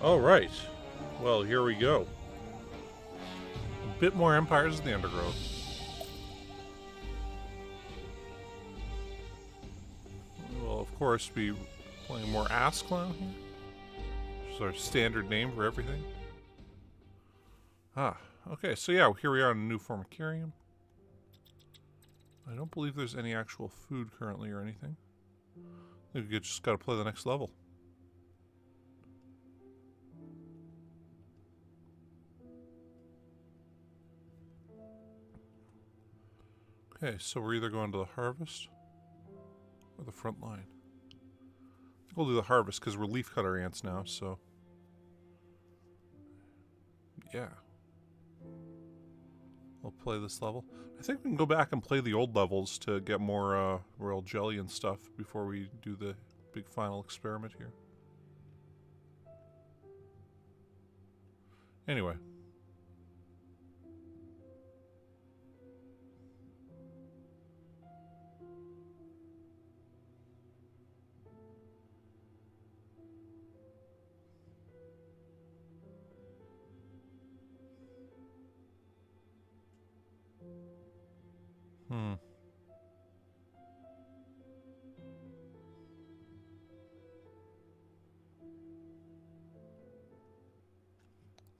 All right. Well, here we go. A bit more Empires of the Undergrowth. We'll, of course, be playing more Askclown here. Which is our standard name for everything. Okay, so yeah, here we are in a new Formicarium. I don't believe there's any actual food currently or anything. I think we just got to play the next level. Okay, so we're either going to the harvest or the front line. I think we'll do the harvest because we're leafcutter ants now, so yeah. We'll play this level. I think we can go back and play the old levels to get more royal jelly and stuff before we do the big final experiment here. Anyway.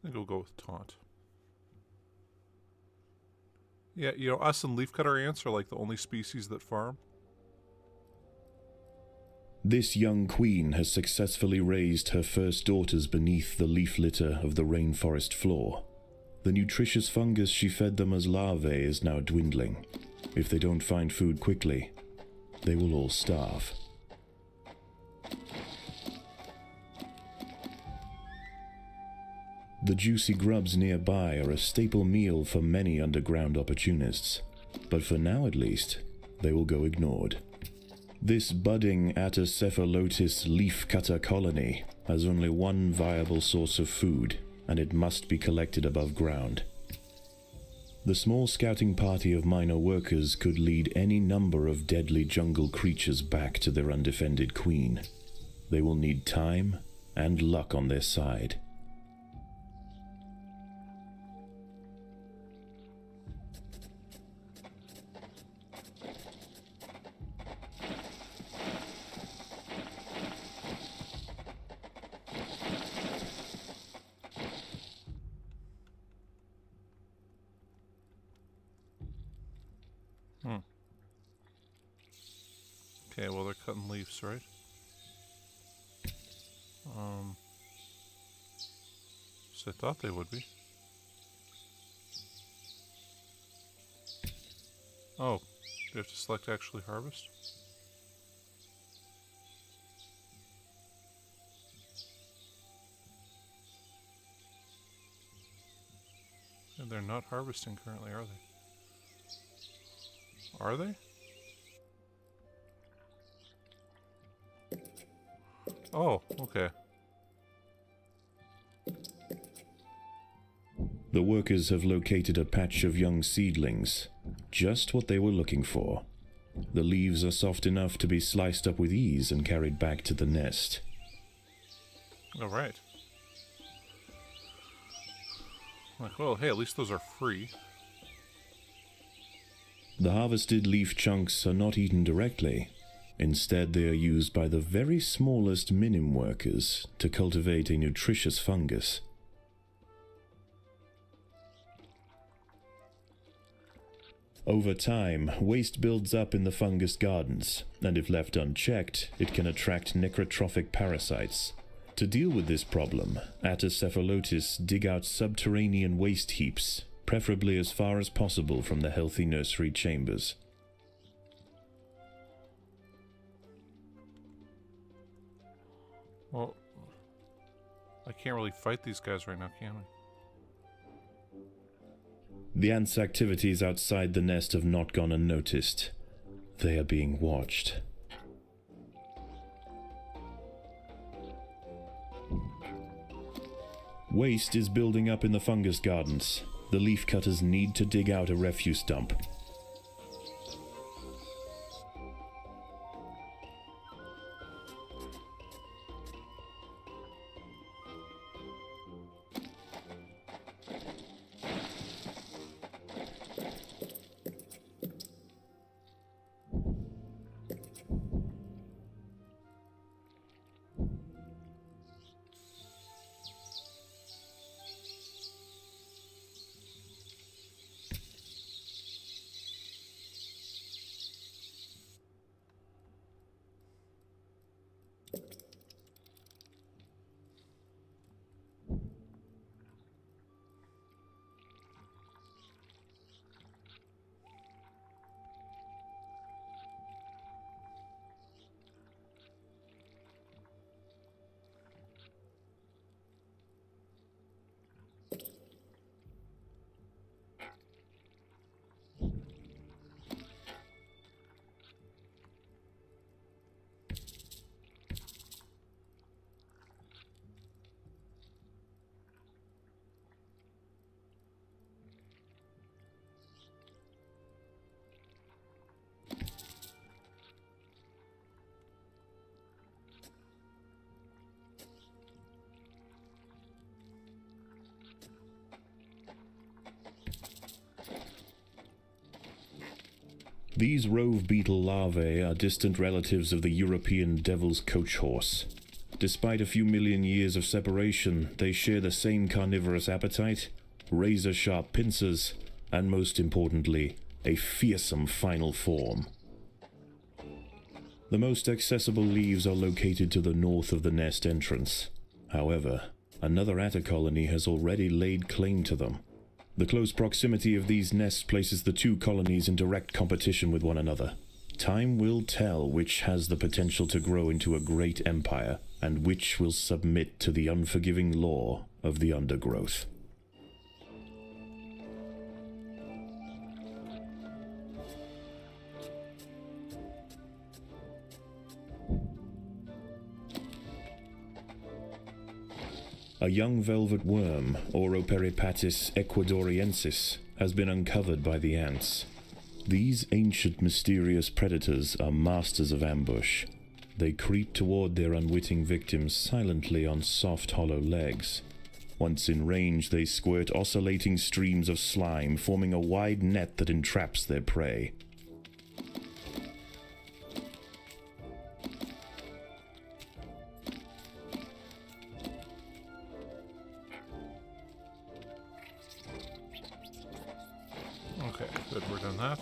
I think we'll go with taunt. Yeah, you know, us and leafcutter ants are like the only species that farm. This young queen has successfully raised her first daughters beneath the leaf litter of the rainforest floor. The nutritious fungus she fed them as larvae is now dwindling. If they don't find food quickly, they will all starve. The juicy grubs nearby are a staple meal for many underground opportunists, but for now at least, they will go ignored. This budding Atacephalotis leafcutter colony has only one viable source of food, and it must be collected above ground. The small scouting party of minor workers could lead any number of deadly jungle creatures back to their undefended queen. They will need time and luck on their side. Okay, well they're cutting leaves, right? So I thought they would be. Oh, do you have to select actually harvest? And they're not harvesting currently, are they? Are they? Oh, okay. The workers have located a patch of young seedlings, just what they were looking for. The leaves are soft enough to be sliced up with ease and carried back to the nest. All right. Like, well, hey, at least those are free. The harvested leaf chunks are not eaten directly. Instead, they are used by the very smallest minim workers to cultivate a nutritious fungus. Over time, waste builds up in the fungus gardens, and if left unchecked, it can attract necrotrophic parasites. To deal with this problem, Atacephalotis dig out subterranean waste heaps, preferably as far as possible from the healthy nursery chambers. Well, I can't really fight these guys right now, can we? The ants' activities outside the nest have not gone unnoticed. They are being watched. Waste is building up in the fungus gardens. The leaf cutters need to dig out a refuse dump. These rove beetle larvae are distant relatives of the European devil's coach horse. Despite a few million years of separation, they share the same carnivorous appetite, razor-sharp pincers, and most importantly, a fearsome final form. The most accessible leaves are located to the north of the nest entrance. However, another atta colony has already laid claim to them. The close proximity of these nests places the two colonies in direct competition with one another. Time will tell which has the potential to grow into a great empire, and which will submit to the unforgiving law of the Undergrowth. A young velvet worm, Oroperipatis ecuadoriensis, has been uncovered by the ants. These ancient mysterious predators are masters of ambush. They creep toward their unwitting victims silently on soft, hollow legs. Once in range, they squirt oscillating streams of slime, forming a wide net that entraps their prey. Okay, good, we're done that.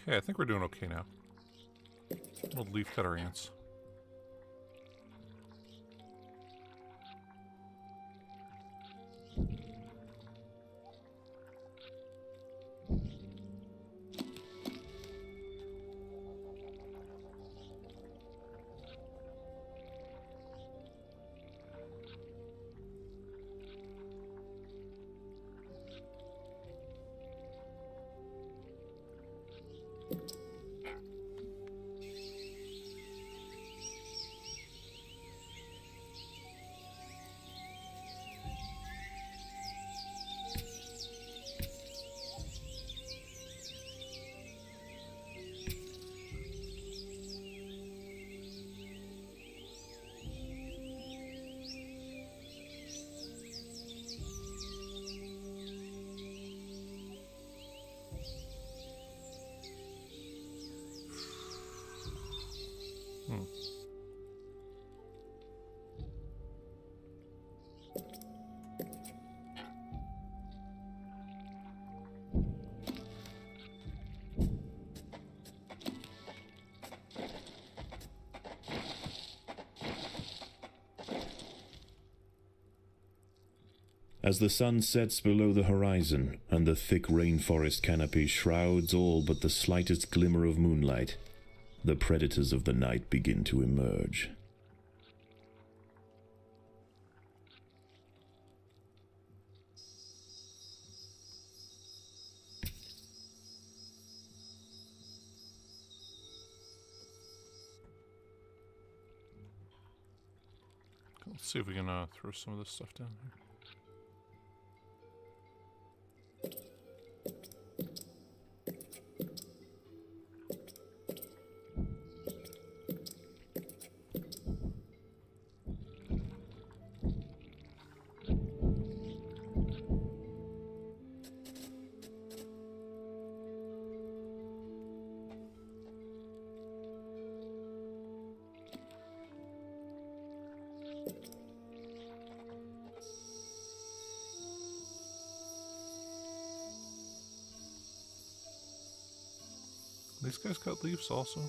Okay, I think we're doing okay now. We'll leaf cut our ants. As the sun sets below the horizon, and the thick rainforest canopy shrouds all but the slightest glimmer of moonlight, the predators of the night begin to emerge. Let's see if we can throw some of this stuff down here. These guys got leaves also.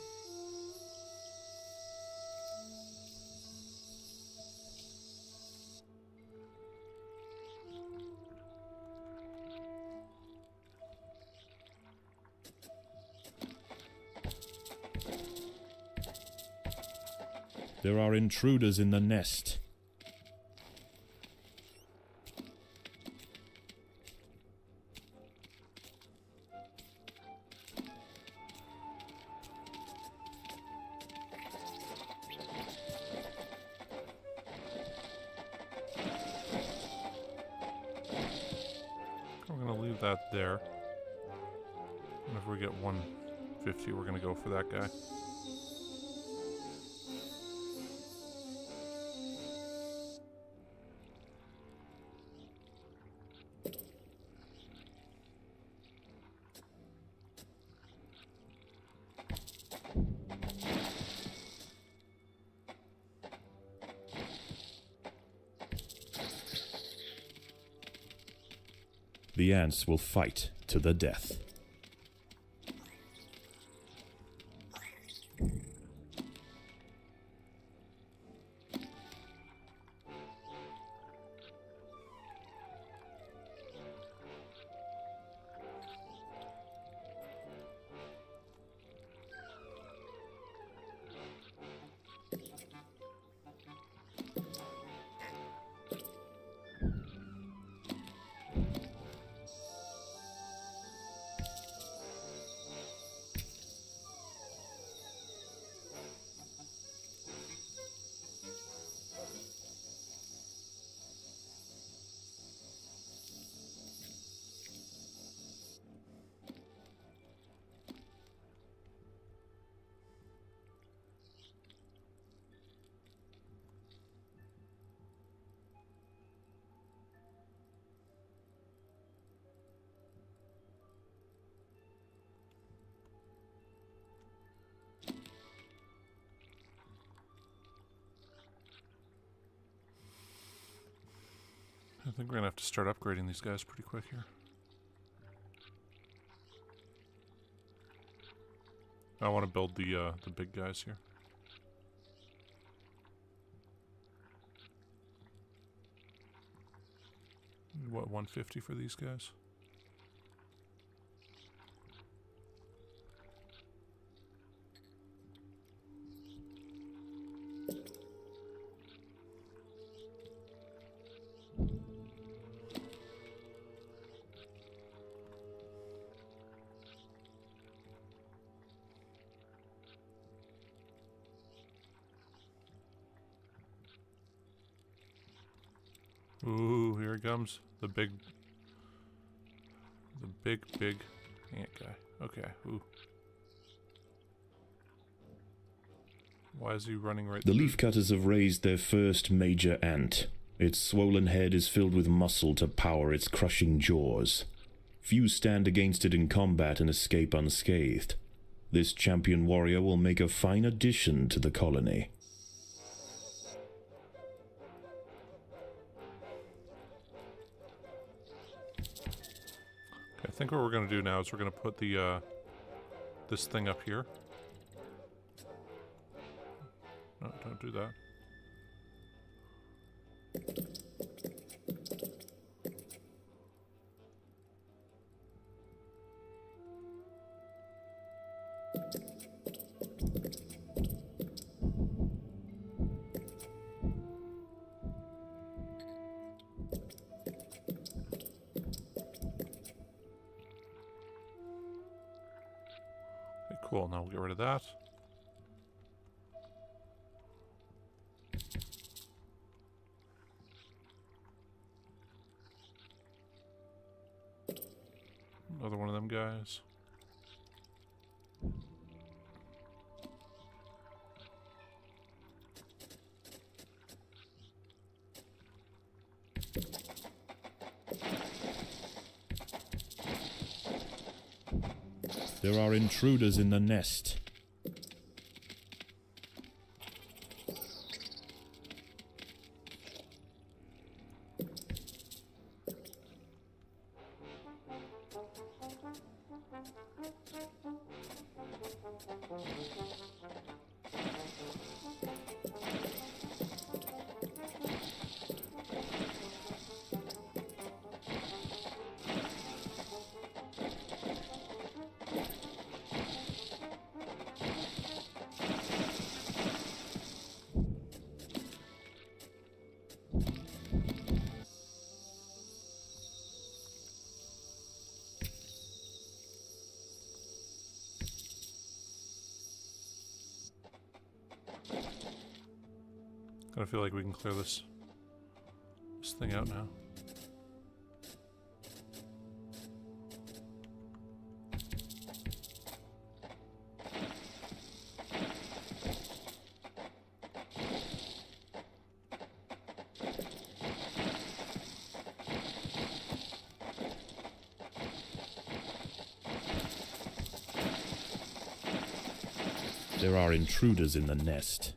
There are intruders in the nest. I'm going to leave that there. Whenever we get 150, we're going to go for that guy. The ants will fight to the death. I think we're going to have to start upgrading these guys pretty quick here. I want to build the big guys here. What, 150 for these guys? Ooh, here it comes. The big ant guy. Okay, ooh. Why is he running right The through? leafcutters have raised their first major ant. Its swollen head is filled with muscle to power its crushing jaws. Few stand against it in combat and escape unscathed. This champion warrior will make a fine addition to the colony. I think what we're going to do now is we're going to put the this thing up here. No, don't do that. Okay, cool. Now we'll get rid of that. Another one of them guys. There are intruders in the nest. Kinda feel like we can clear this thing out now. There are intruders in the nest.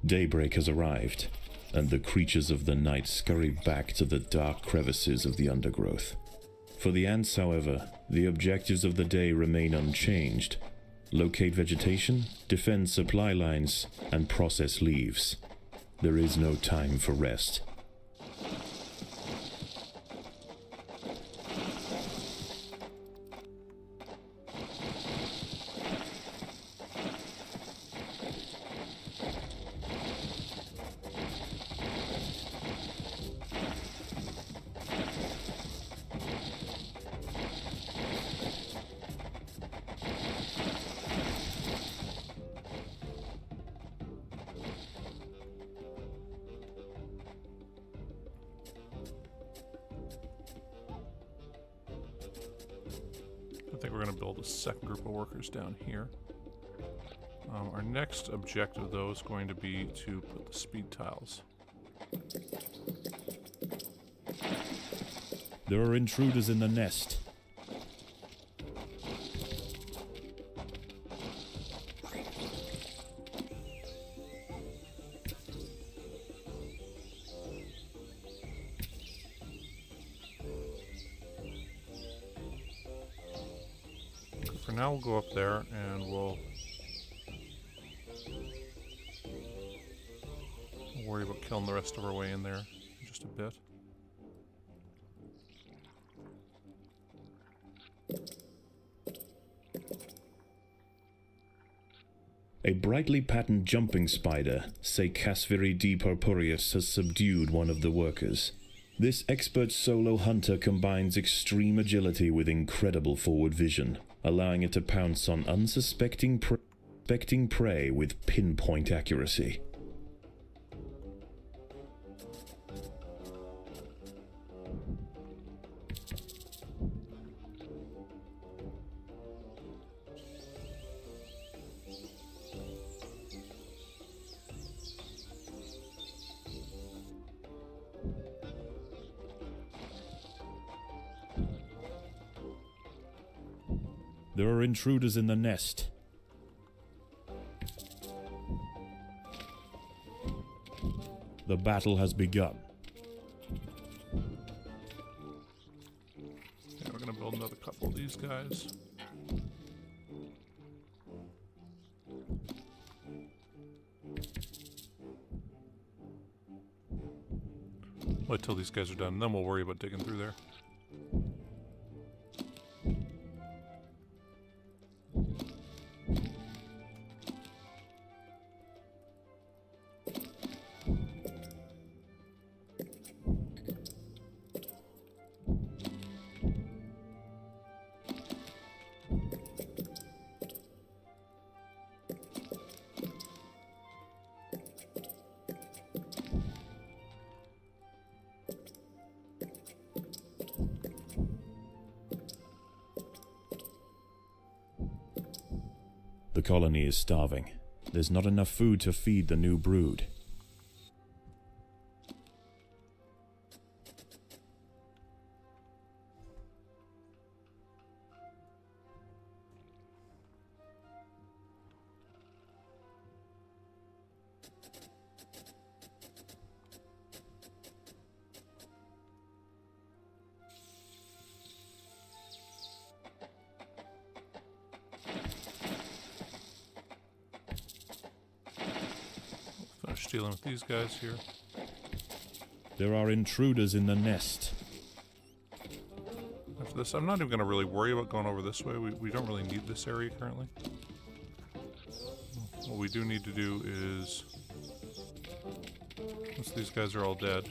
Daybreak has arrived, and the creatures of the night scurry back to the dark crevices of the undergrowth. For the ants, however, the objectives of the day remain unchanged. Locate vegetation, defend supply lines, and process leaves. There is no time for rest. I think we're going to build a second group of workers down here. Our next objective, though, is going to be to put the speed tiles. There are intruders in the nest. For now, we'll go up there and we'll worry about killing the rest of our way in there in just a bit. A brightly patterned jumping spider, Casviri D. purpureus, has subdued one of the workers. This expert solo hunter combines extreme agility with incredible forward vision, allowing it to pounce on unsuspecting prey with pinpoint accuracy. There are intruders in the nest. The battle has begun. Yeah, we're gonna build another couple of these guys. Wait till these guys are done, then we'll worry about digging through there. The colony is starving. There's not enough food to feed the new brood. dealing with these guys here. There are intruders in the nest. After this, I'm not even going to really worry about going over this way. We don't really need this area currently. What we do need to do is... once these guys are all dead...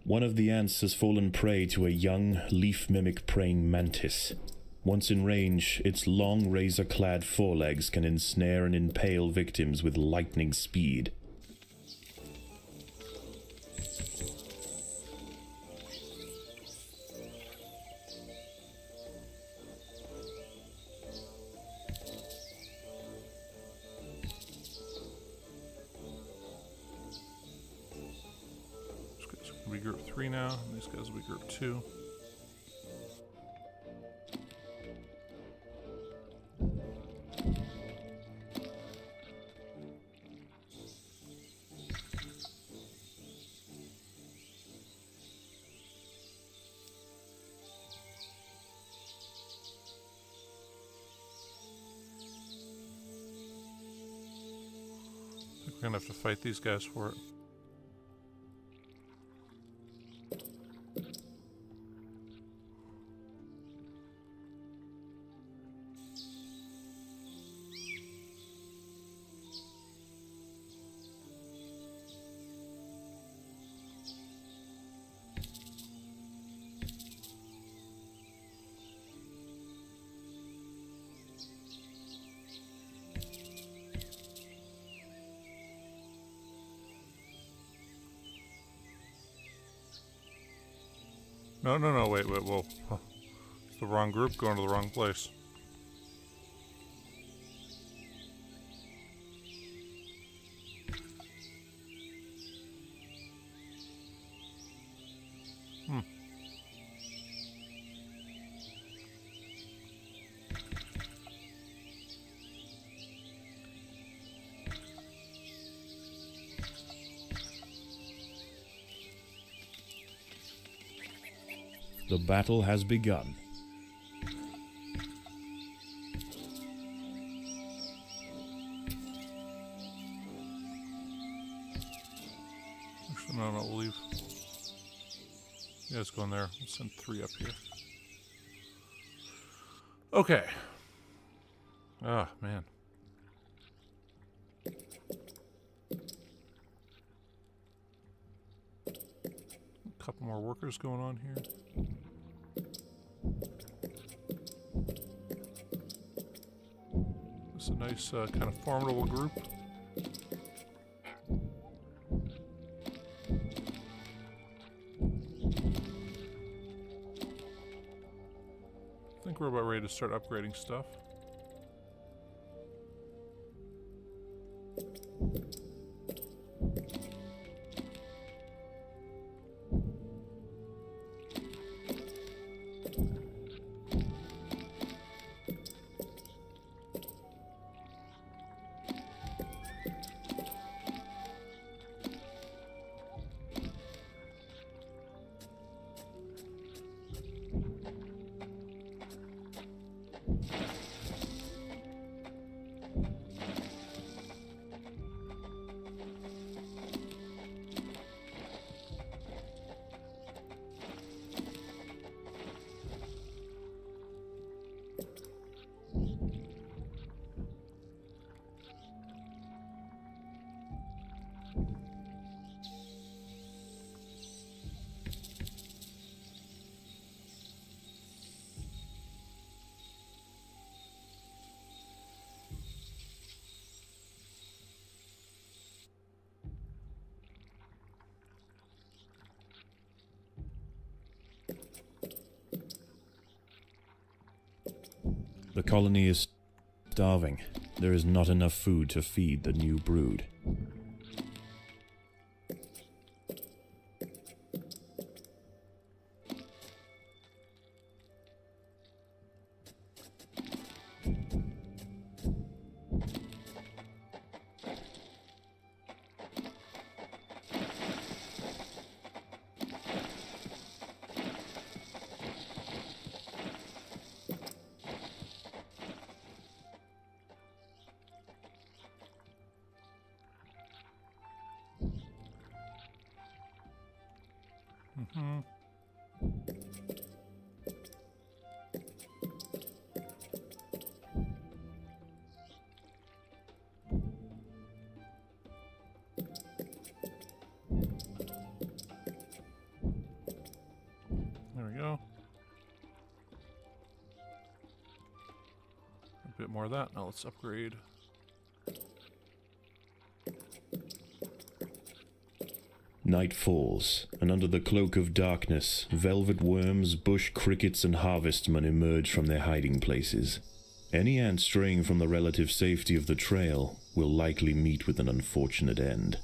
One of the ants has fallen prey to a young, leaf-mimic praying mantis. Once in range, its long, razor-clad forelegs can ensnare and impale victims with lightning speed. Be group 3 now, and these guys will be group 2. I think we're gonna have to fight these guys for it. No, wait, whoa. It's the wrong group going to the wrong place. The battle has begun. Actually, no, we'll leave. You guys go in there. We'll send 3 up here. Okay. Ah, man. A couple more workers going on here. It's a nice, kind of formidable group. I think we're about ready to start upgrading stuff. The colony is starving. There is not enough food to feed the new brood. Mm-hmm. There we go. A bit more of that. Now let's upgrade. Night falls, and under the cloak of darkness, velvet worms, bush crickets, and harvestmen emerge from their hiding places. Any ant straying from the relative safety of the trail will likely meet with an unfortunate end.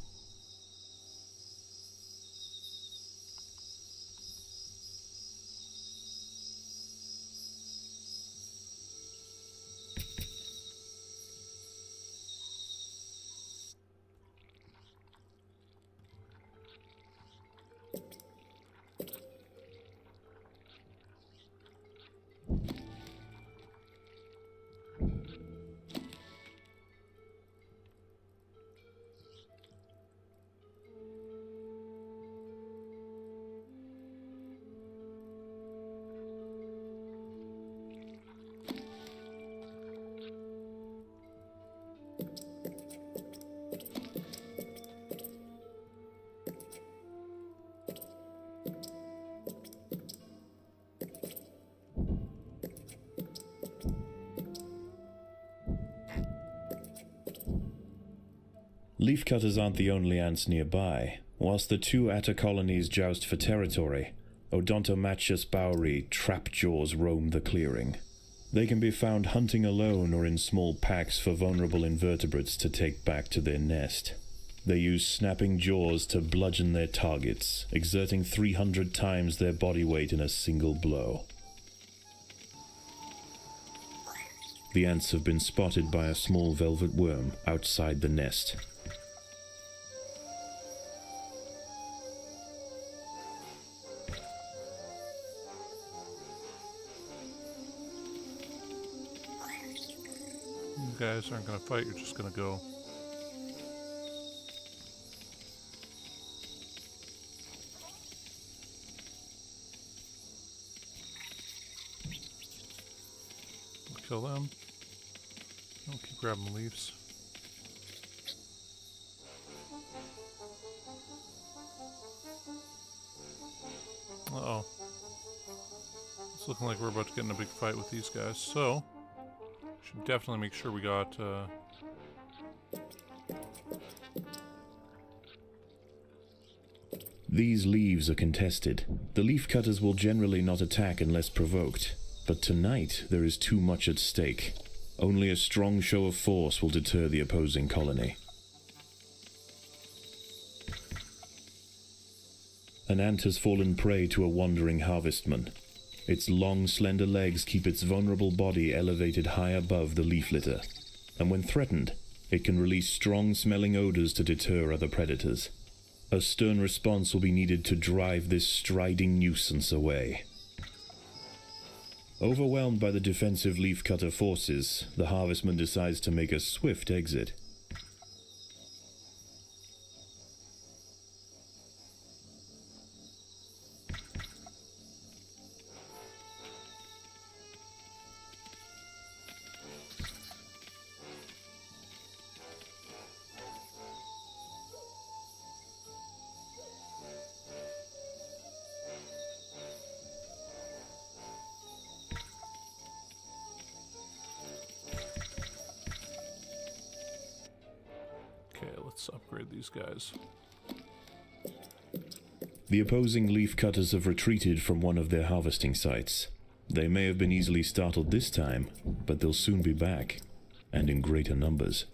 Leafcutters aren't the only ants nearby. Whilst the two atta colonies joust for territory, Odontomachus bowery trapjaws roam the clearing. They can be found hunting alone or in small packs for vulnerable invertebrates to take back to their nest. They use snapping jaws to bludgeon their targets, exerting 300 times their body weight in a single blow. The ants have been spotted by a small velvet worm outside the nest. You guys aren't going to fight, you're just going to go. Kill them. Don't keep grabbing leaves. Uh-oh. It's looking like we're about to get in a big fight with these guys, so should definitely make sure we got These leaves are contested. The leafcutters will generally not attack unless provoked, but tonight there is too much at stake. Only a strong show of force will deter the opposing colony. An ant has fallen prey to a wandering harvestman. Its long, slender legs keep its vulnerable body elevated high above the leaf litter, and when threatened, it can release strong-smelling odors to deter other predators. A stern response will be needed to drive this striding nuisance away. Overwhelmed by the defensive leafcutter forces, the harvestman decides to make a swift exit. let's upgrade these guys. The opposing leafcutters have retreated from one of their harvesting sites. They may have been easily startled this time, but they'll soon be back, and in greater numbers.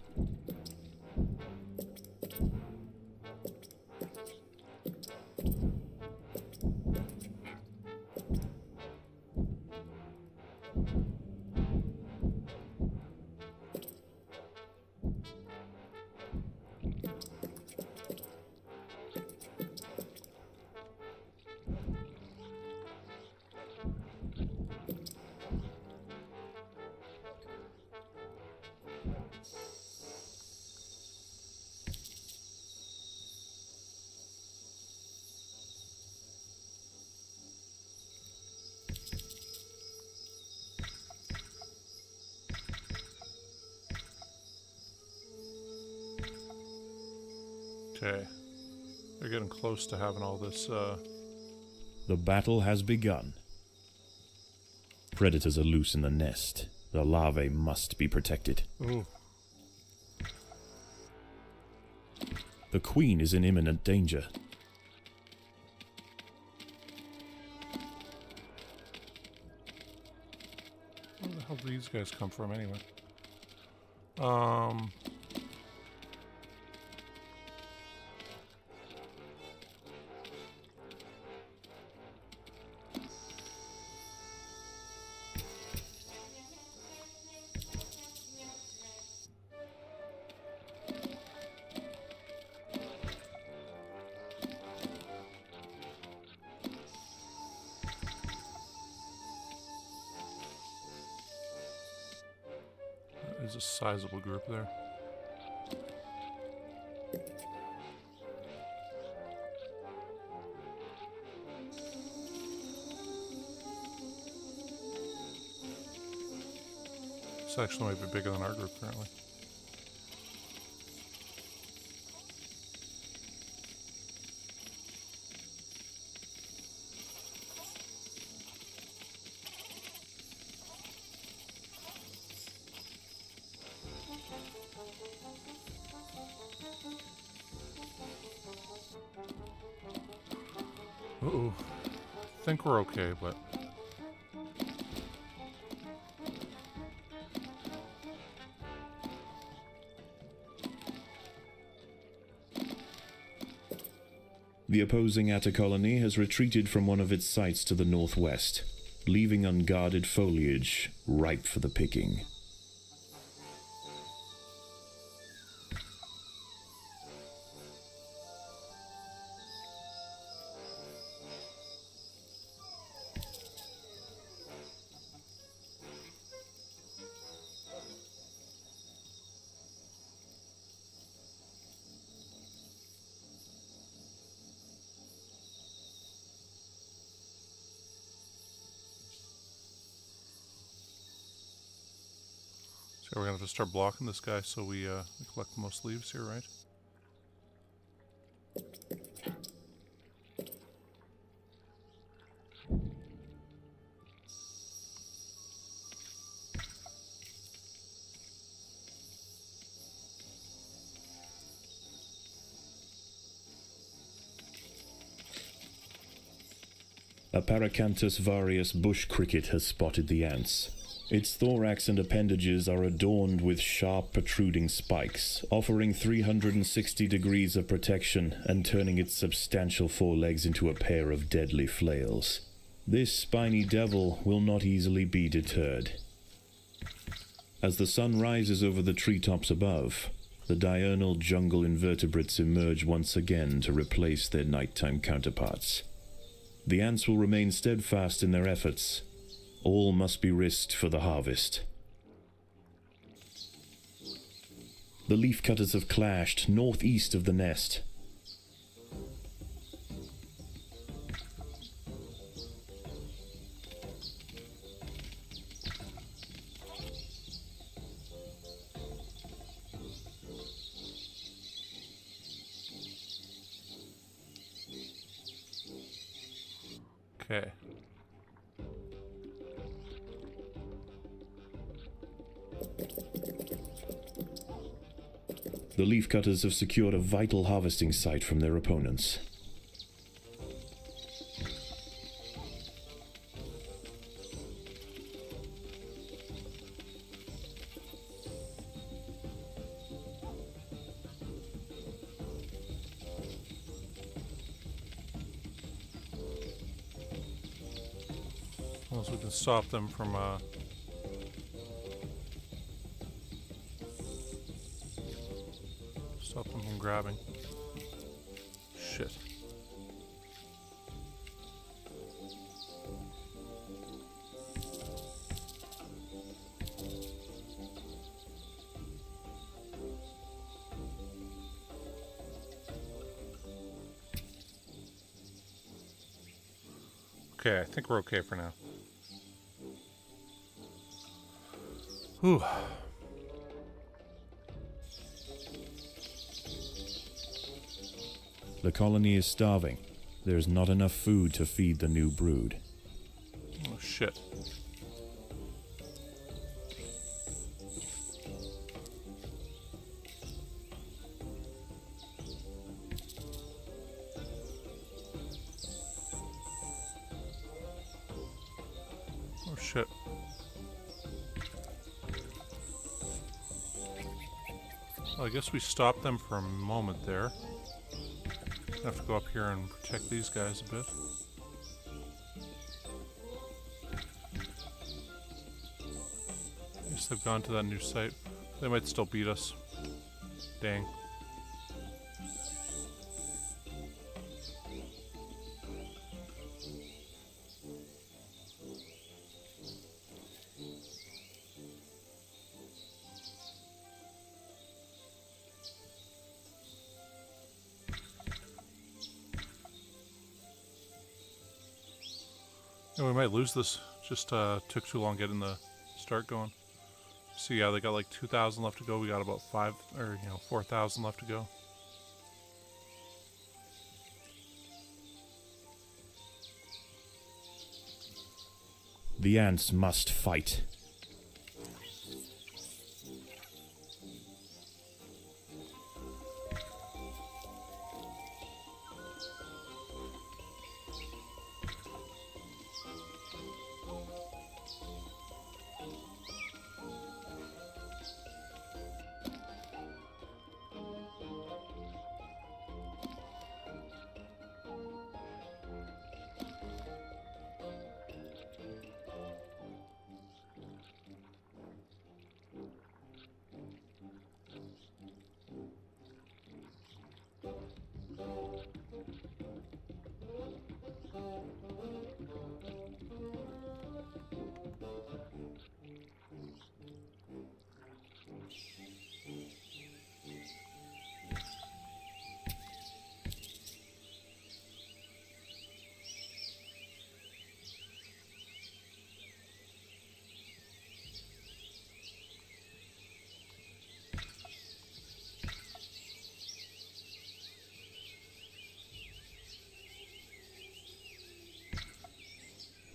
Okay. They're getting close to having all this, The battle has begun. Predators are loose in the nest. The larvae must be protected. Ooh. The queen is in imminent danger. Where the hell do these guys come from anyway? There's a sizable group there. This actually might be bigger than our group currently. Uh-oh. I think we're okay, but... The opposing Atta colony has retreated from one of its sites to the northwest, leaving unguarded foliage ripe for the picking. So we're gonna have to start blocking this guy so we collect the most leaves here, right? A Paracanthus varius bush cricket has spotted the ants. Its thorax and appendages are adorned with sharp protruding spikes, offering 360 degrees of protection and turning its substantial forelegs into a pair of deadly flails. This spiny devil will not easily be deterred. As the sun rises over the treetops above, the diurnal jungle invertebrates emerge once again to replace their nighttime counterparts. The ants will remain steadfast in their efforts. All must be risked for the harvest. The leafcutters have clashed northeast of the nest. Okay. The leafcutters have secured a vital harvesting site from their opponents. Unless we can stop them from grabbing. Shit. Okay, I think we're okay for now. Whew. The colony is starving. There's not enough food to feed the new brood. Oh, shit. Oh, shit. Well, I guess we stopped them for a moment there. Have to go up here and protect these guys a bit. I guess they've gone to that new site. They might still beat us. Dang. Yeah, we might lose this. Just took too long getting the start going. So yeah, they got like 2,000 left to go. We got about 4,000 left to go. The ants must fight.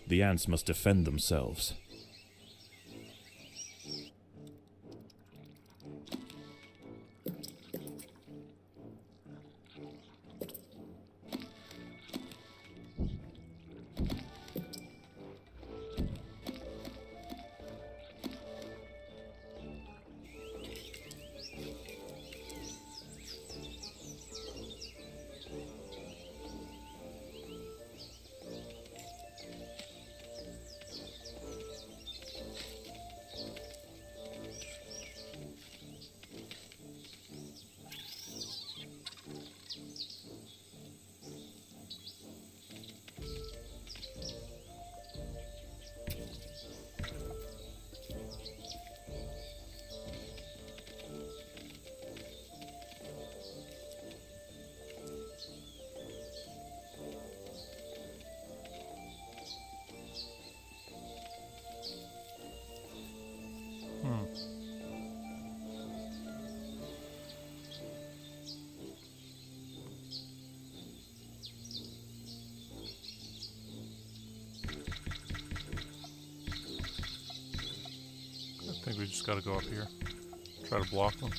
The ants must defend themselves. I think we just gotta go up here. Try to block them.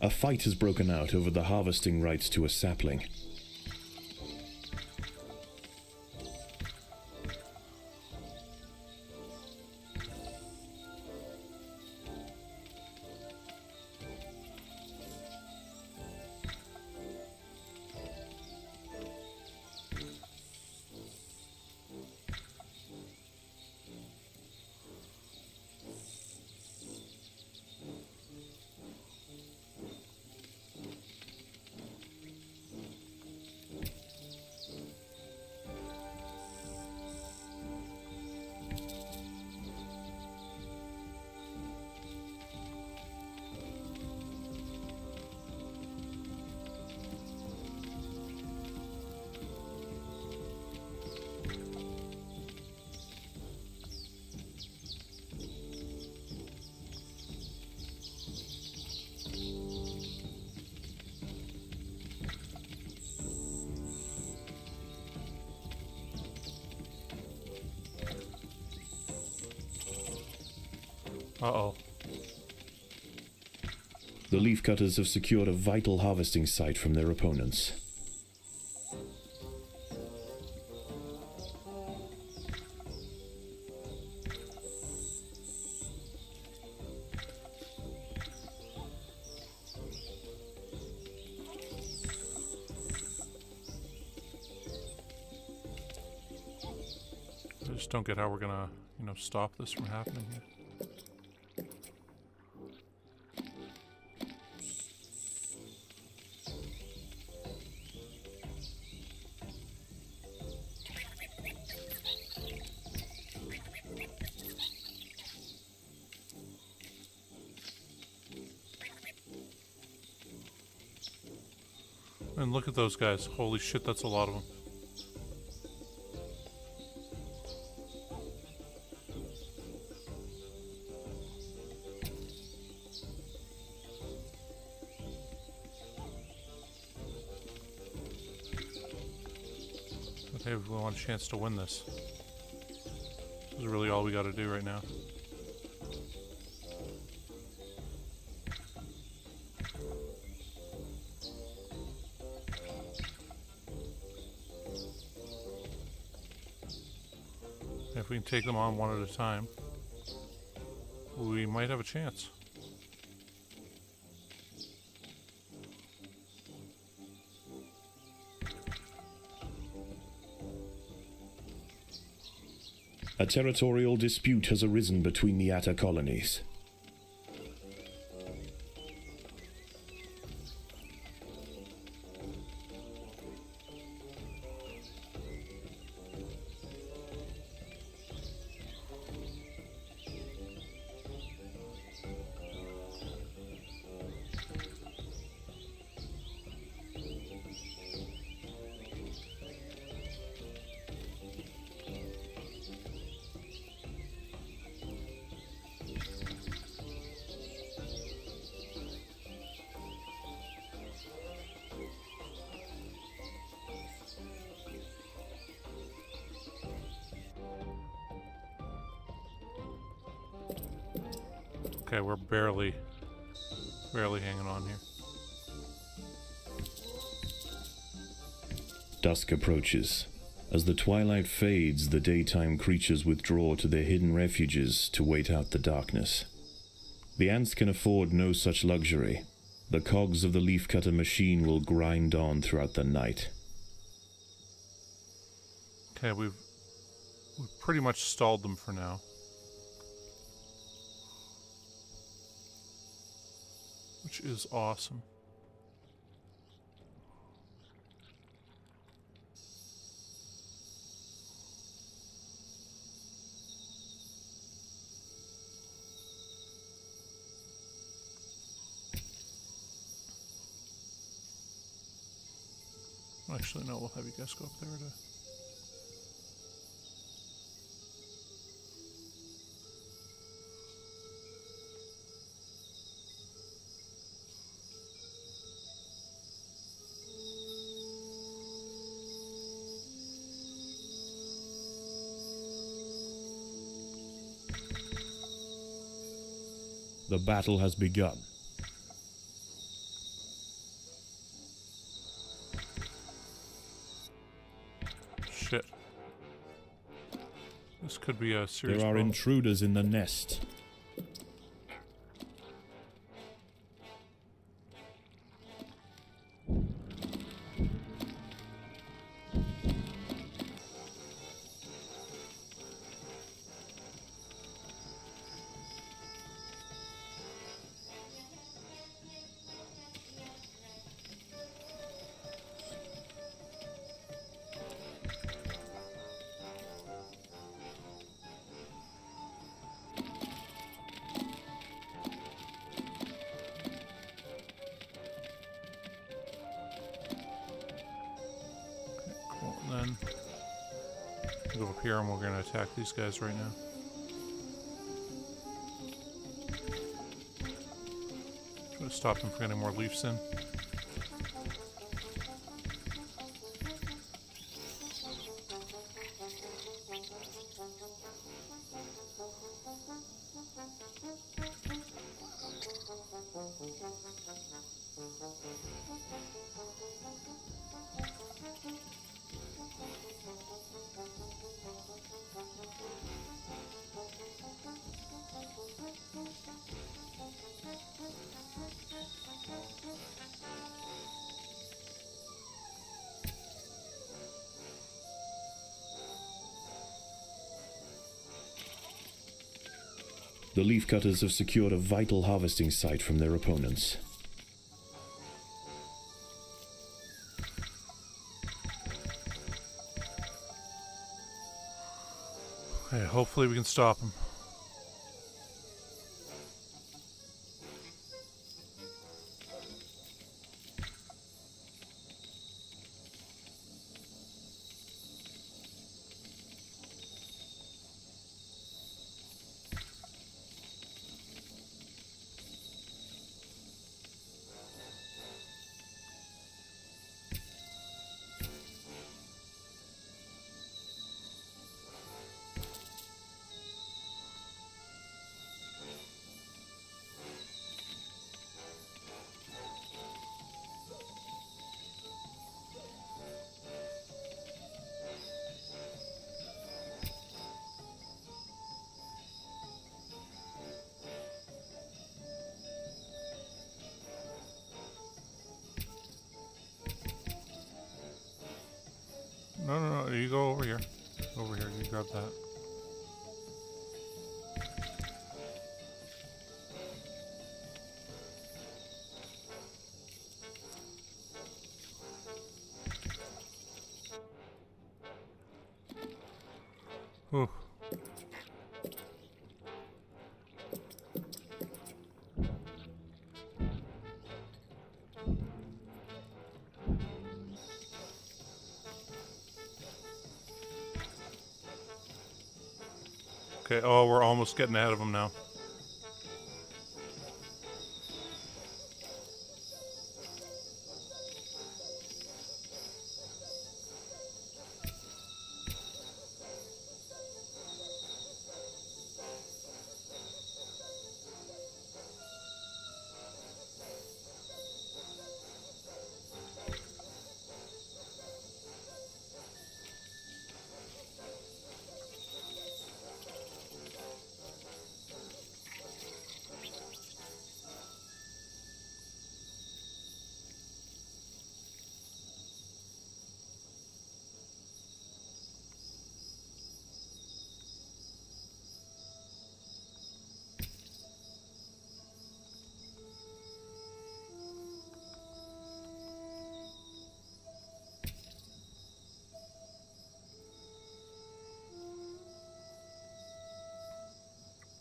A fight has broken out over the harvesting rights to a sapling. Uh-oh. The leafcutters have secured a vital harvesting site from their opponents. I just don't get how we're gonna, stop this from happening here. And look at those guys. Holy shit, that's a lot of them. Okay, we want a chance to win this. This is really all we gotta do right now. If we can take them on one at a time, we might have a chance. A territorial dispute has arisen between the Atta colonies. Okay, we're barely hanging on here. Dusk approaches. As the twilight fades, the daytime creatures withdraw to their hidden refuges to wait out the darkness. The ants can afford no such luxury. The cogs of the leafcutter machine will grind on throughout the night. Okay, we've pretty much stalled them for now. Which is awesome. Actually, no, we'll have you guys go up there to... The battle has begun. Shit. This could be a serious There are problem. intruders in the nest. Then go up here and we're going to attack these guys right now. Try to stop them from getting more leaves in. The leafcutters have secured a vital harvesting site from their opponents. Okay, hopefully we can stop him. No, you go over here. Over here, you grab that. Ooh. Okay, oh, we're almost getting ahead of them now.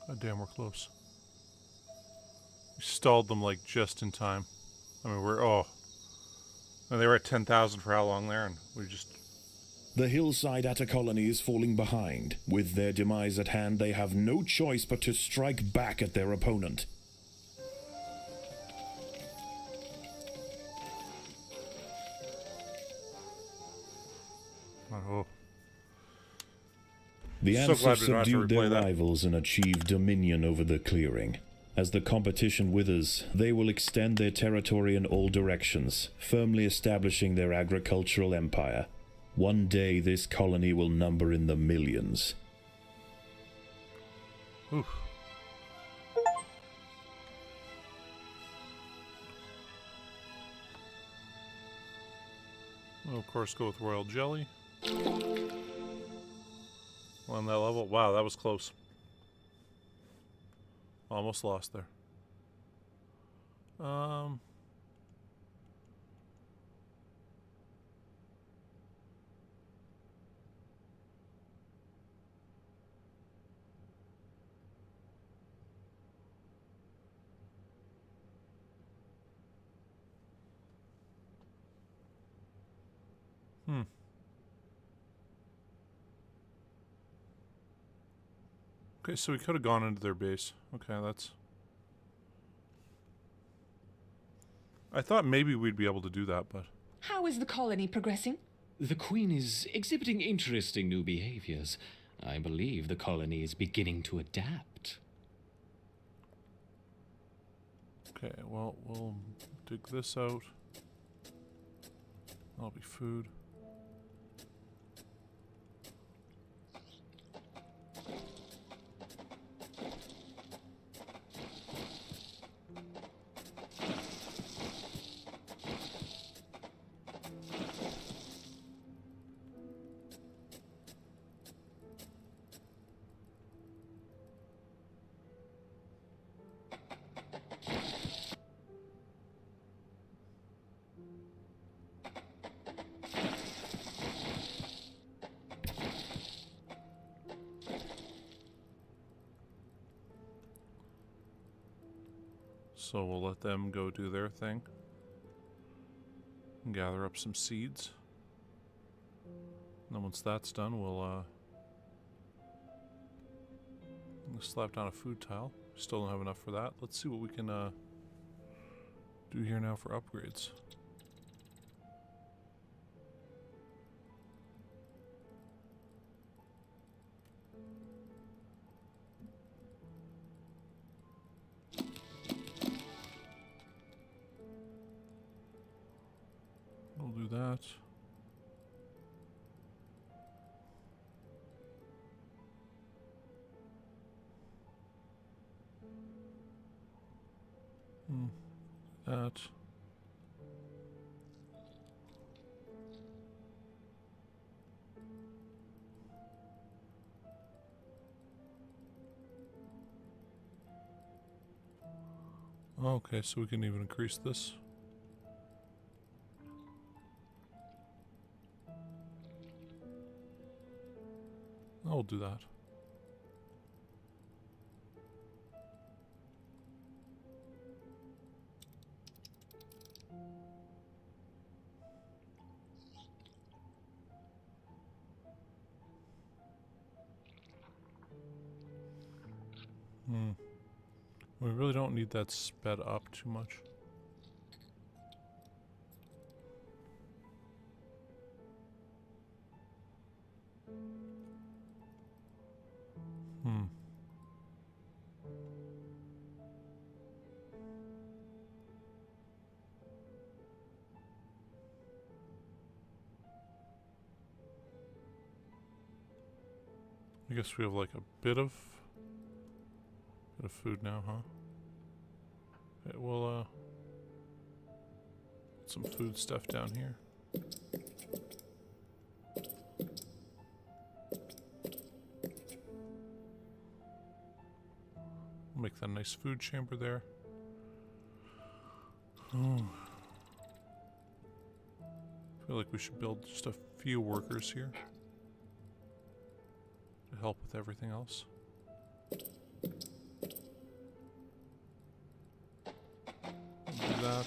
God damn, we're close. We stalled them like just in time. I mean, and they were at 10,000 for how long there, and we just... The hillside Atta colony is falling behind. With their demise at hand, they have no choice but to strike back at their opponent. Oh. The So ants glad have we don't have to subdued their replay that. rivals and achieved dominion over the clearing. As the competition withers, they will extend their territory in all directions, firmly establishing their agricultural empire. One day this colony will number in the millions. Oof. We'll, of course, go with royal jelly. On that level. Wow, that was close. Almost lost there. Okay, so we could have gone into their base. Okay, that's... I thought maybe we'd be able to do that, but... How is the colony progressing? The Queen is exhibiting interesting new behaviors. I believe the colony is beginning to adapt. Okay, well, we'll dig this out. That'll be food. So we'll let them go do their thing. And gather up some seeds. And then once that's done, we'll slap down a food tile. Still don't have enough for that. Let's see what we can do here now for upgrades. We'll do that. That. Okay, so we can even increase this. I'll do that. We really don't need that sped up too much. I guess we have like a bit of food now, huh? Okay, we'll put some food stuff down here. We'll make that a nice food chamber there. Oh. I feel like we should build just a few workers here to help with everything else. Do that.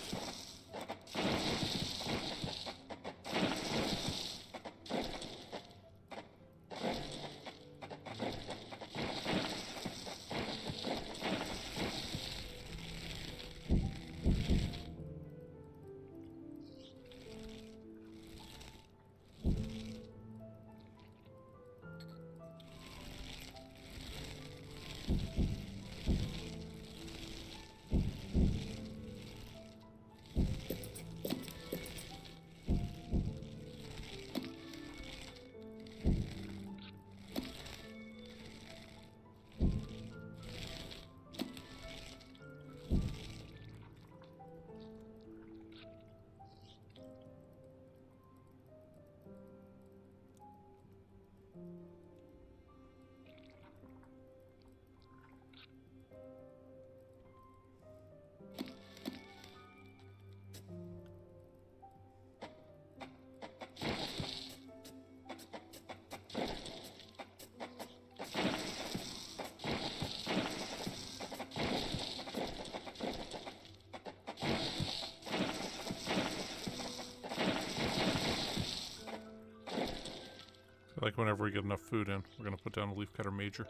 Like whenever we get enough food in, we're going to put down a leaf cutter major.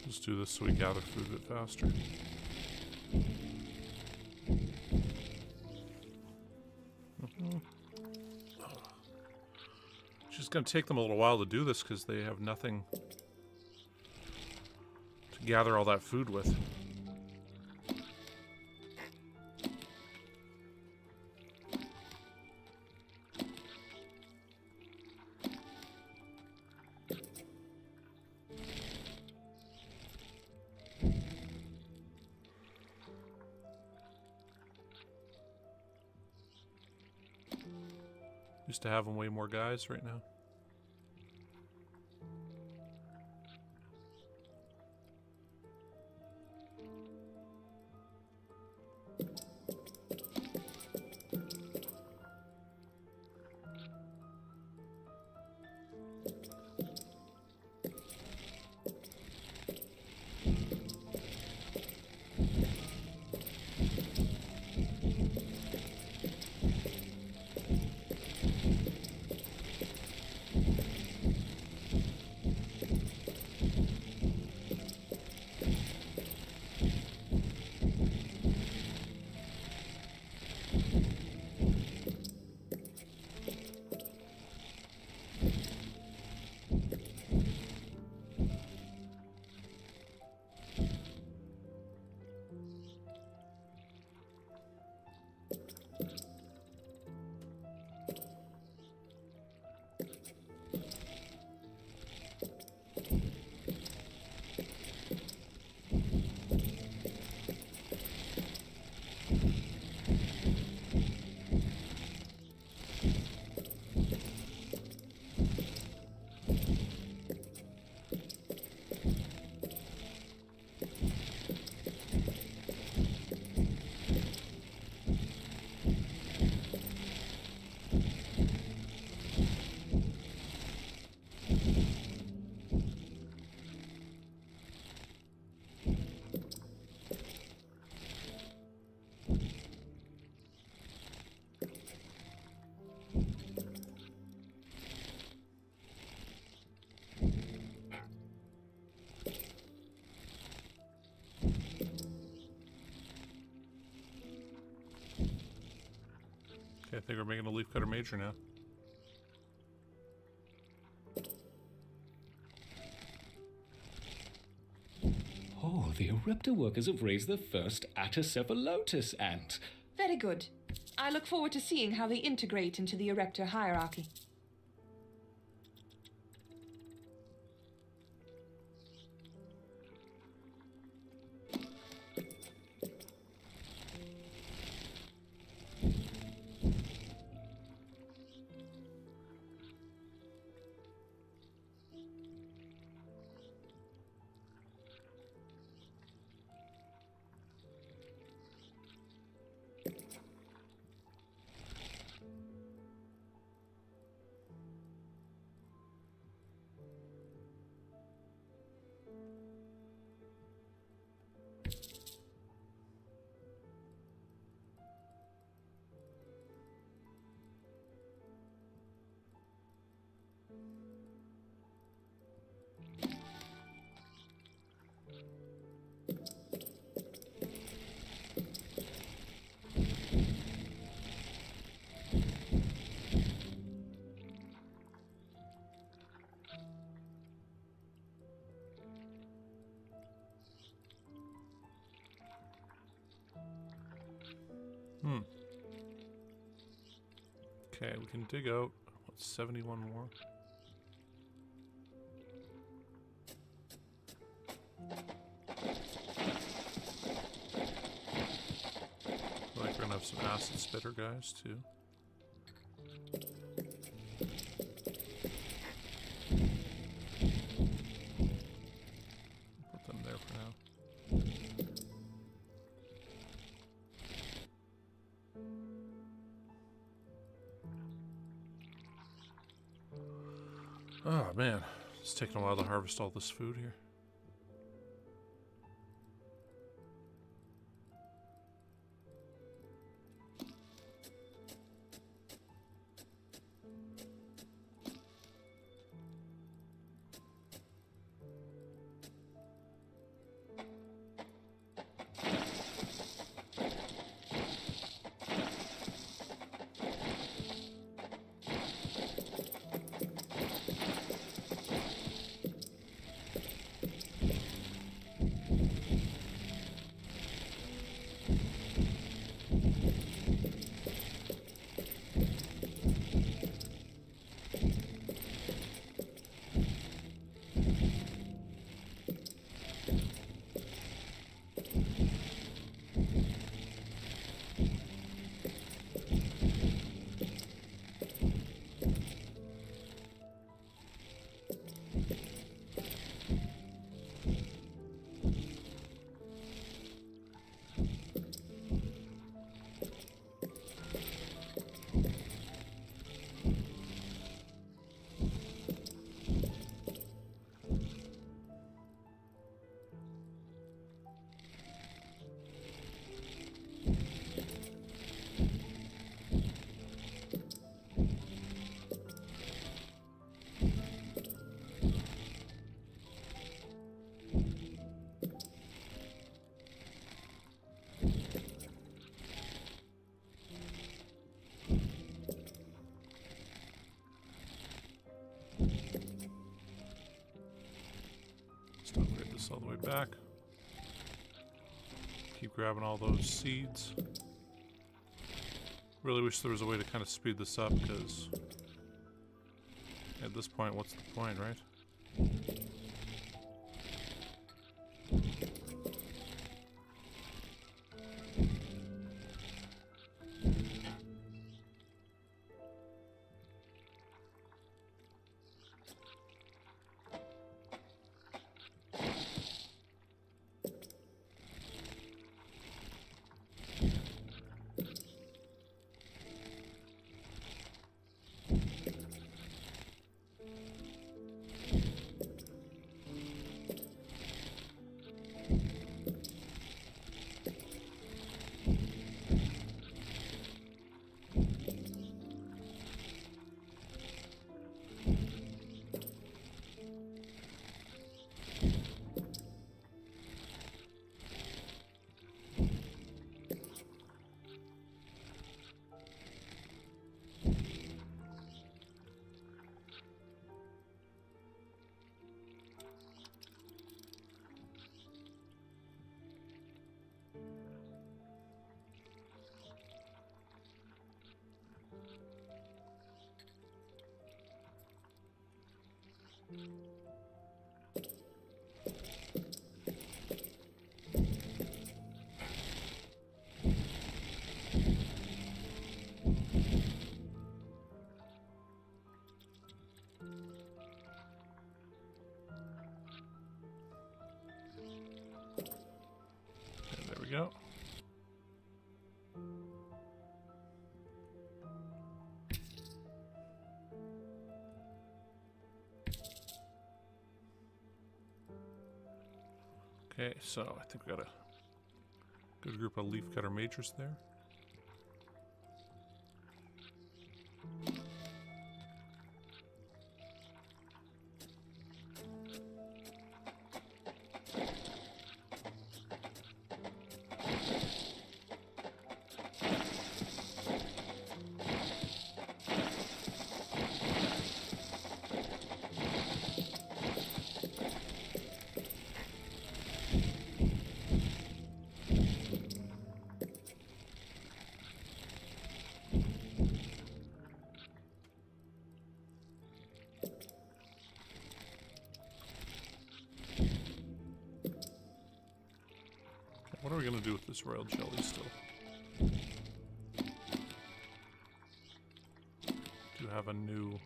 Let's do this so we gather food a bit faster. It's just going to take them a little while to do this because they have nothing to gather all that food with. Used to having way more guys right now. Okay, I think we're making a leafcutter major now. Oh, the Eruptor workers have raised the first Atacephalotus ant. Very good. I look forward to seeing how they integrate into the Erector hierarchy. Okay, we can dig out, what, 71 more? I feel like we're gonna have some acid spitter guys too. Put them there for now. Oh man, it's taking a while to harvest all this food here. all the way back. Keep grabbing all those seeds. Really wish there was a way to kind of speed this up, because at this point, what's the point, right? Okay, there we go. Okay, so I think we got a good group of leafcutter majors there. What are we going to do with this royal jelly still? Do have a new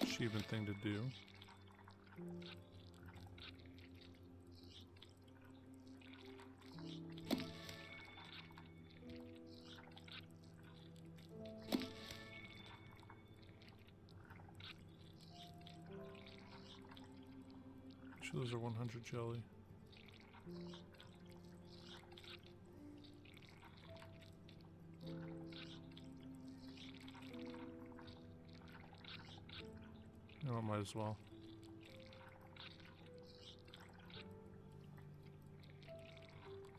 achievement thing to do. Sure, those are 100 jelly. No, I might as well.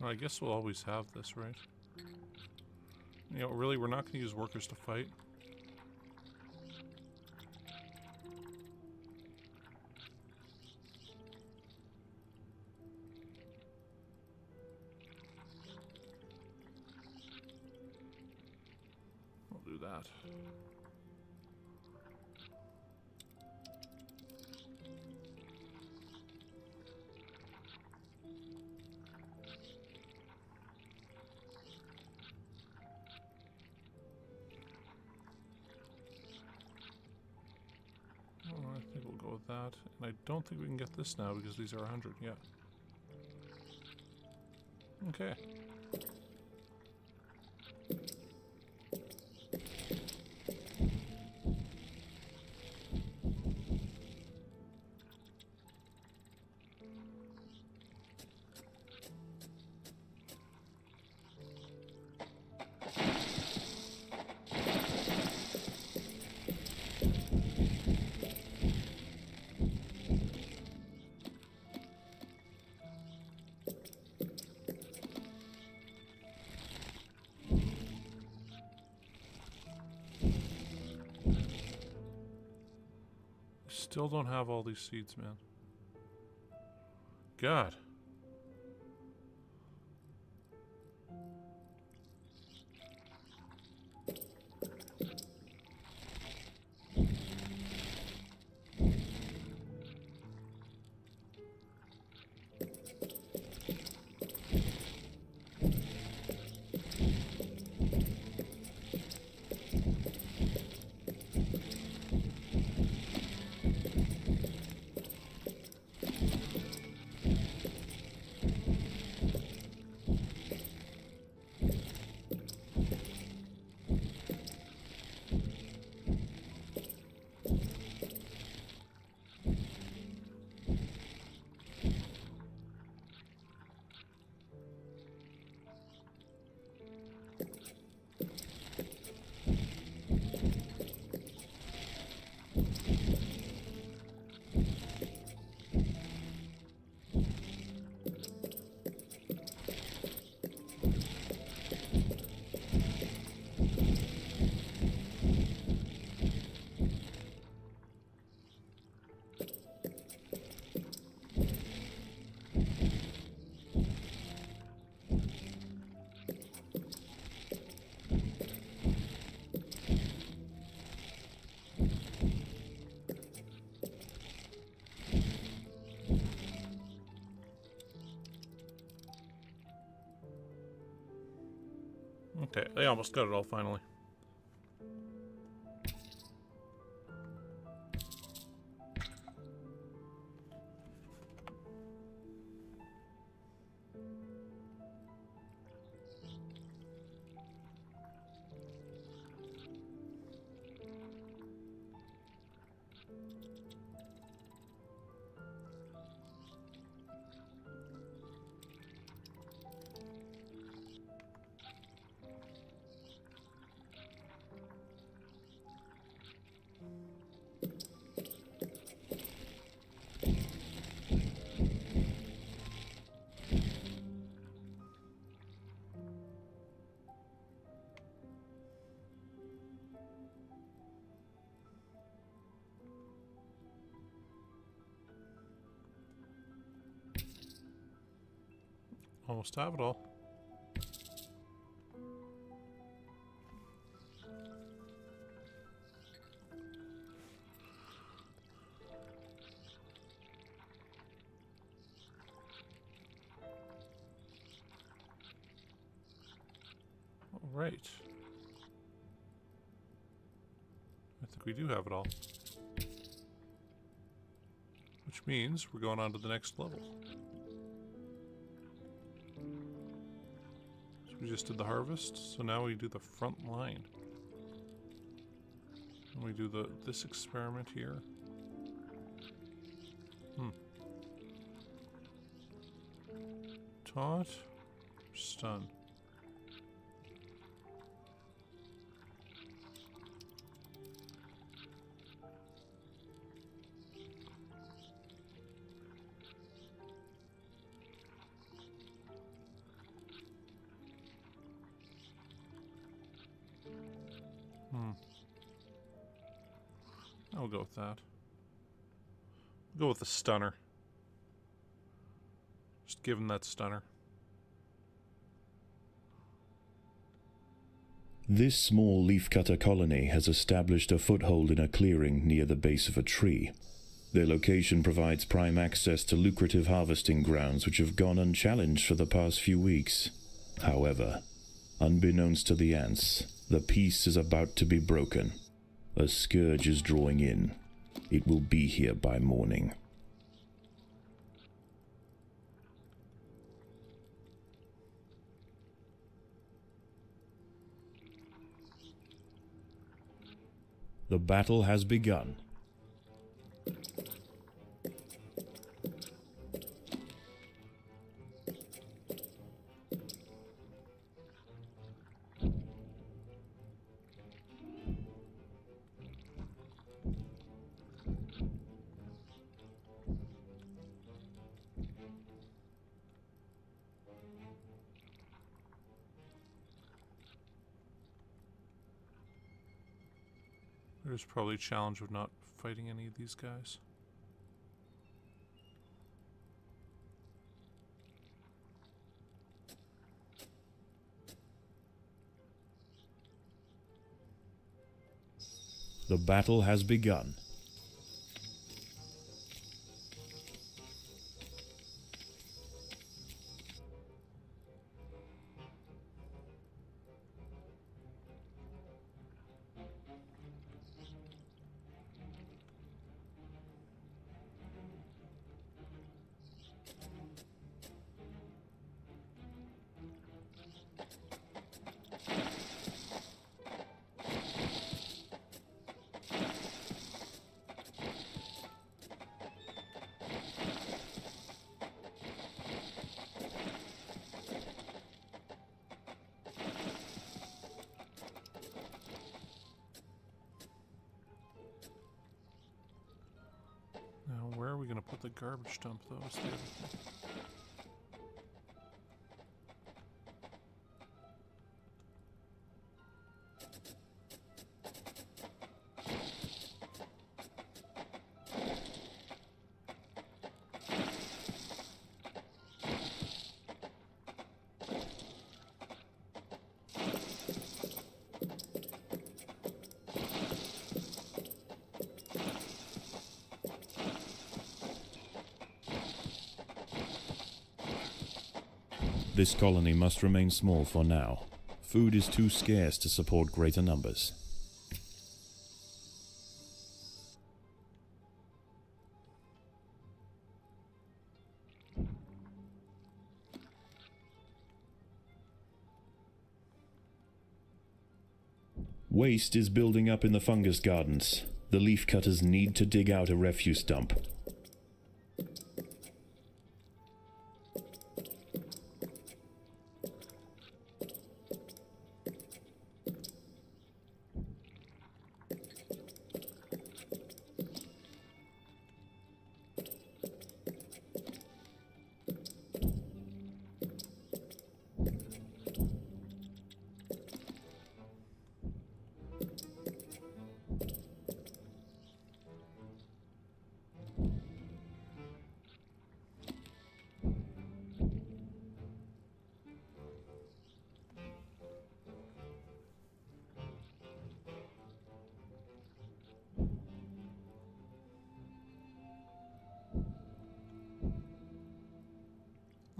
Well, I guess we'll always have this, right? You know, really, we're not going to use workers to fight. We'll do that. I think we'll go with that. And I don't think we can get this now because these are 100, yeah. Okay. Still don't have all these seeds, man. God. Okay, they almost got it all finally. Almost have it all. All right. I think we do have it all. Which means we're going on to the next level. So we just did the harvest, so now we do the front line. And we do this experiment here. Taunt, stun. I'll go with that. We'll go with the stunner. Just give him that stunner. This small leafcutter colony has established a foothold in a clearing near the base of a tree. Their location provides prime access to lucrative harvesting grounds which have gone unchallenged for the past few weeks. However, unbeknownst to the ants, the peace is about to be broken. A scourge is drawing in. It will be here by morning. The battle has begun. There's probably a challenge of not fighting any of these guys. The battle has begun. Now, where are we going to put the garbage dump, though? Is the other thing. This colony must remain small for now. Food is too scarce to support greater numbers. Waste is building up in the fungus gardens. The leaf cutters need to dig out a refuse dump.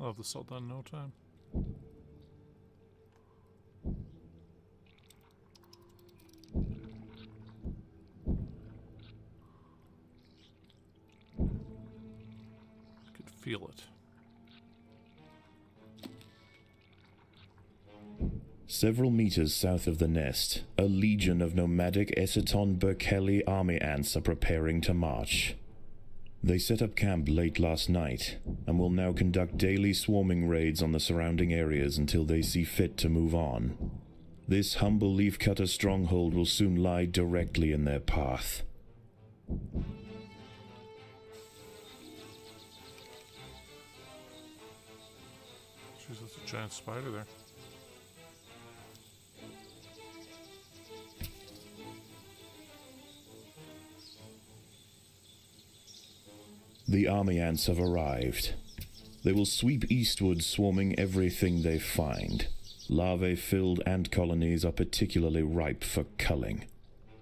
I'll have this all done in no time. I could feel it. Several meters south of the nest, a legion of nomadic Essiton Berkeley army ants are preparing to march. They set up camp late last night, and will now conduct daily swarming raids on the surrounding areas until they see fit to move on. This humble leafcutter stronghold will soon lie directly in their path. Jeez, that's a giant spider there. The army ants have arrived. They will sweep eastward, swarming everything they find. Larvae-filled ant colonies are particularly ripe for culling.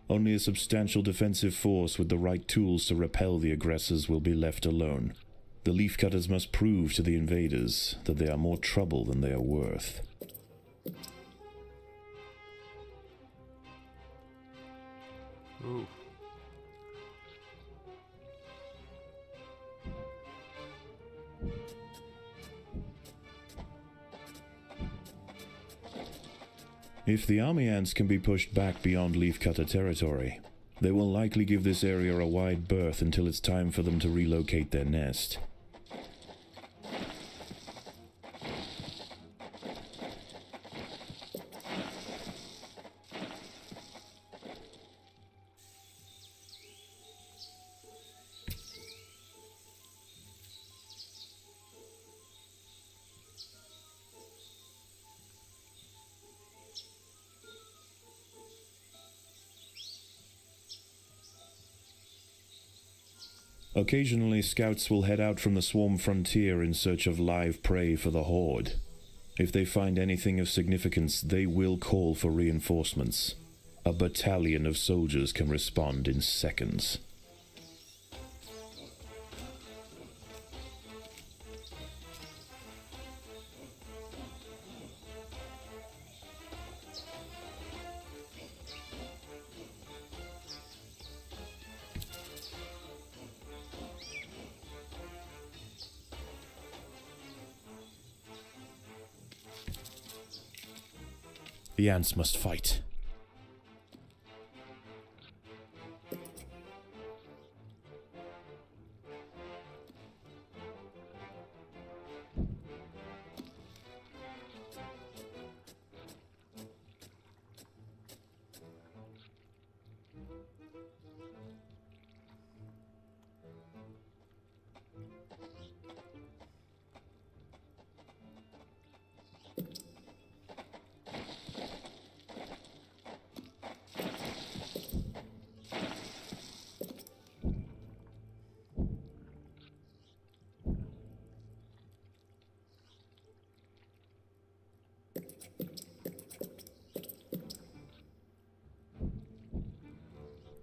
Only a substantial defensive force with the right tools to repel the aggressors will be left alone. The leafcutters must prove to the invaders that they are more trouble than they are worth. Ooh. If the army ants can be pushed back beyond leafcutter territory, they will likely give this area a wide berth until it's time for them to relocate their nest. Occasionally, scouts will head out from the swarm frontier in search of live prey for the horde. If they find anything of significance, they will call for reinforcements. A battalion of soldiers can respond in seconds. The ants must fight.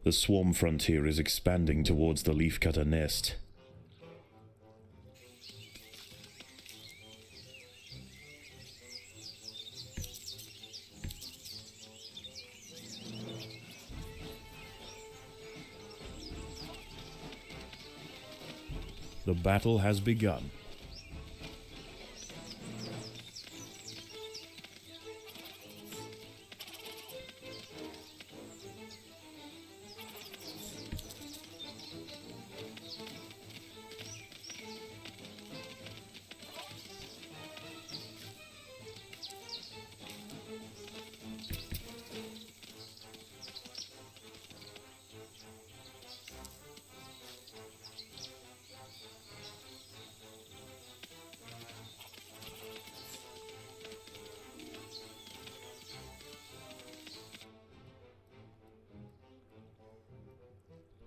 The swarm frontier is expanding towards the leafcutter nest. The battle has begun.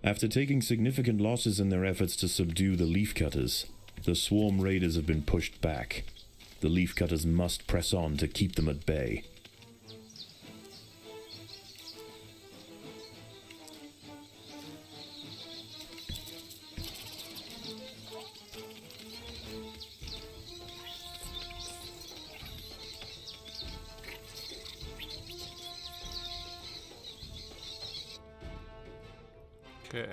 After taking significant losses in their efforts to subdue the leafcutters, the swarm raiders have been pushed back. The leafcutters must press on to keep them at bay. Okay.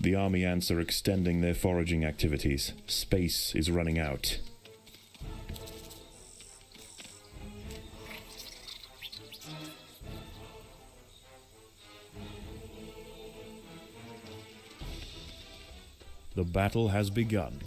The army ants are extending their foraging activities. Space is running out. The battle has begun.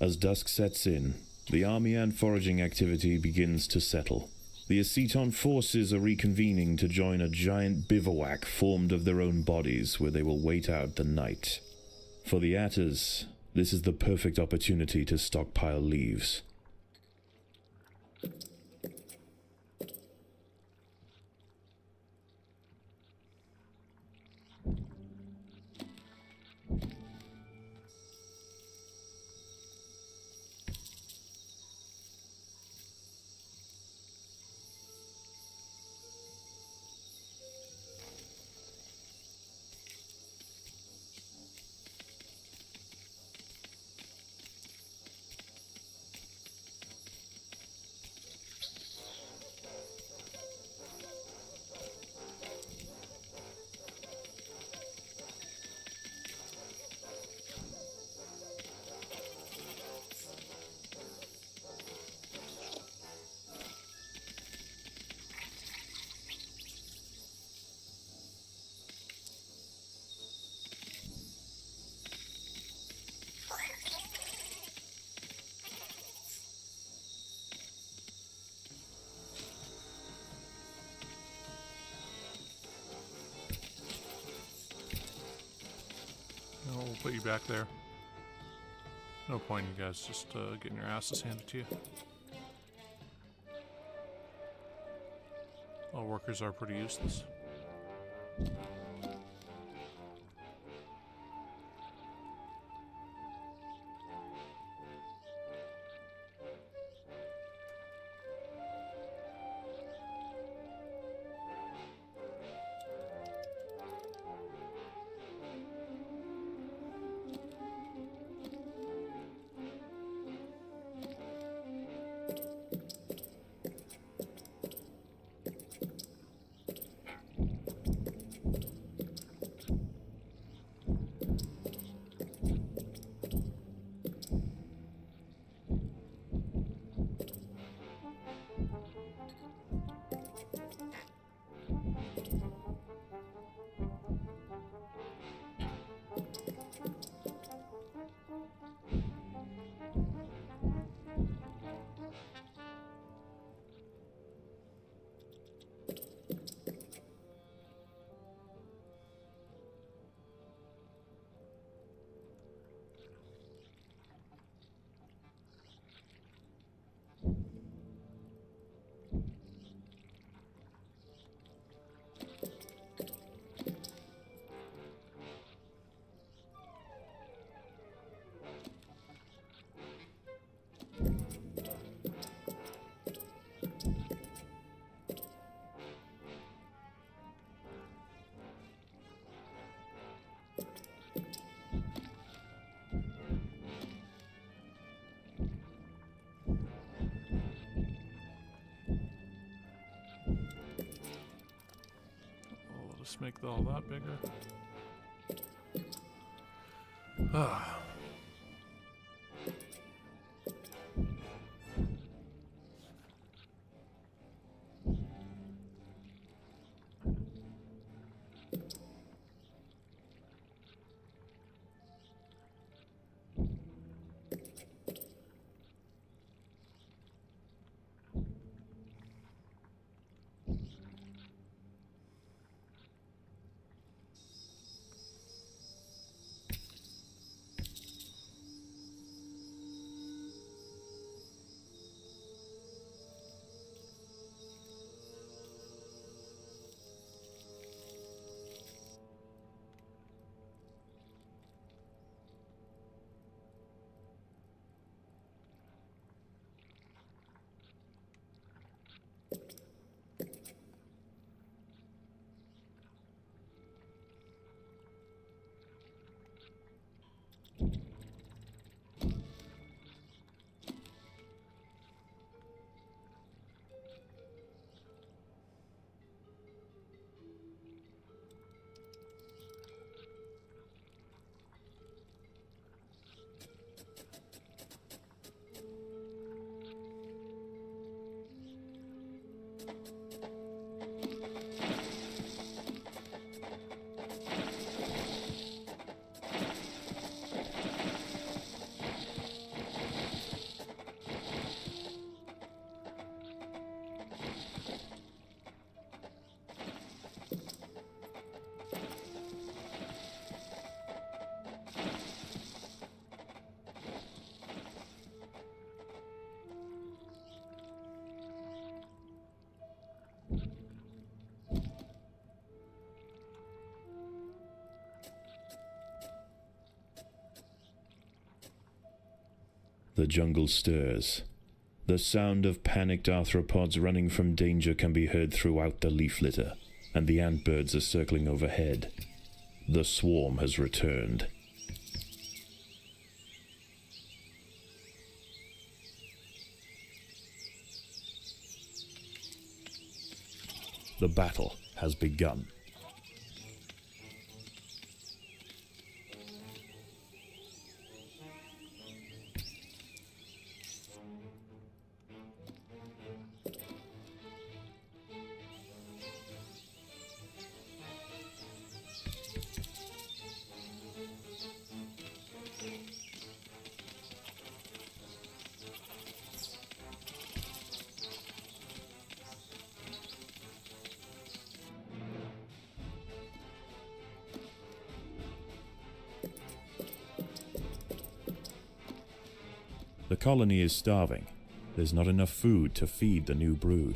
As dusk sets in, the army and foraging activity begins to settle. The Aceton forces are reconvening to join a giant bivouac formed of their own bodies where they will wait out the night. For the Atters, this is the perfect opportunity to stockpile leaves. No, we'll put you back there. No point in you guys just getting your asses handed to you. All workers are pretty useless. Just make all that bigger. Ah. The jungle stirs. The sound of panicked arthropods running from danger can be heard throughout the leaf litter, and the antbirds are circling overhead. The swarm has returned. The battle has begun. The colony is starving. There's not enough food to feed the new brood.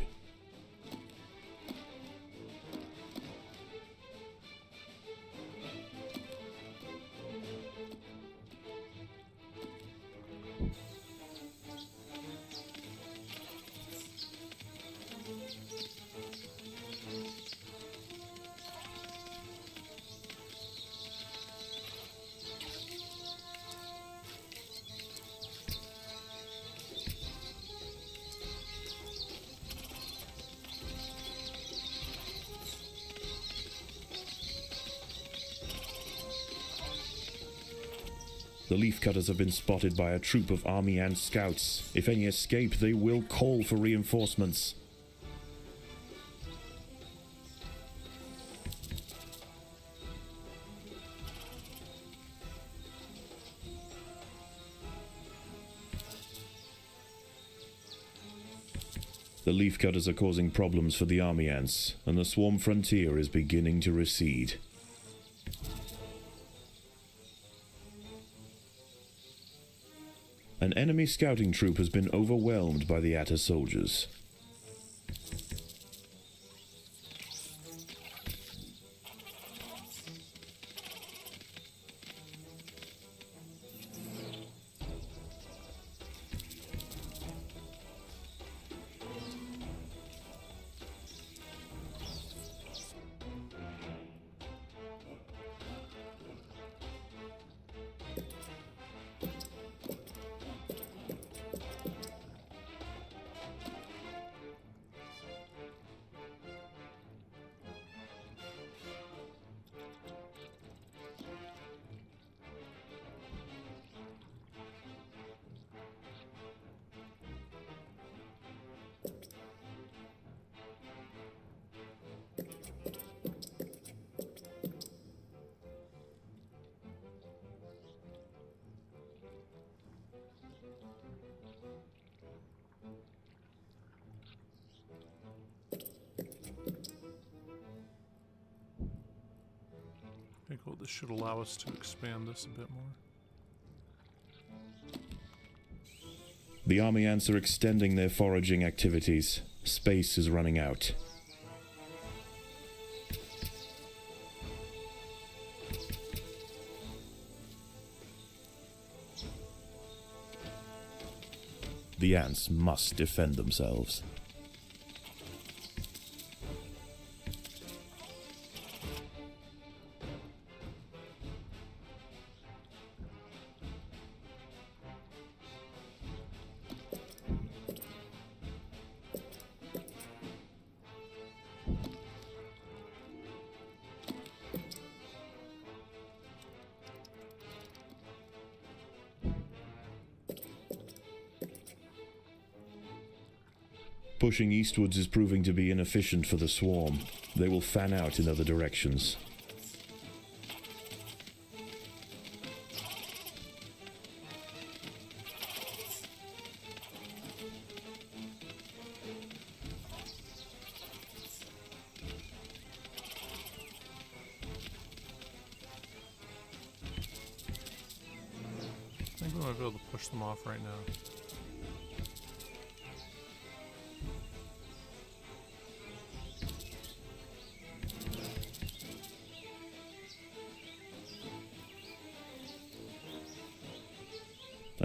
The leafcutters have been spotted by a troop of army ant scouts. If any escape, they will call for reinforcements. The leafcutters are causing problems for the army ants, and the swarm frontier is beginning to recede. An enemy scouting troop has been overwhelmed by the Atta soldiers. I think this should allow us to expand this a bit more. The army ants are extending their foraging activities. Space is running out. The ants must defend themselves. Pushing eastwards is proving to be inefficient for the swarm. They will fan out in other directions. I think we might be able to push them off right now.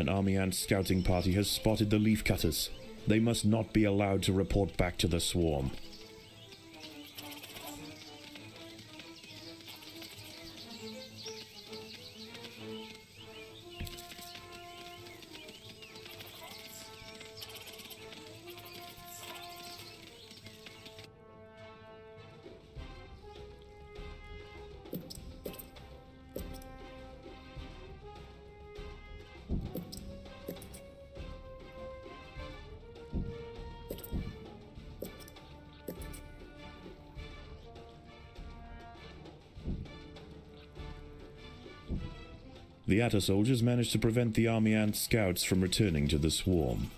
An army ant scouting party has spotted the leaf cutters. They must not be allowed to report back to the swarm. The Atta soldiers managed to prevent the army ant scouts from returning to the swarm.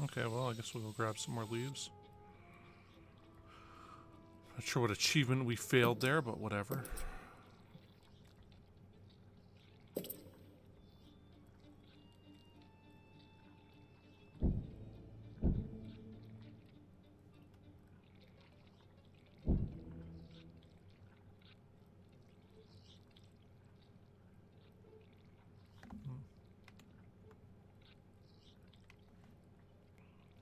Okay, well, I guess we'll go grab some more leaves. Not sure what achievement we failed there, but whatever.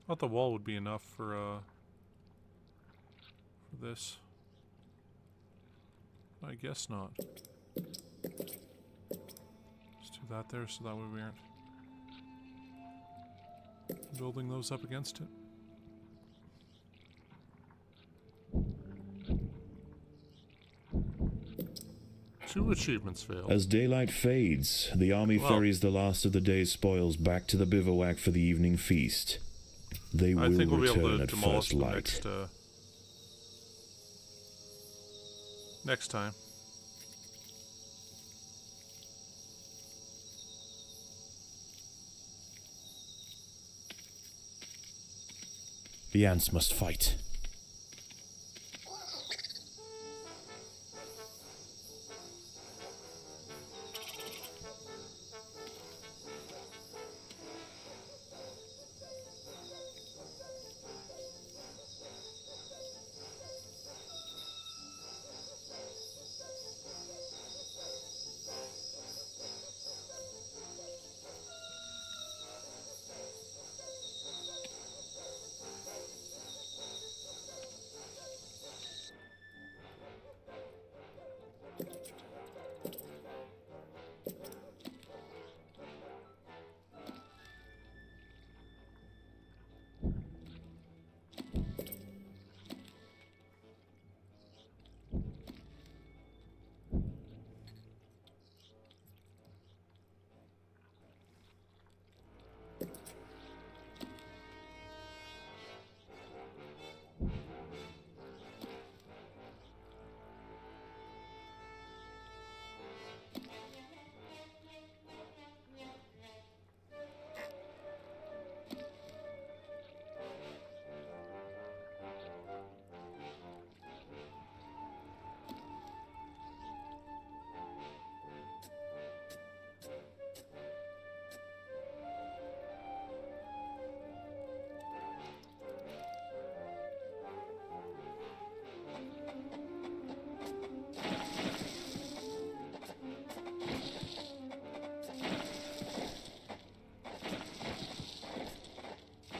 Thought the wall would be enough for this. I guess not. Let's do that there so that way we aren't building those up against it. Two achievements failed. As daylight fades, the army ferries the last of the day's spoils back to the bivouac for the evening feast. They will I think we'll be able return to at demolish first them light. next time. The ants must fight.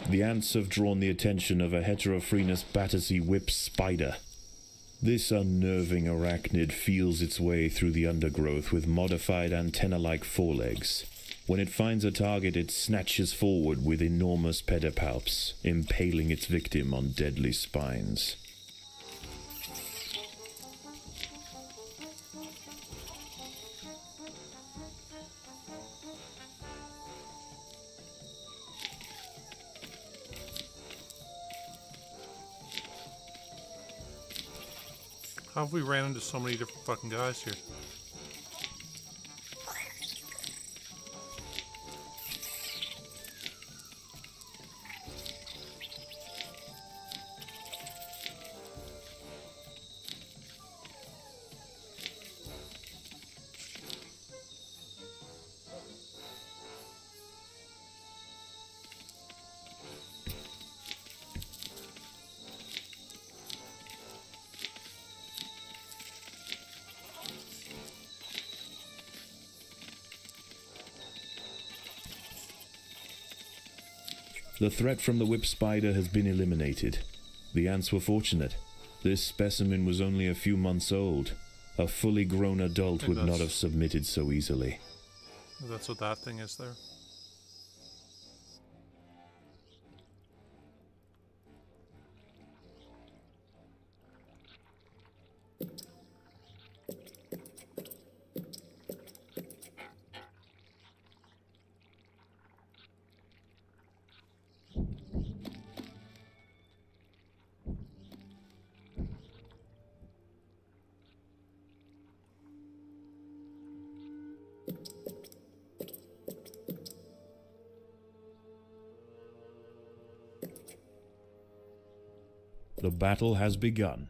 the ants have drawn the attention of a Heterophrenius Battersea whip spider. This unnerving arachnid feels its way through the undergrowth with modified antenna-like forelegs. When it finds a target, it snatches forward with enormous pedipalps, impaling its victim on deadly spines. How have we ran into so many different fucking guys here? The threat from the whip spider has been eliminated. The ants were fortunate. This specimen was only a few months old. A fully grown adult would not have submitted so easily. That's what that thing is there. The battle has begun.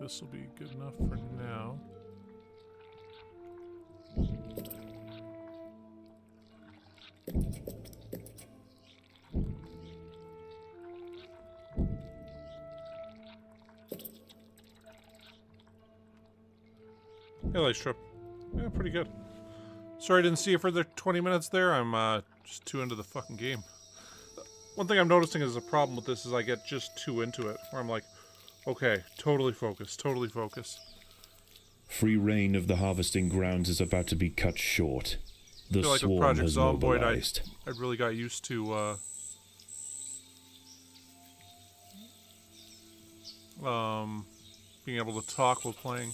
This will be good enough for now. Hey, Light Strip. Yeah, pretty good. Sorry I didn't see you for the 20 minutes there. I'm just too into the fucking game. One thing I'm noticing is a problem with this is I get just too into it, where I'm like, okay, totally focus, totally focus. Free reign of the harvesting grounds is about to be cut short. The I feel like with swarm Project has Zomboid, mobilized. I really got used to being able to talk while playing.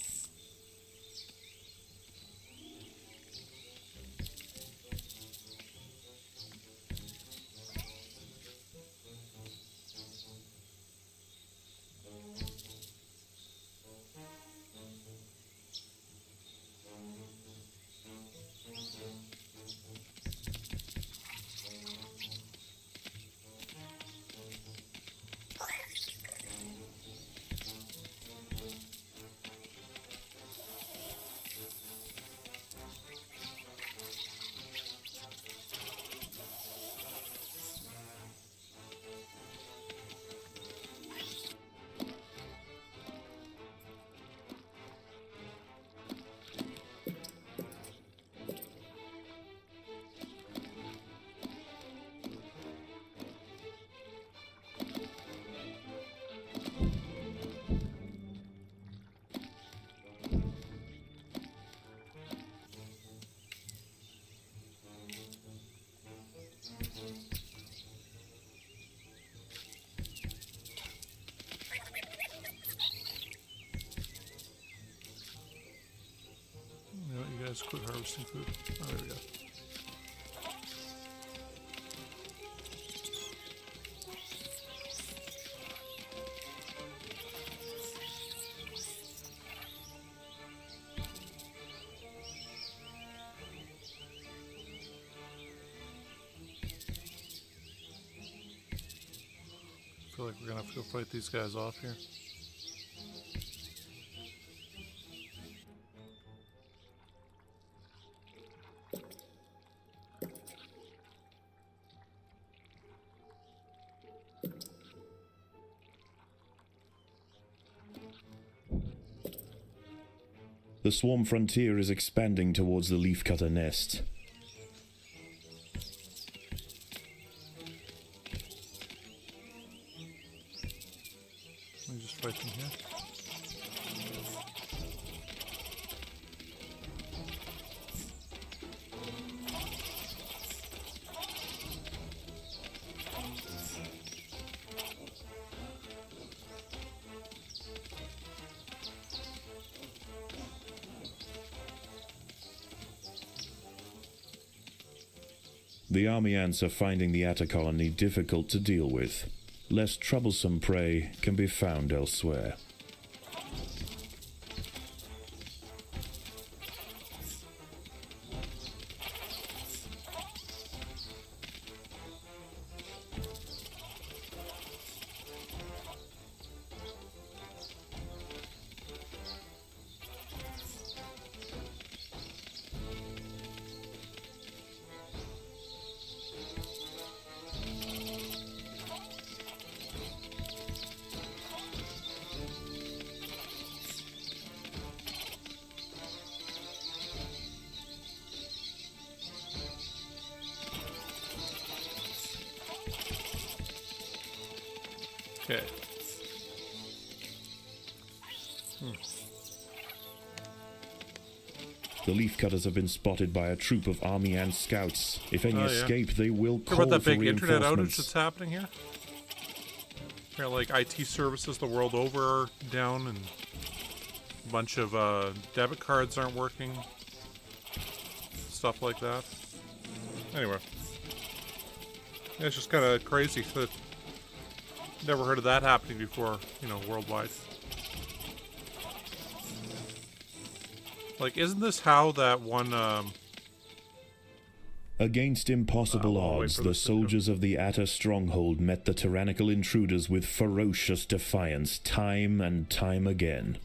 You know what, you guys quit harvesting food. Oh, there we go. feel like we're gonna have to go fight these guys off here. The swarm frontier is expanding towards the leafcutter nest. Let me just fight them here. The army ants are finding the Atta colony difficult to deal with. Less troublesome prey can be found elsewhere. Okay. The leafcutters have been spotted by a troop of army ant scouts. If any Oh, yeah. escape, they will Hear call about that for big internet outage reinforcements. that's happening here? Apparently, like, IT services the world over are down, and a bunch of debit cards aren't working. Stuff like that. Anyway. Yeah, it's just kind of crazy. Never heard of that happening before, you know, worldwide. Like, isn't this how that one, Against impossible I'll wait odds, for the this to come. soldiers of the Atta stronghold met the tyrannical intruders with ferocious defiance time and time again.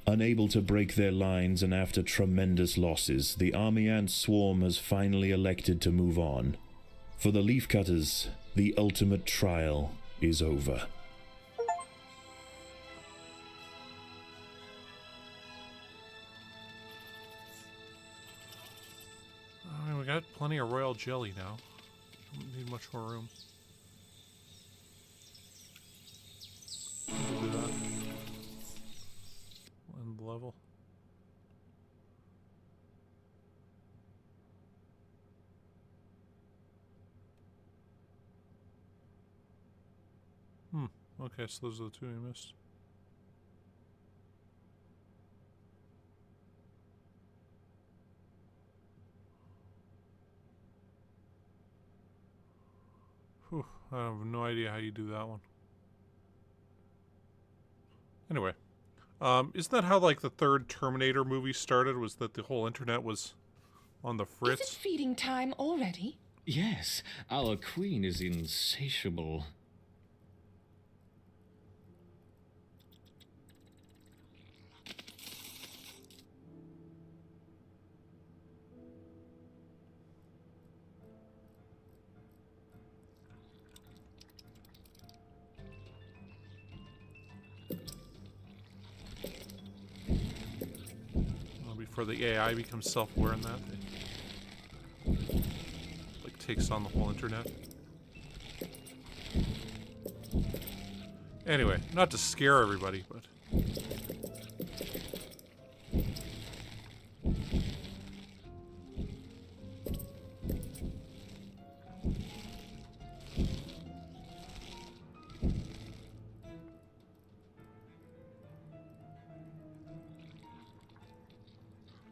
Unable to break their lines and after tremendous losses, the army ant swarm has finally elected to move on. For the leafcutters, the ultimate trial is over. I mean, we got plenty of royal jelly now. Don't need much more room. We'll do that. End the level. Okay, so those are the two we missed. Whew, I have no idea how you do that one. Anyway, isn't that how, like, the third Terminator movie started? Was that the whole internet was on the Is it fritz? feeding time already? Yes, our queen is insatiable. Well, before the AI becomes self-aware in that, it, like, takes on the whole internet. Anyway, not to scare everybody, but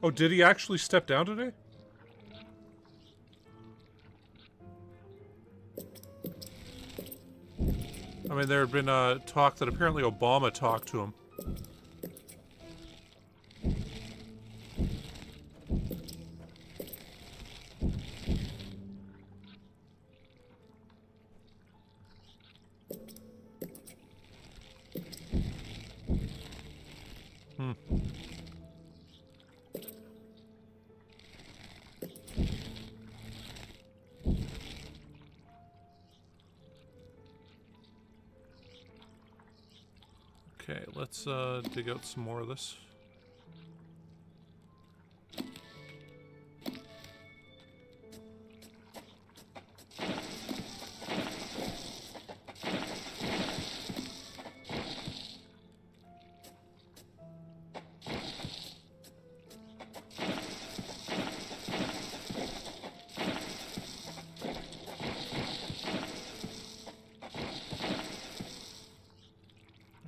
oh, did he actually step down today? I mean, there had been talk that apparently Obama talked to him. let's dig out some more of this.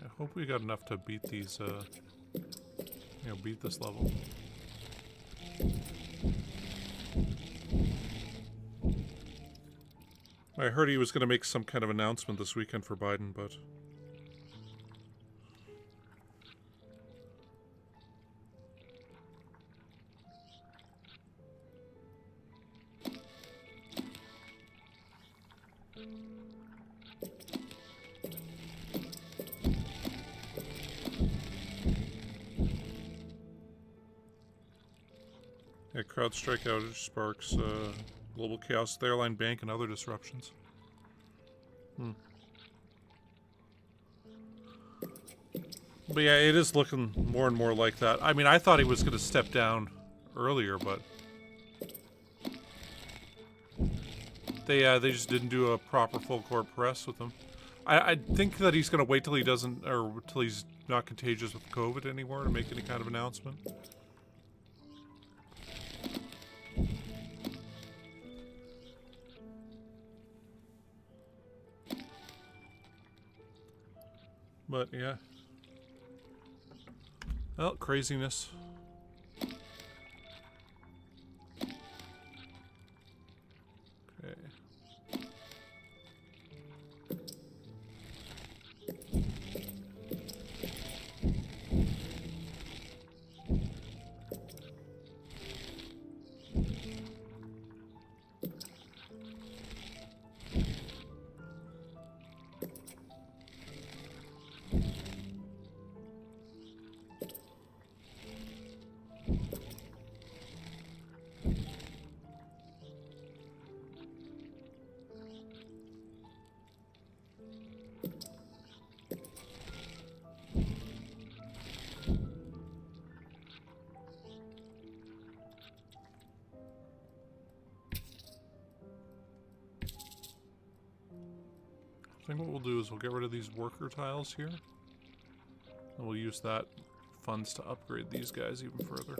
I hope we got enough to beat these, beat this level. I heard he was going to make some kind of announcement this weekend for Biden, but... yeah, CrowdStrike outage sparks global chaos at the airline bank and other disruptions. But yeah, it is looking more and more like that. I mean, I thought he was going to step down earlier, but they just didn't do a proper full court press with him. I think that he's going to wait till he doesn't, or till he's not contagious with COVID anymore to make any kind of announcement. But yeah. Well, craziness. Okay. I think what we'll do is we'll get rid of these worker tiles here. And we'll use that funds to upgrade these guys even further.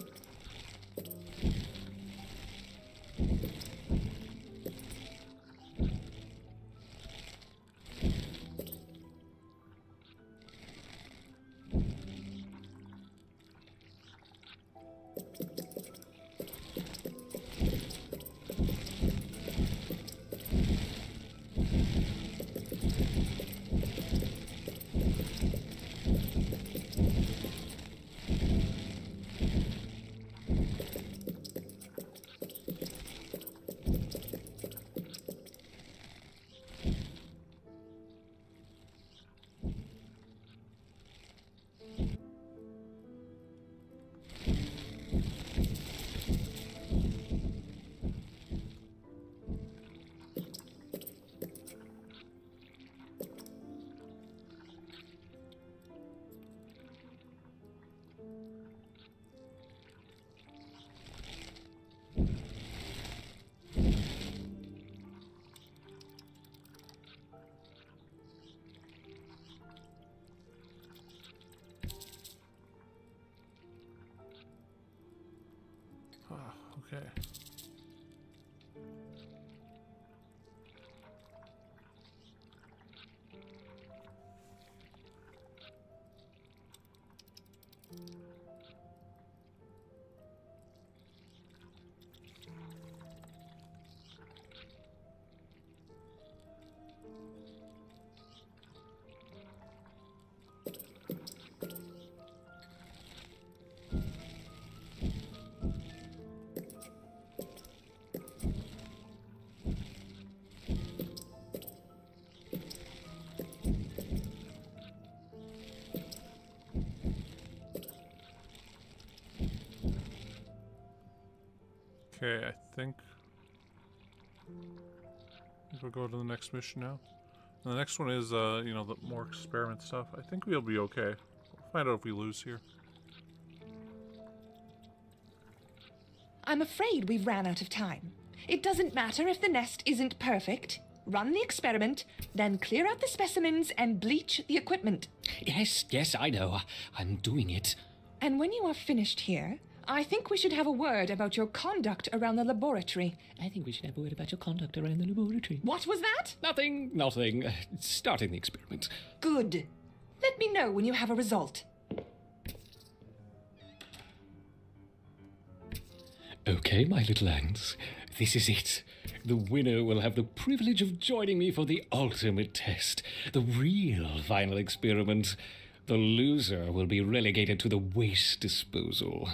Okay. Okay, I think we'll go to the next mission now. And the next one is, the more experiment stuff. I think we'll be okay. Find out if we lose here. I'm afraid we've ran out of time. It doesn't matter if the nest isn't perfect. Run the experiment, then clear out the specimens and bleach the equipment. Yes, I know. I'm doing it. And when you are finished here, I think we should have a word about your conduct around the laboratory. I think we should have a word about your conduct around the laboratory. What was that? Nothing. Starting the experiment. Good. Let me know when you have a result. Okay, my little ants. This is it. The winner will have the privilege of joining me for the ultimate test, the real final experiment. The loser will be relegated to the waste disposal.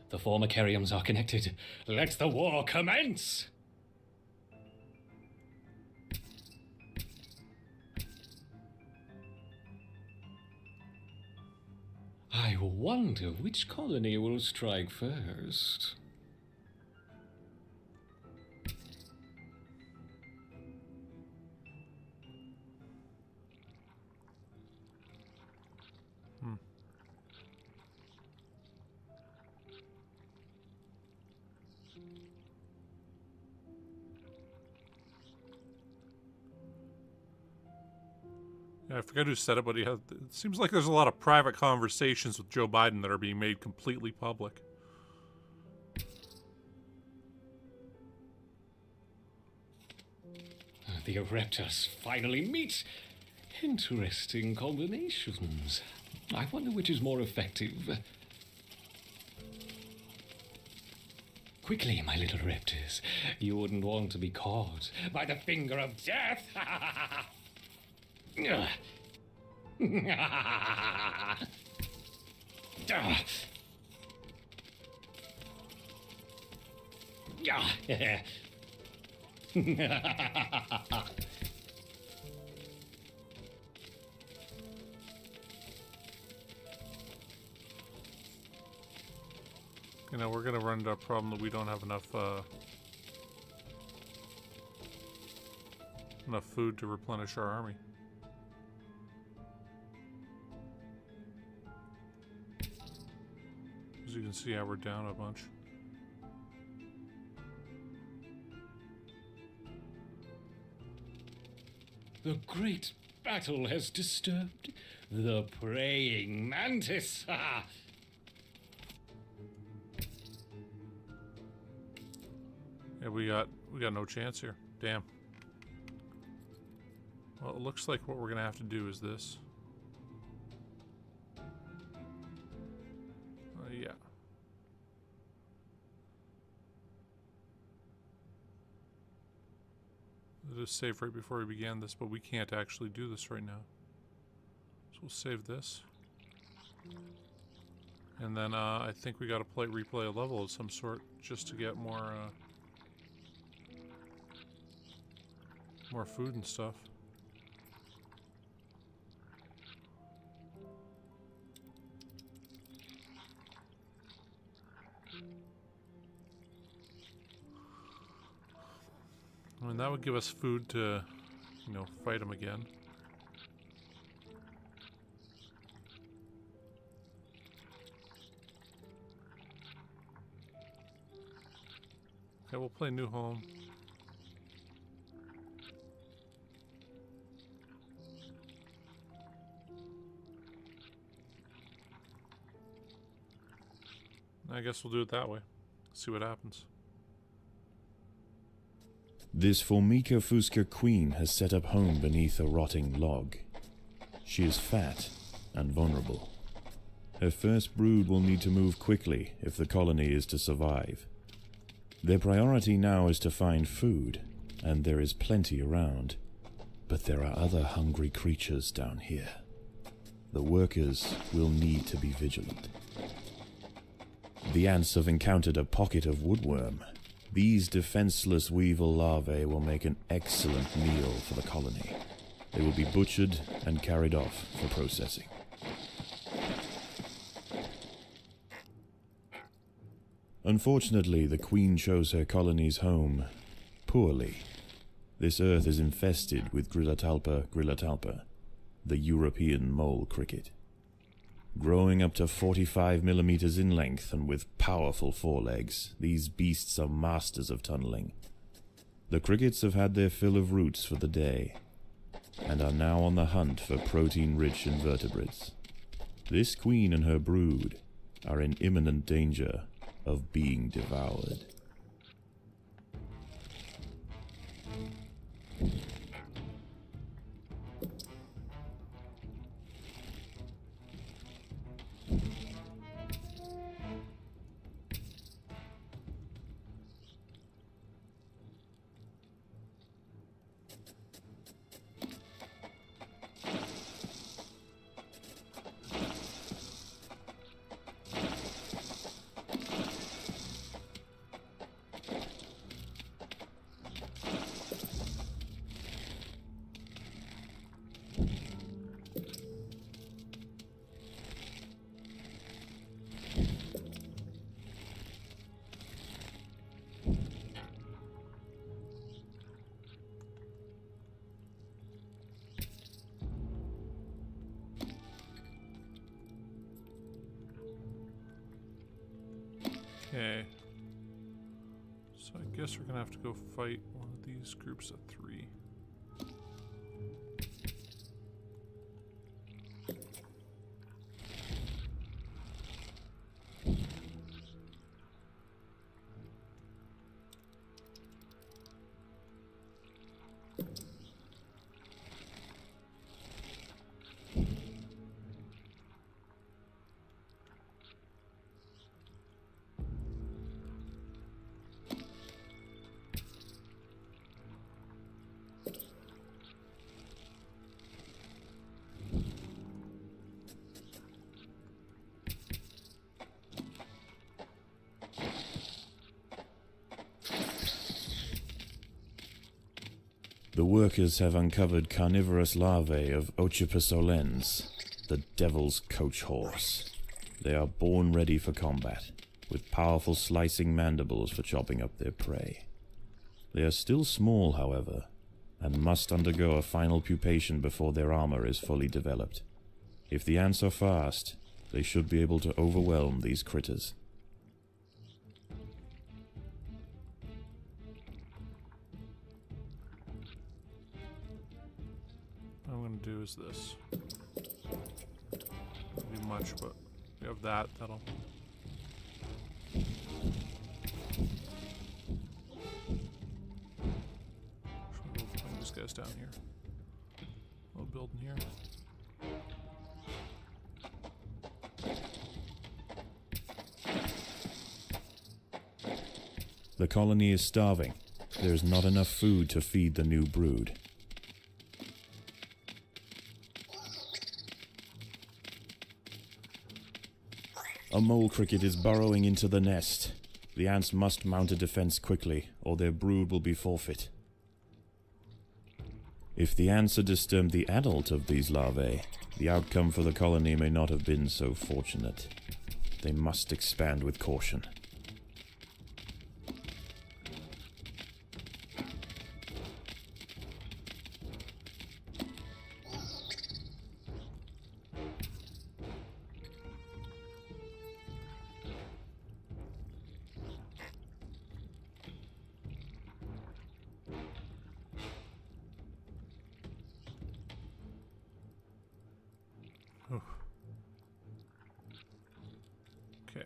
The four Macariums are connected. Let the war commence! I wonder which colony will strike first. Yeah, I forgot who said it, but it seems like there's a lot of private conversations with Joe Biden that are being made completely public. The Ereptus finally meet. Interesting combinations. I wonder which is more effective. Quickly, my little Raptors. You wouldn't want to be caught by the finger of death. You know, we're gonna run into a problem that we don't have enough food to replenish our army. As you can see, yeah, we're down a bunch. The great battle has disturbed the praying mantis. Yeah, we got no chance here. Damn. Well, it looks like what we're gonna have to do is this. Yeah. It is saved right before we began this, but we can't actually do this right now. So we'll save this. And then I think we gotta replay a level of some sort just to get more food and stuff. I mean, that would give us food to, you know, fight them again. Okay, we'll play New Home. I guess we'll do it that way. See what happens. This Formica Fusca queen has set up home beneath a rotting log. She is fat and vulnerable. Her first brood will need to move quickly if the colony is to survive. Their priority now is to find food, and there is plenty around. But there are other hungry creatures down here. The workers will need to be vigilant. The ants have encountered a pocket of woodworm. These defenseless weevil larvae will make an excellent meal for the colony. They will be butchered and carried off for processing. Unfortunately, the queen chose her colony's home poorly. This earth is infested with Grillotalpa grillotalpa, the European mole cricket. Growing up to 45 millimeters in length and with powerful forelegs, these beasts are masters of tunneling. The crickets have had their fill of roots for the day, and are now on the hunt for protein-rich invertebrates. This queen and her brood are in imminent danger of being devoured. Okay. So I guess we're gonna have to go fight one of these groups of 3. The workers have uncovered carnivorous larvae of Ocypus olens, the devil's coach horse. They are born ready for combat, with powerful slicing mandibles for chopping up their prey. They are still small, however, and must undergo a final pupation before their armor is fully developed. If the ants are fast, they should be able to overwhelm these critters. What I'm gonna do is this. Won't be much, but we have that. That'll. We'll bring these guys down here. We'll build in here. The colony is starving. There is not enough food to feed the new brood. A mole cricket is burrowing into the nest. The ants must mount a defense quickly, or their brood will be forfeit. If the ants had disturbed the adult of these larvae, the outcome for the colony may not have been so fortunate. They must expand with caution. Okay.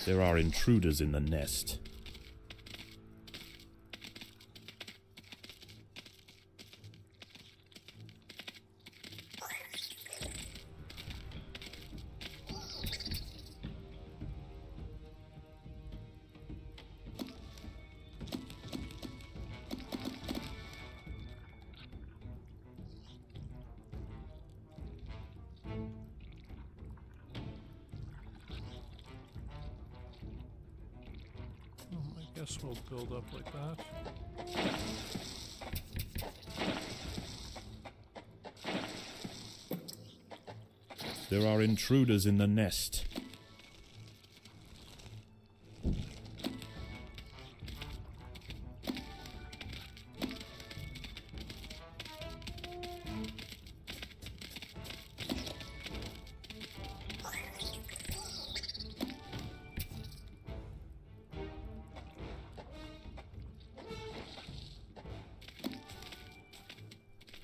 There are intruders in the nest. guess we'll build up like that. There are intruders in the nest.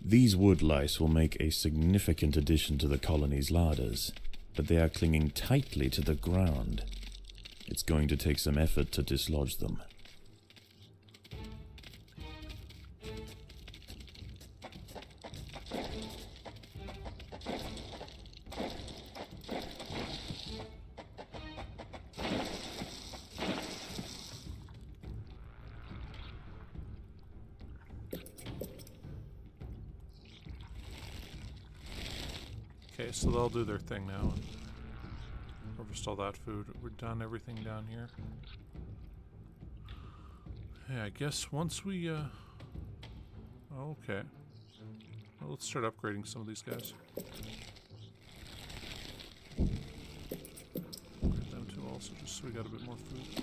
These wood lice will make a significant addition to the colony's larders, but they are clinging tightly to the ground. It's going to take some effort to dislodge them. Okay, so they'll do their thing now. Harvest all that food. We're done everything down here. Yeah, I guess once we, okay. Well, let's start upgrading some of these guys. Upgrade them too also, just so we got a bit more food.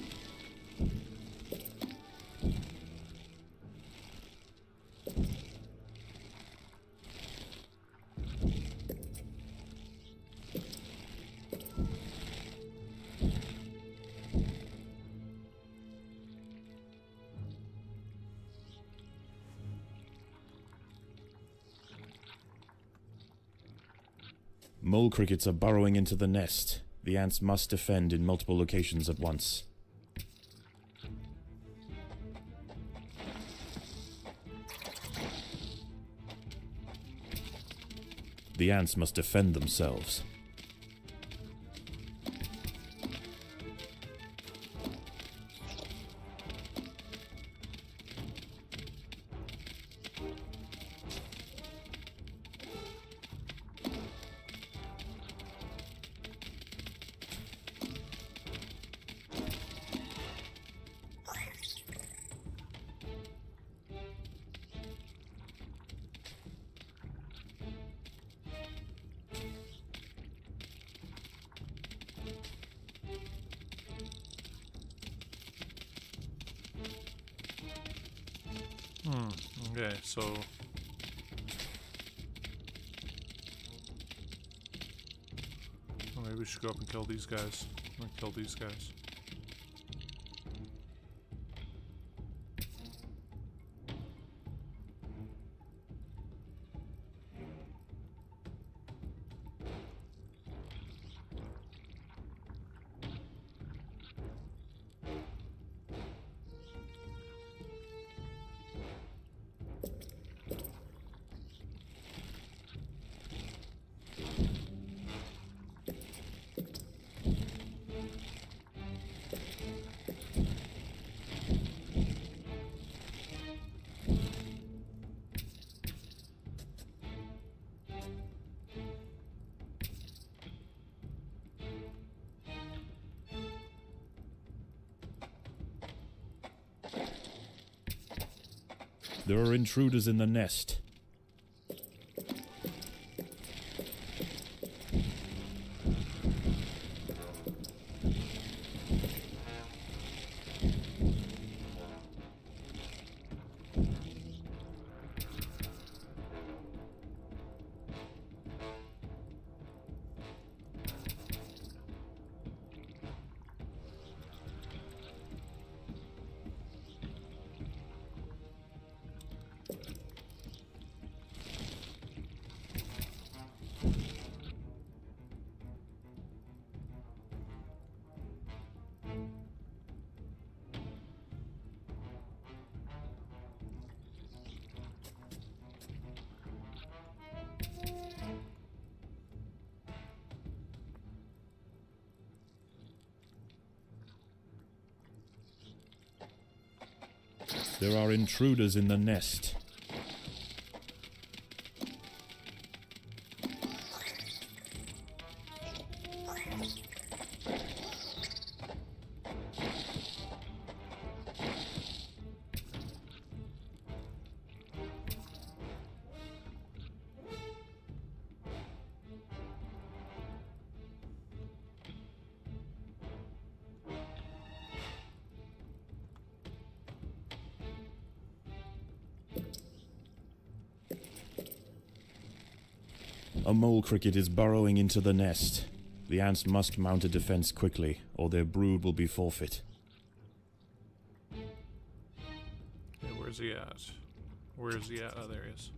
Mole crickets are burrowing into the nest. The ants must defend in multiple locations at once. The ants must defend themselves. Okay, so... Well, maybe we should go up and kill these guys. I'm gonna kill these guys. There are intruders in the nest. There are intruders in the nest. A mole cricket is burrowing into the nest. The ants must mount a defense quickly, or their brood will be forfeit. Okay, where's he at? Where's he at? Oh, there he is.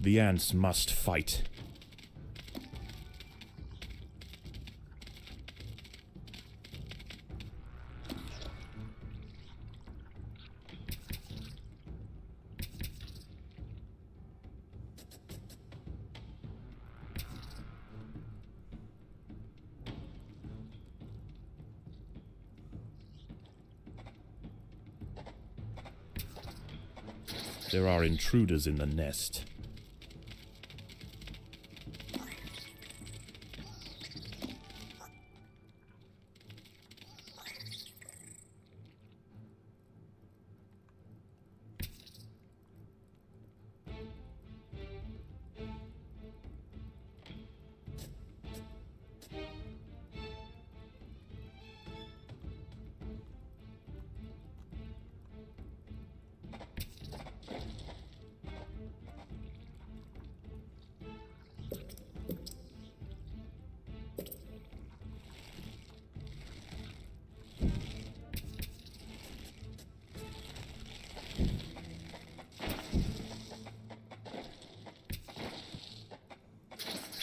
The ants must fight. There are intruders in the nest.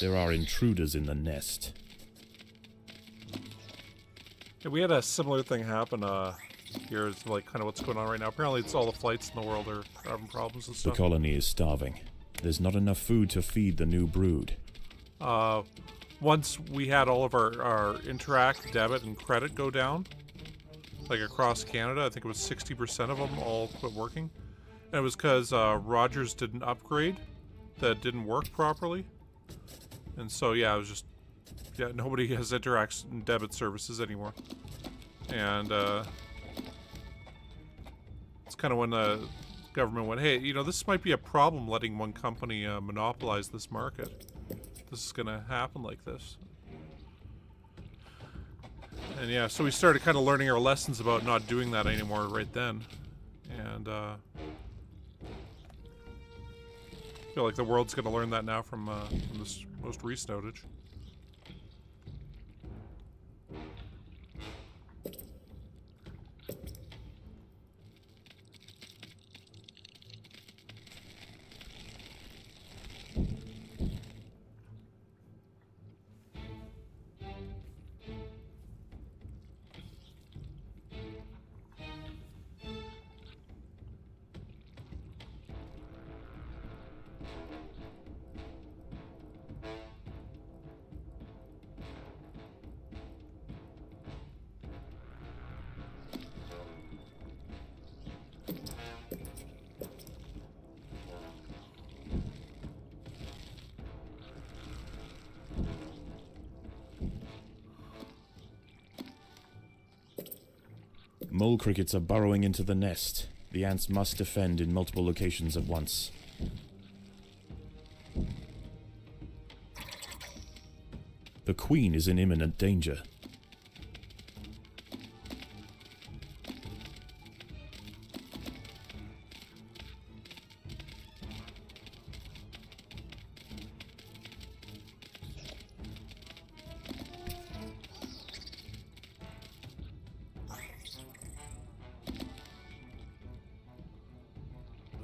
There are intruders in the nest. Yeah, we had a similar thing happen here. Is like kind of what's going on right now. Apparently, it's all the flights in the world are having problems and The stuff. colony is starving. There's not enough food to feed the new brood. Once we had all of our Interact, debit, and credit go down, like across Canada, I think it was 60% of them all quit working. And it was because Rogers did an upgrade that didn't work properly. And so, yeah, it was just, yeah, nobody has Interact and debit services anymore. And it's kind of when the government went, hey, you know, this might be a problem letting one company monopolize this market. This is going to happen like this. And yeah, so we started kind of learning our lessons about not doing that anymore right then. And I feel like the world's going to learn that now from this most recent outage. Mole crickets are burrowing into the nest. The ants must defend in multiple locations at once. The queen is in imminent danger.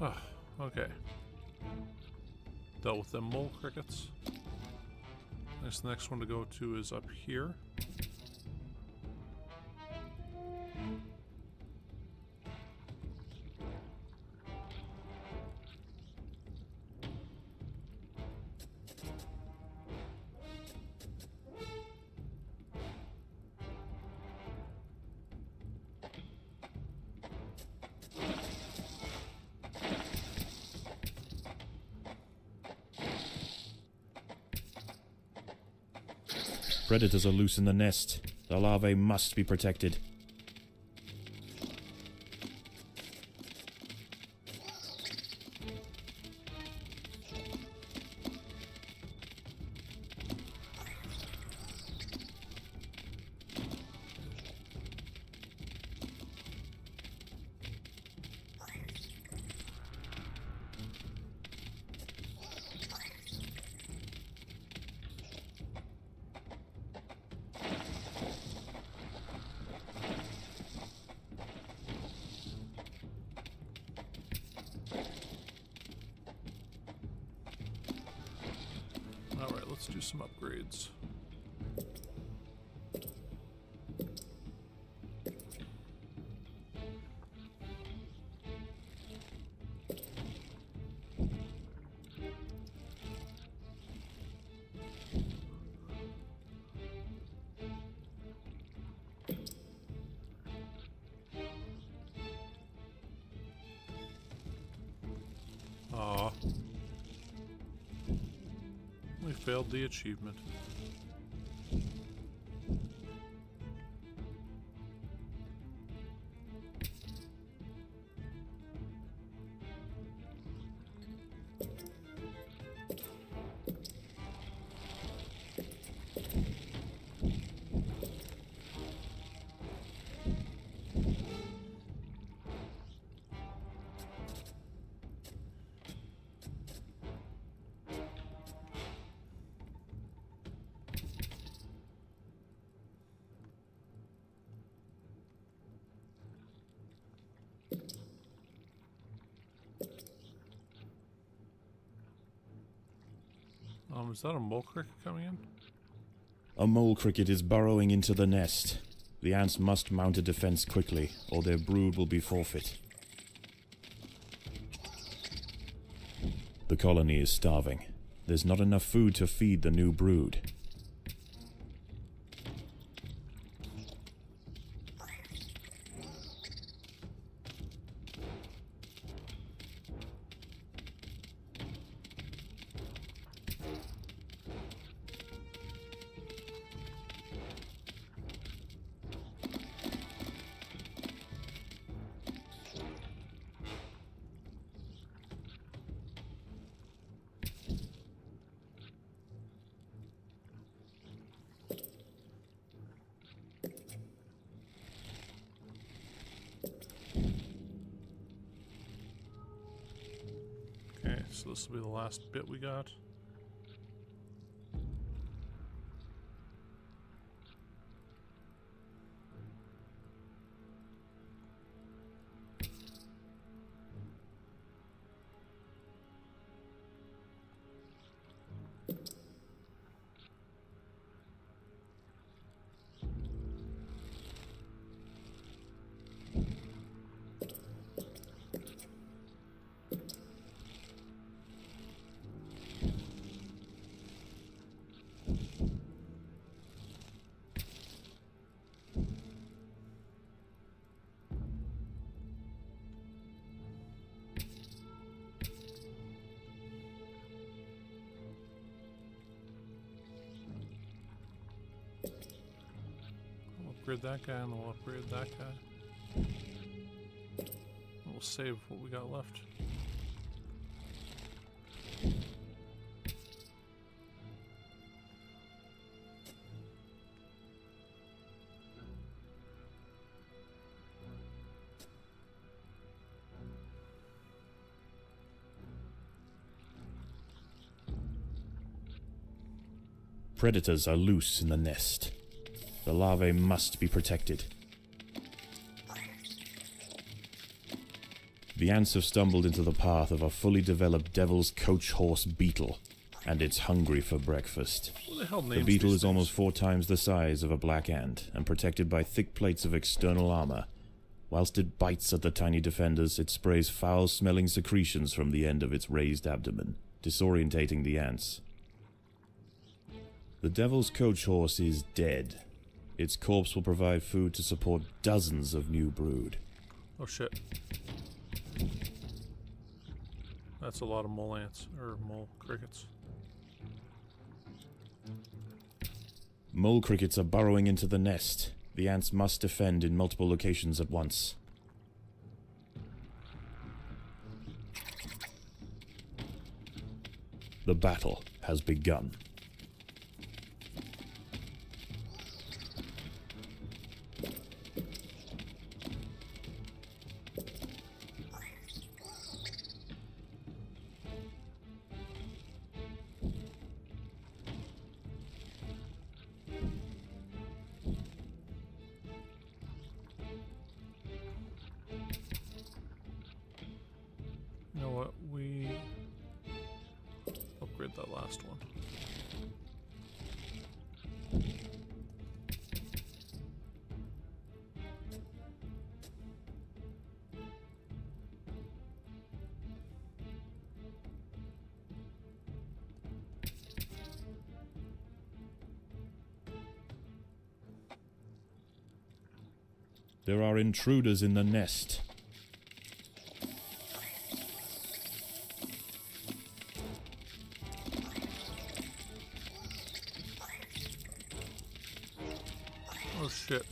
Oh, okay. Dealt with them mole crickets. The next one to go to is up here. Predators are loose in the nest. The larvae must be protected. do some upgrades. Aw. We failed the achievement. Is that a mole cricket coming in? A mole cricket is burrowing into the nest. The ants must mount a defense quickly, or their brood will be forfeit. The colony is starving. There's not enough food to feed the new brood. Okay, so this will be the last bit we got. Upgrade that guy and we'll upgrade that guy. We'll save what we got left. Predators are loose in the nest. The larvae must be protected. The ants have stumbled into the path of a fully developed devil's coach horse beetle, and it's hungry for breakfast. What the hell The names beetle these is things? almost 4 times the size of a black ant, and protected by thick plates of external armor. Whilst it bites at the tiny defenders, it sprays foul-smelling secretions from the end of its raised abdomen, disorientating the ants. The devil's coach horse is dead. Its corpse will provide food to support dozens of new brood. Oh shit. That's a lot of mole ants, or mole crickets. Mole crickets are burrowing into the nest. The ants must defend in multiple locations at once. The battle has begun. You know what? We upgrade that last one. There are intruders in the nest. Oh shit.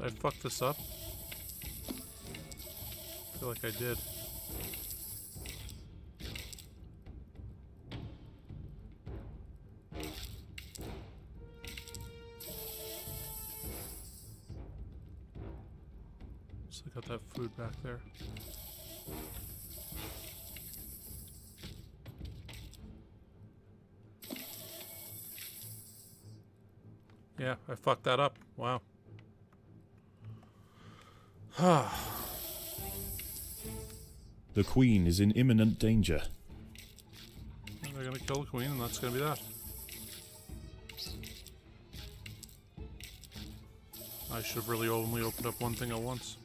Did I fuck this up? I feel like I did. So I got that food back there. Yeah, I fucked that up. Wow. The queen is in imminent danger. They're gonna kill the queen, and that's gonna be that. I should have really only opened up one thing at once.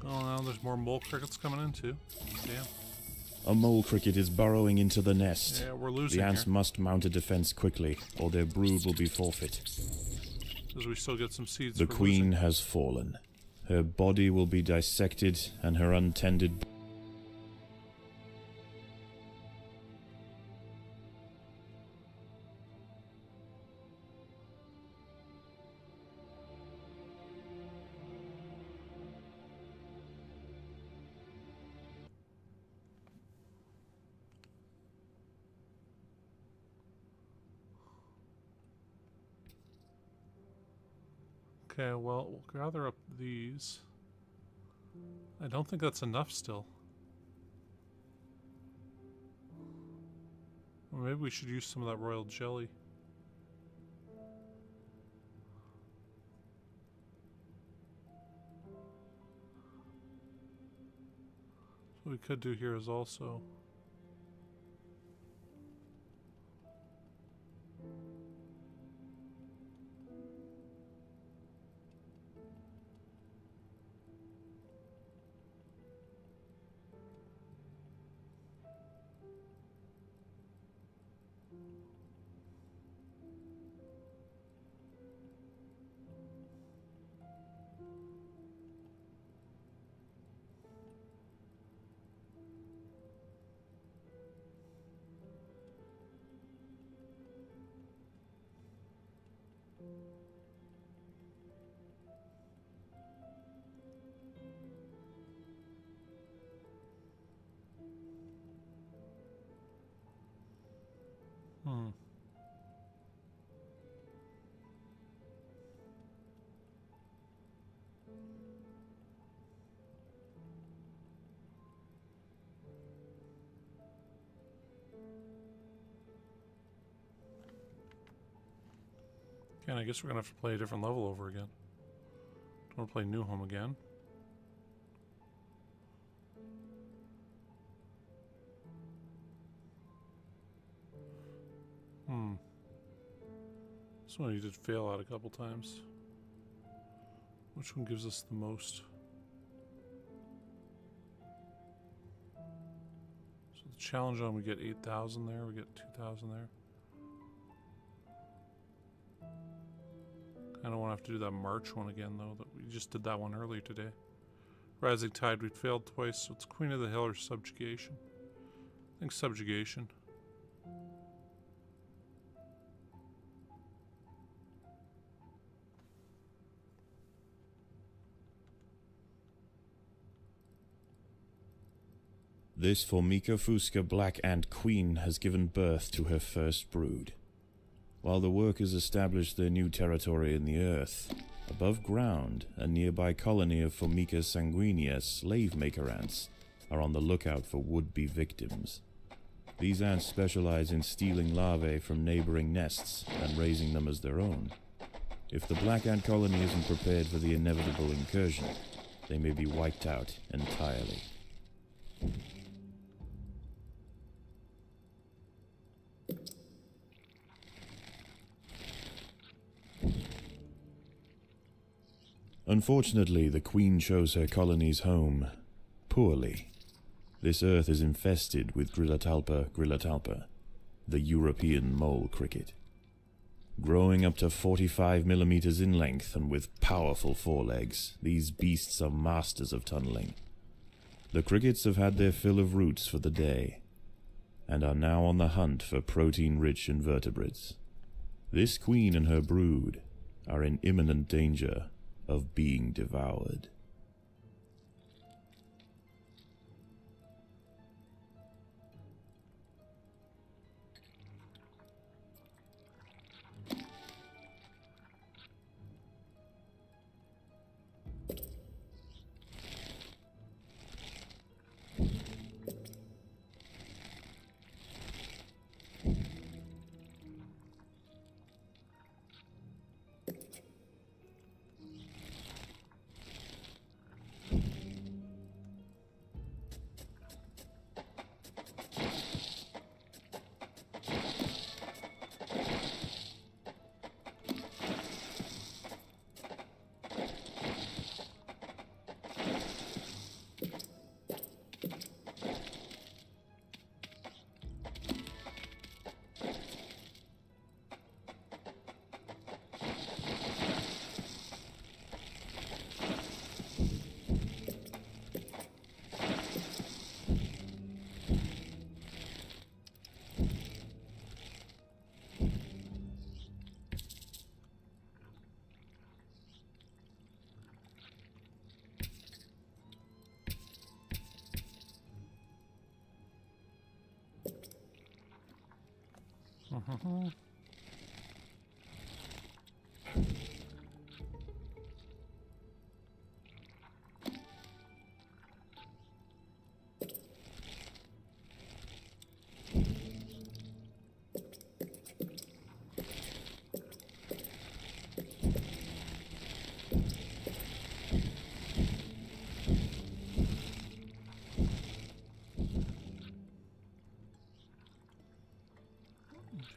Oh, now there's more mole crickets coming in too. Damn. A mole cricket is burrowing into the nest. Yeah, we're losing The ants here. must mount a defense quickly, or their brood will be forfeit. Because we still get some seeds. The for queen losing. has fallen. Her body will be dissected, and her untended... Okay, well, we'll gather up these. I don't think that's enough still. Or maybe we should use some of that royal jelly. What we could do here is also... Hmm. Again, I guess we're gonna have to play a different level over again. Don't want to play New Home again. This one you did fail at a couple times. Which one gives us the most? So the challenge on, we get 8,000 there, we get 2,000 there. I don't want to have to do that March one again, though. That we just did that one earlier today. Rising Tide, we failed twice, so it's Queen of the Hill or Subjugation. I think Subjugation. This Formica Fusca Black Ant Queen has given birth to her first brood. While the workers establish their new territory in the earth, above ground, a nearby colony of Formica sanguinea slave maker ants are on the lookout for would-be victims. These ants specialize in stealing larvae from neighboring nests and raising them as their own. If the black ant colony isn't prepared for the inevitable incursion, they may be wiped out entirely. Unfortunately, the queen chose her colony's home poorly. This earth is infested with Grillotalpa, the European mole cricket. Growing up to 45 millimeters in length and with powerful forelegs, these beasts are masters of tunneling. The crickets have had their fill of roots for the day, and are now on the hunt for protein-rich invertebrates. This queen and her brood are in imminent danger of being devoured.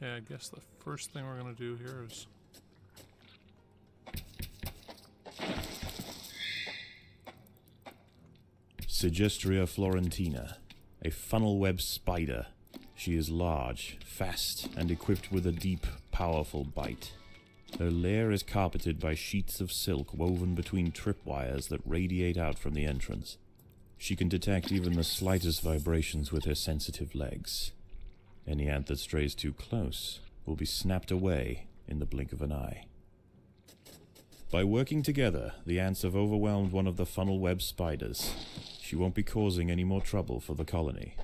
Okay, I guess the first thing we're going to do here is... Sigestria florentina, a funnel web spider. She is large, fast, and equipped with a deep, powerful bite. Her lair is carpeted by sheets of silk woven between tripwires that radiate out from the entrance. She can detect even the slightest vibrations with her sensitive legs. Any ant that strays too close will be snapped away in the blink of an eye. By working together, the ants have overwhelmed one of the funnel web spiders. She won't be causing any more trouble for the colony.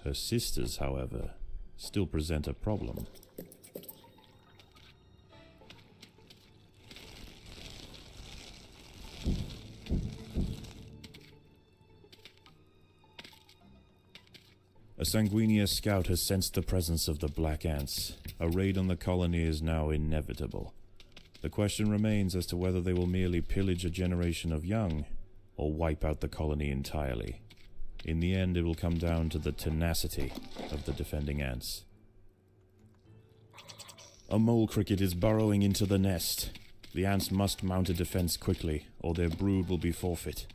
Her sisters, however, still present a problem. A Sanguinia scout has sensed the presence of the black ants. A raid on the colony is now inevitable. The question remains as to whether they will merely pillage a generation of young, or wipe out the colony entirely. In the end, it will come down to the tenacity of the defending ants. A mole cricket is burrowing into the nest. The ants must mount a defense quickly, or their brood will be forfeit.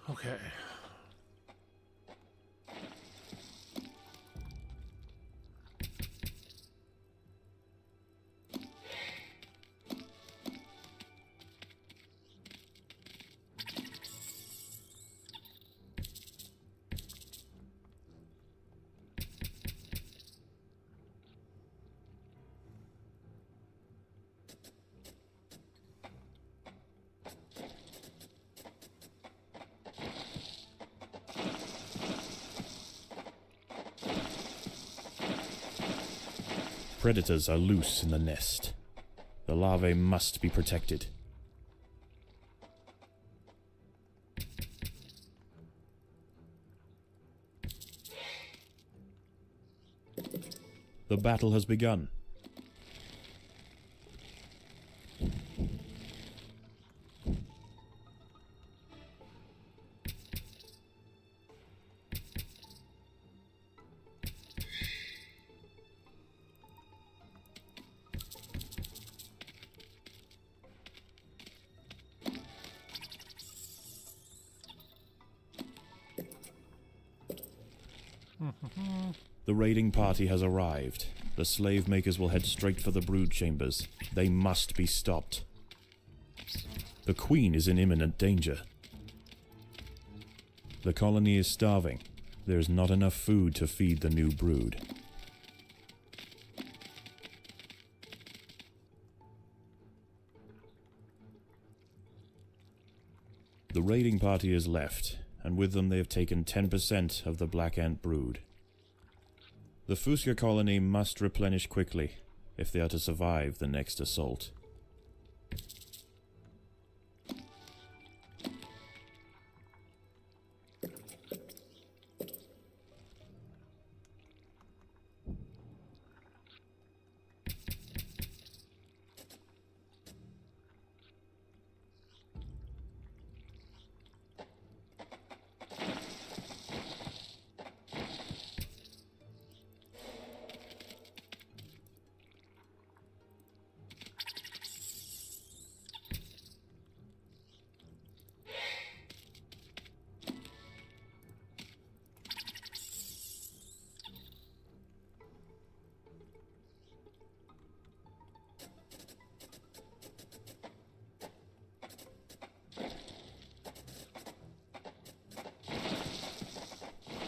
Okay. Predators are loose in the nest. The larvae must be protected. The battle has begun. The raiding party has arrived. The slave makers will head straight for the brood chambers. They must be stopped. The queen is in imminent danger. The colony is starving. There is not enough food to feed the new brood. The raiding party is left, and with them they have taken 10% of the black ant brood. The Fuska colony must replenish quickly if they are to survive the next assault.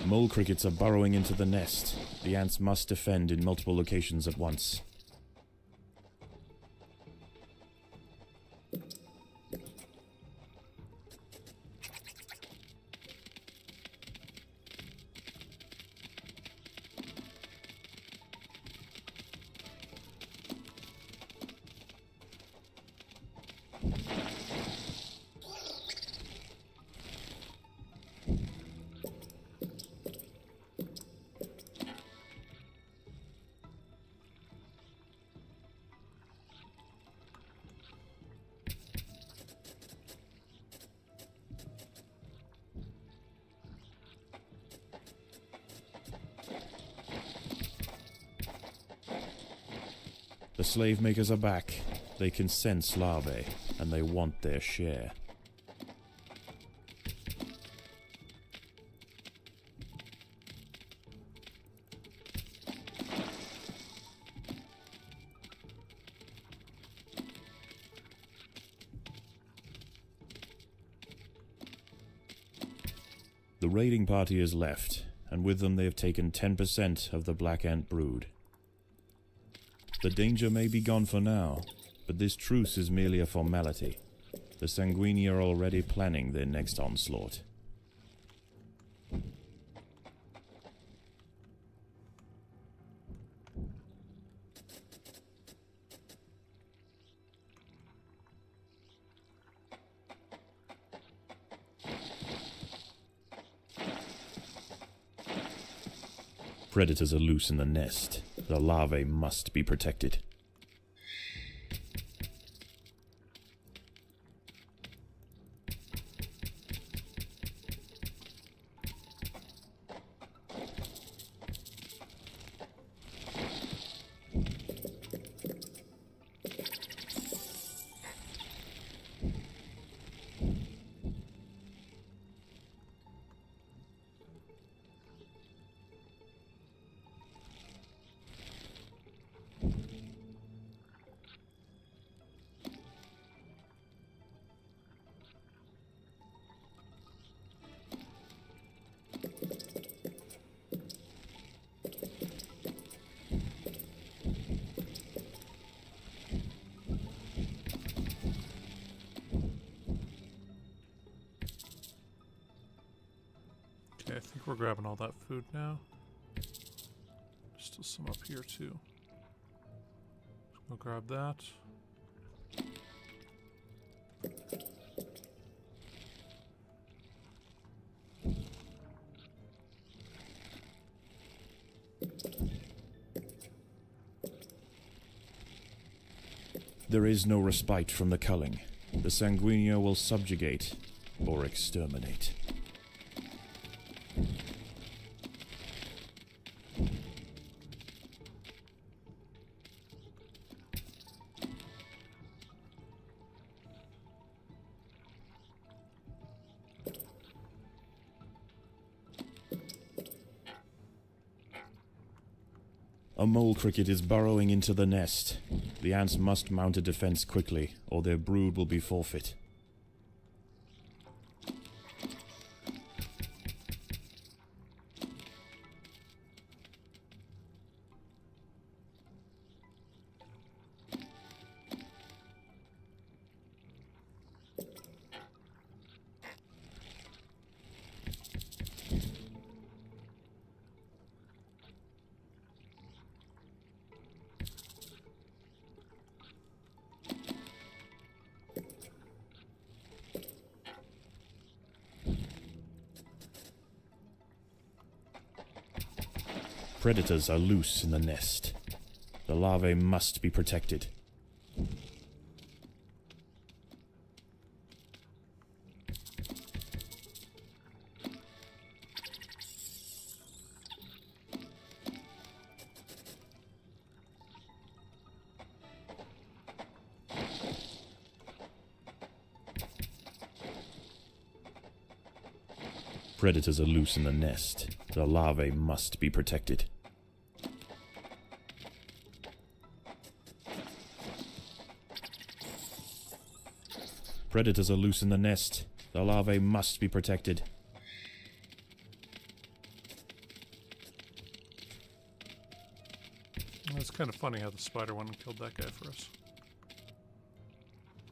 Mole crickets are burrowing into the nest. The ants must defend in multiple locations at once. The slave makers are back. They can sense larvae, and they want their share. The raiding party is left, and with them they have taken 10% of the black ant brood. The danger may be gone for now, but this truce is merely a formality. The Sanguini are already planning their next onslaught. Predators are loose in the nest. The larvae must be protected. Okay, I think we're grabbing all that food now. There's still some up here too. I'll grab that. There is no respite from the culling. The Sanguinio will subjugate or exterminate. A mole cricket is burrowing into the nest. The ants must mount a defense quickly, or their brood will be forfeit. Predators are loose in the nest. The larvae must be protected. Predators are loose in the nest. The larvae must be protected. Predators are loose in the nest. The larvae must be protected. It's kind of funny how the spider went and killed that guy for us.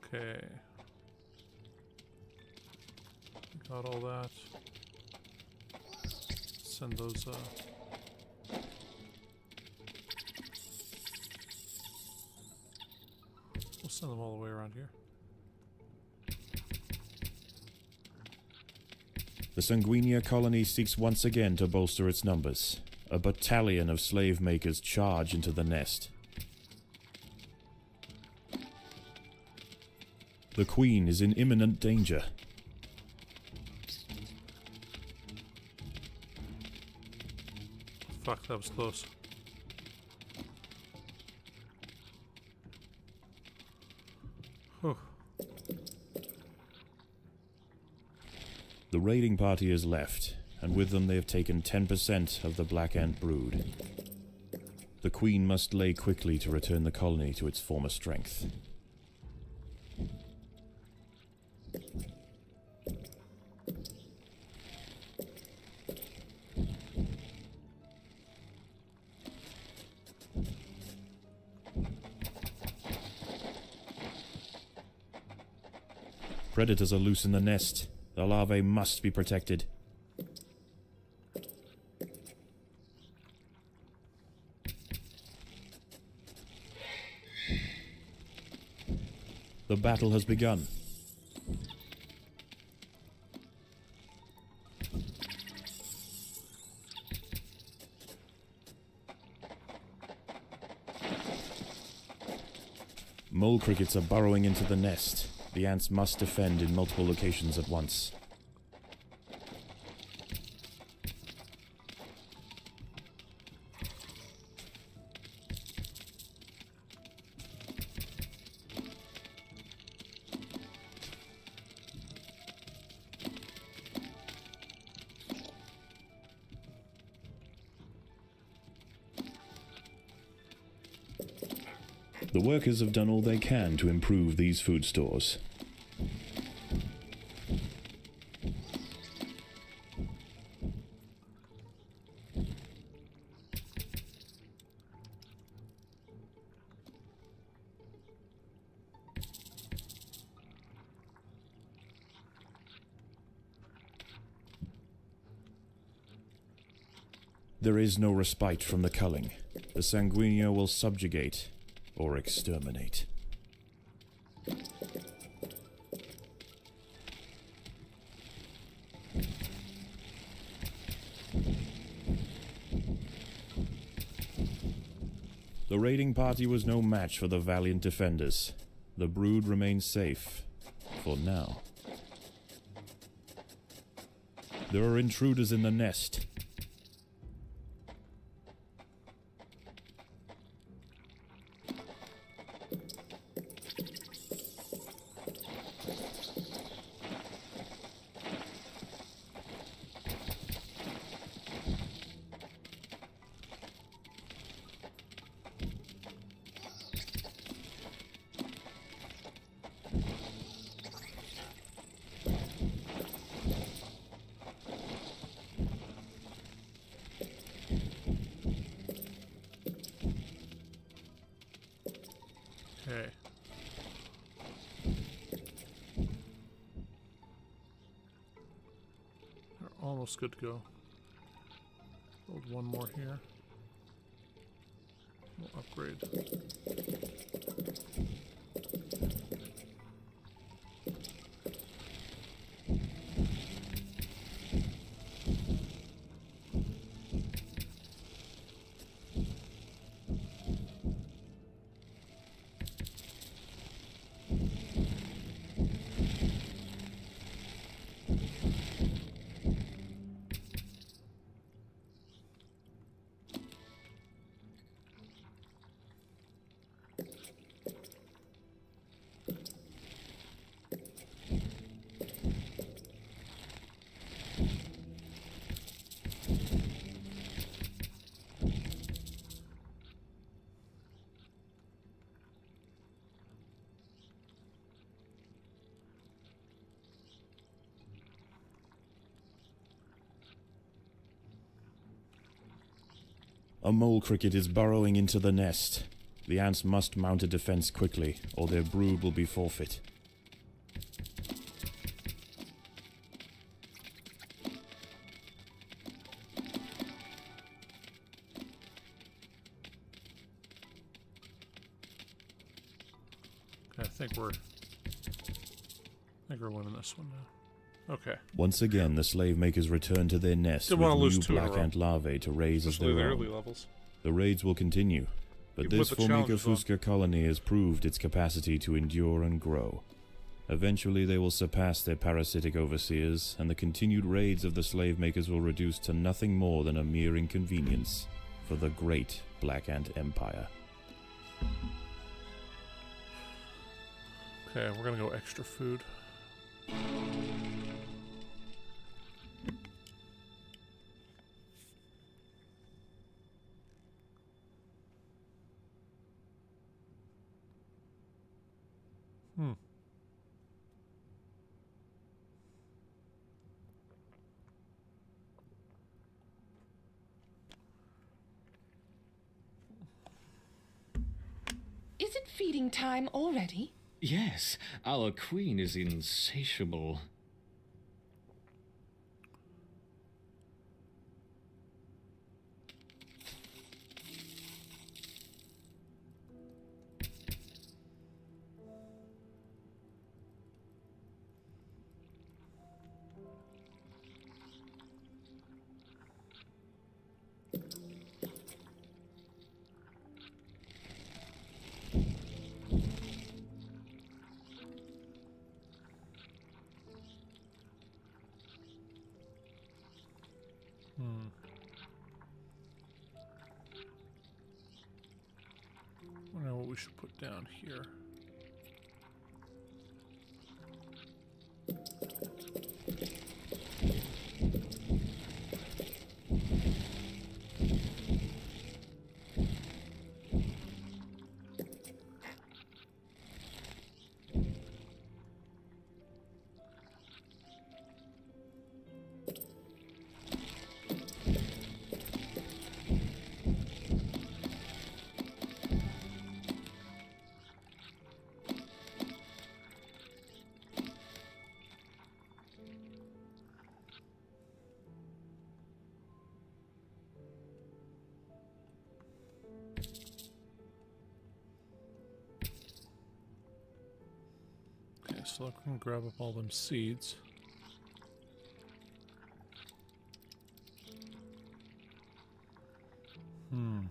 Okay. Got all that. Send those, we'll send them all the way around here. The Sanguinia colony seeks once again to bolster its numbers. A battalion of slave makers charge into the nest. The queen is in imminent danger. Fuck, that was close. Whew. The raiding party has left, and with them they have taken 10% of the black ant brood. The queen must lay quickly to return the colony to its former strength. Predators are loose in the nest. The larvae must be protected. The battle has begun. Mole crickets are burrowing into the nest. The ants must defend in multiple locations at once. The workers have done all they can to improve these food stores. There is no respite from the culling. The Sanguinio will subjugate or exterminate. The raiding party was no match for the valiant defenders. The brood remains safe, for now. There are intruders in the nest. Okay. We're almost good to go. Build one more here. We'll upgrade. A mole cricket is burrowing into the nest. The ants must mount a defense quickly, or their brood will be forfeit. I think we're winning this one now. Okay. Once again, the slave makers return to their nest Didn't with wanna lose new two in a black row. ant larvae to raise as Especially their the own. early levels. The raids will continue, but Even this with the Formica challenges on. fusca colony has proved its capacity to endure and grow. Eventually they will surpass their parasitic overseers, and the continued raids of the slave makers will reduce to nothing more than a mere inconvenience for the great Black Ant Empire. Okay, we're gonna go extra food. Is it feeding time already? Yes, our queen is insatiable. I don't know what we should put down here. so I can grab up all them seeds. I'm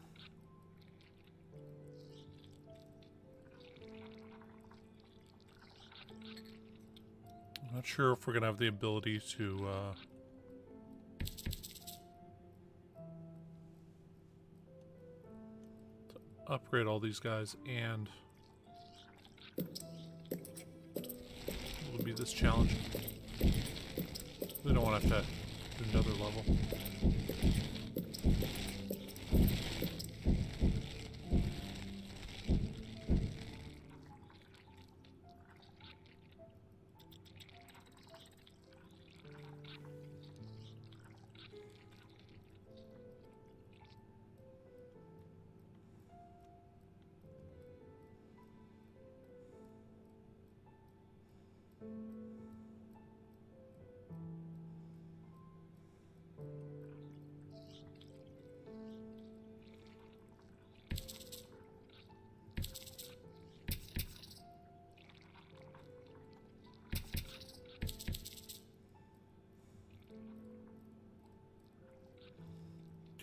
not sure if we're gonna have the ability to upgrade all these guys, and it would be this challenge. We don't want to have to do another level.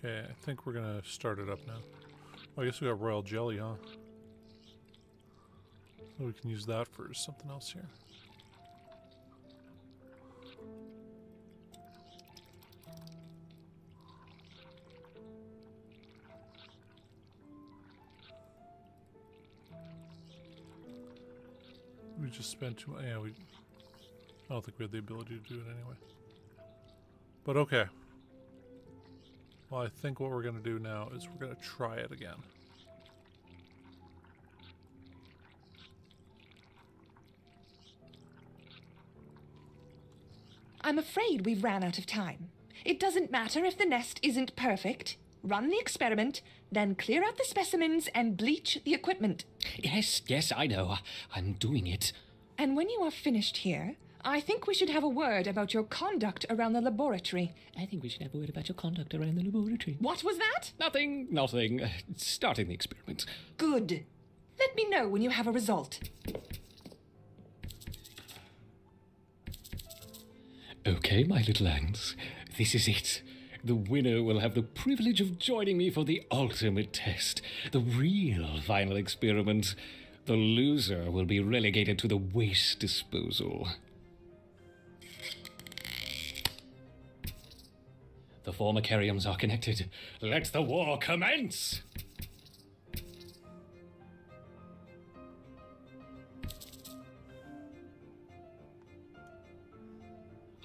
Okay, I think we're gonna start it up now. Oh, I guess we got royal jelly, huh? So we can use that for something else here. We just spent too much. Yeah, I don't think we had the ability to do it anyway. But okay. Well, I think what we're going to do now is we're going to try it again. I'm afraid we've ran out of time. It doesn't matter if the nest isn't perfect. Run the experiment, then clear out the specimens and bleach the equipment. Yes, I know. I'm doing it. And when you are finished here, I think we should have a word about your conduct around the laboratory. I think we should have a word about your conduct around the laboratory. What was that? Nothing. Starting the experiment. Good. Let me know when you have a result. Okay, my little ants. This is it. The winner will have the privilege of joining me for the ultimate test, the real final experiment. The loser will be relegated to the waste disposal. The four Macariums are connected. Let the war commence!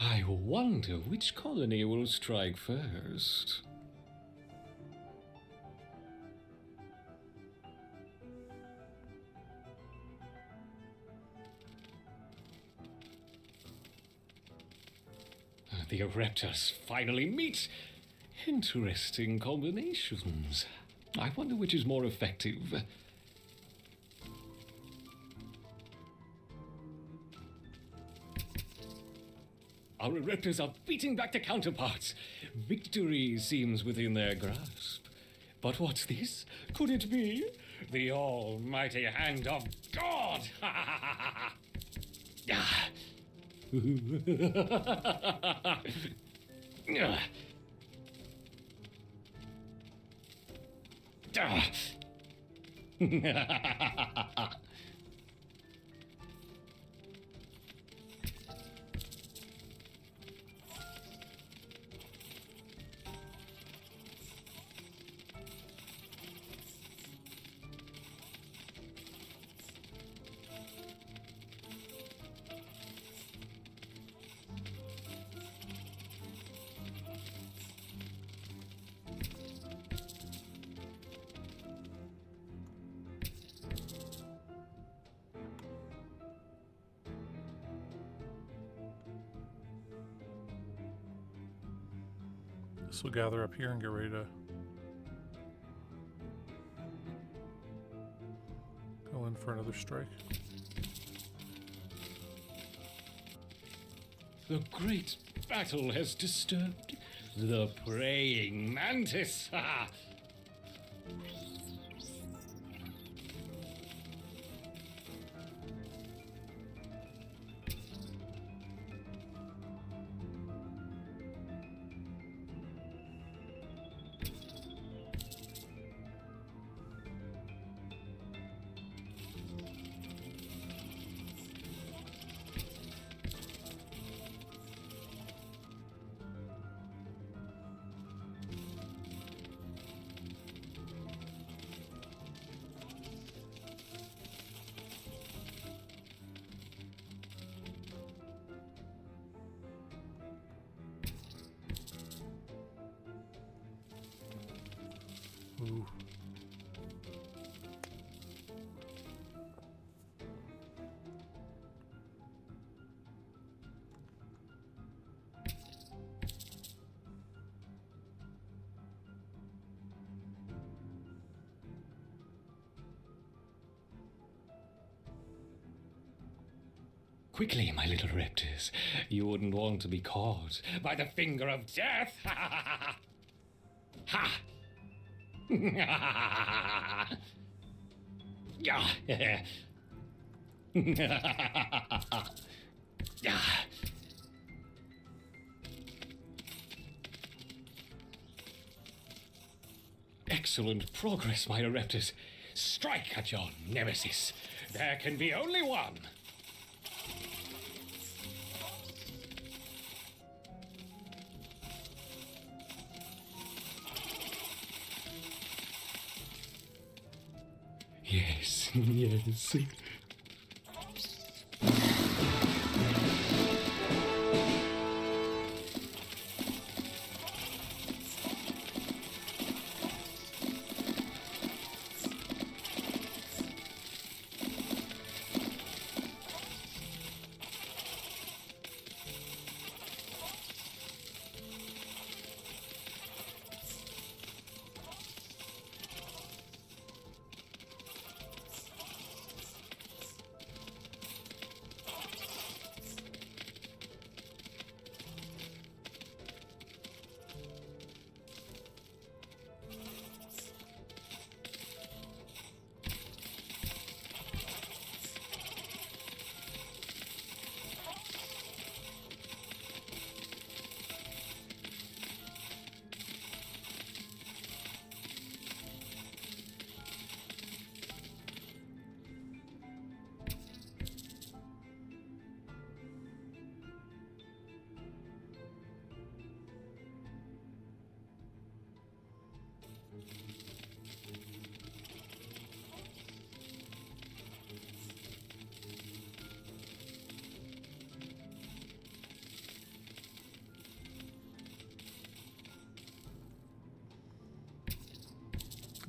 I wonder which colony will strike first. The Ereptors finally meet. Interesting combinations. I wonder which is more effective. Our Ereptors are beating back their counterparts. Victory seems within their grasp. But what's this? Could it be the almighty hand of God? Ah. This will gather up here and get ready to go in for another strike. The great battle has disturbed the praying mantis. Ah. Ooh. Quickly, my little raptors. You wouldn't want to be caught by the finger of death. Ha! Ha! Yeah. Yeah. Excellent progress, my raptors. Strike at your nemesis. There can be only one. Yes, yes.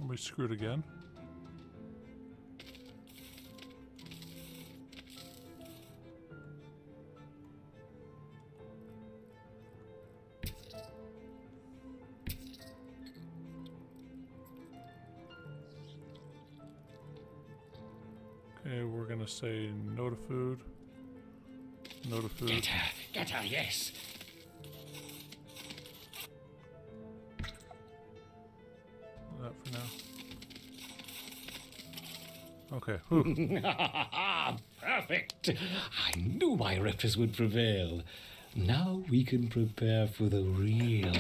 We screwed again. Okay, we're gonna say no to food. No to food. Get her, yes. That for now. Okay. Whew. Perfect. I knew my raptors would prevail. Now we can prepare for the real.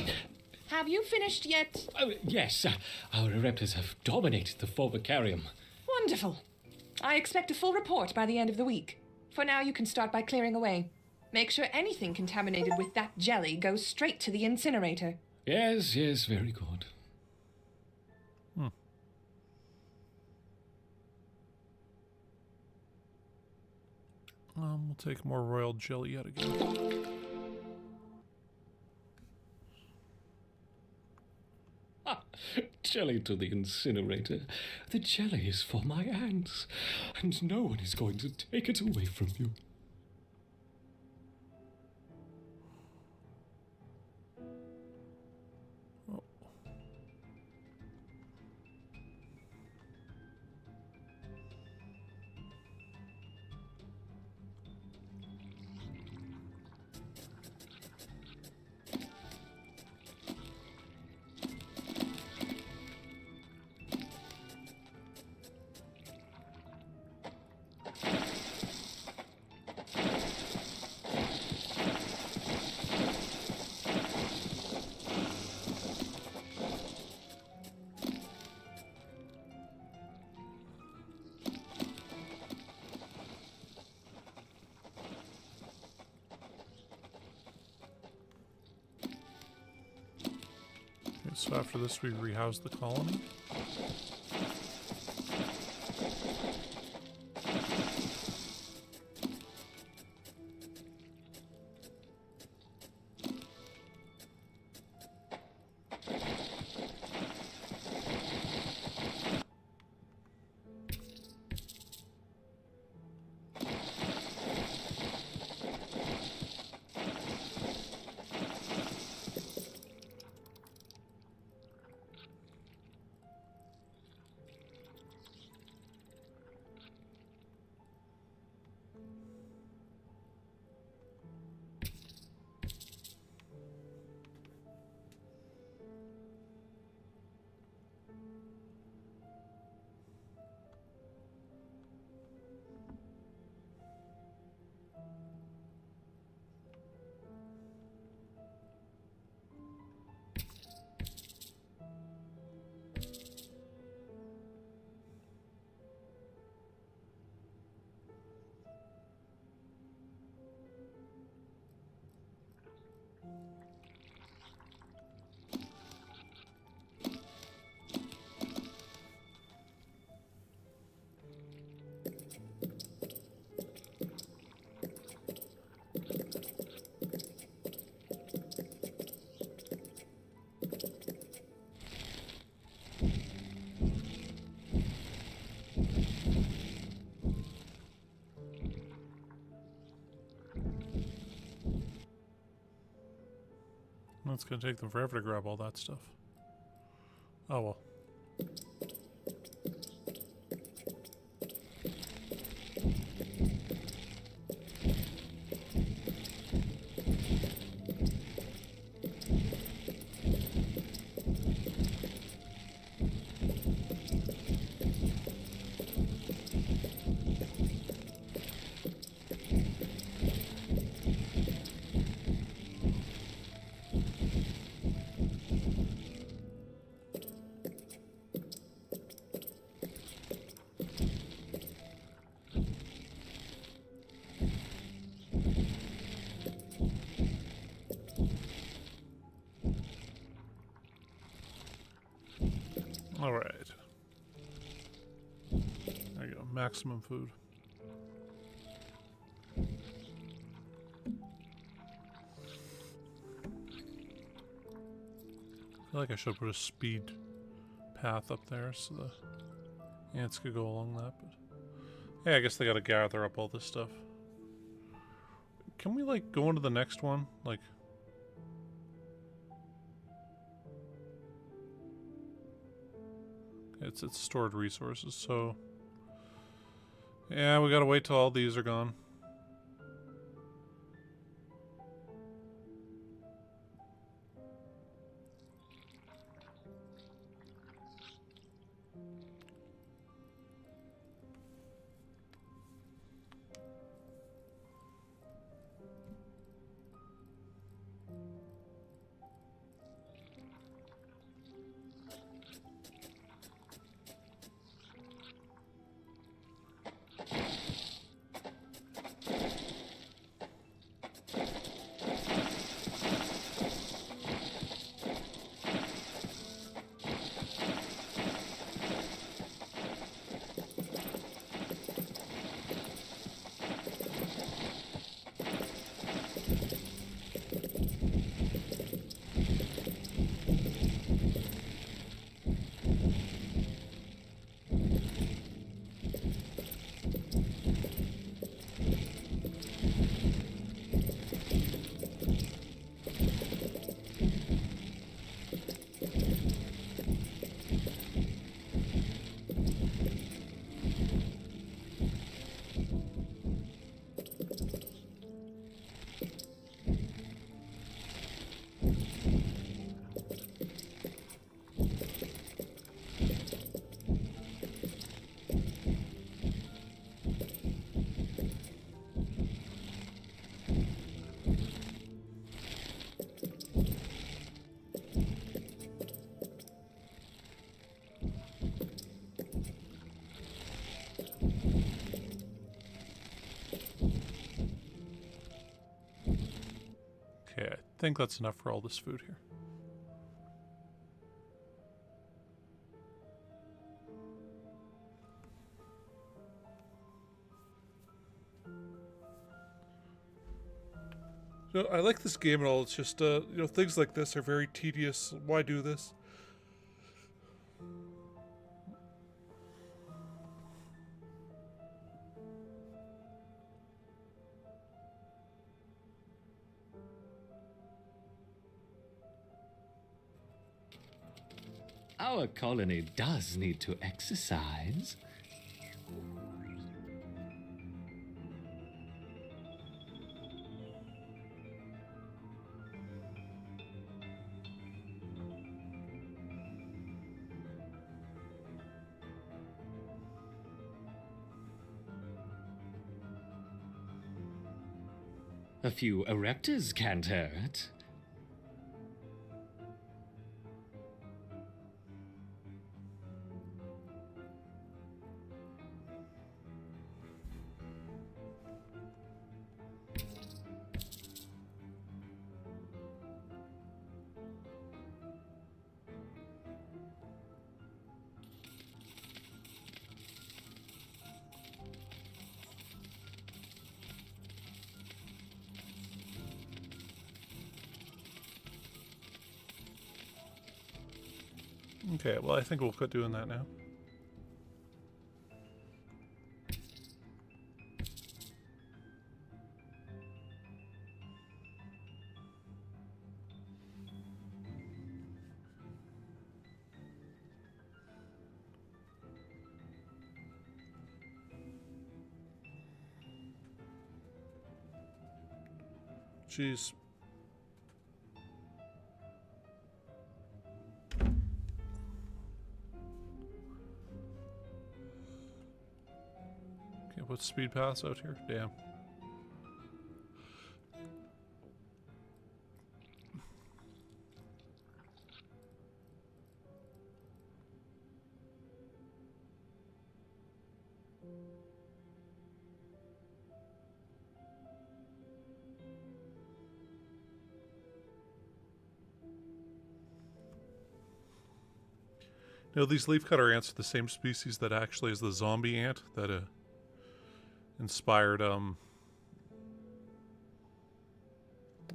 Have you finished yet? Oh, yes, our raptors have dominated the Formicarium. Wonderful. I expect a full report by the end of the week. For now, you can start by clearing away. Make sure anything contaminated with that jelly goes straight to the incinerator. Yes, yes, very good. We'll take more royal jelly yet again. Jelly to the incinerator. The jelly is for my ants, and no one is going to take it away from you. So after this, we rehouse the colony. It's gonna take them forever to grab all that stuff. Oh well. Alright. There you go. Maximum food. I feel like I should put a speed path up there so the ants could go along that, but yeah, I guess they gotta gather up all this stuff. Can we like go into the next one? Like it's stored resources, so yeah, we gotta wait till all these are gone. Okay, I think that's enough for all this food here. You know, I like this game and all. It's just, you know, things like this are very tedious. Why do this? Our colony does need to exercise. A few erectors can't hurt. Okay, well, I think we'll quit doing that now. Jeez. Can't put speed paths out here? Damn. You know, these leafcutter ants are the same species that actually is the zombie ant that inspired The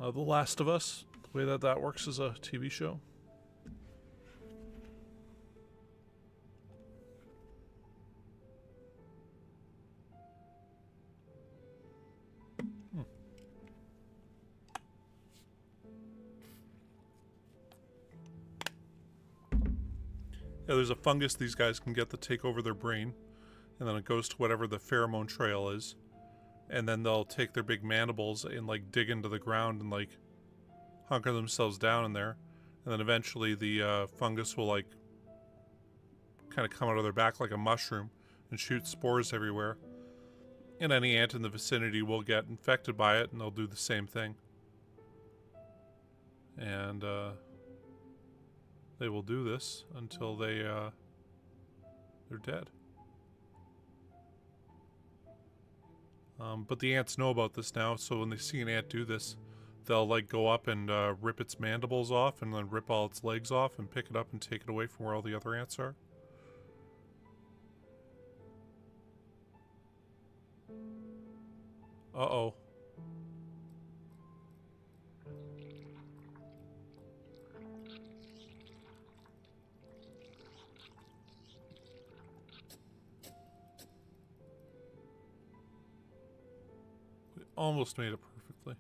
Last of Us. The way that works as a TV show. Yeah, there's a fungus these guys can get to take over their brain, and then it goes to whatever the pheromone trail is, and then they'll take their big mandibles and like dig into the ground and like hunker themselves down in there, and then eventually the fungus will like kind of come out of their back like a mushroom and shoot spores everywhere, and any ant in the vicinity will get infected by it, and they'll do the same thing, and they will do this until they're dead. But the ants know about this now, so when they see an ant do this, they'll like go up and rip its mandibles off, and then rip all its legs off and pick it up and take it away from where all the other ants are. Uh-oh. Almost made it perfectly.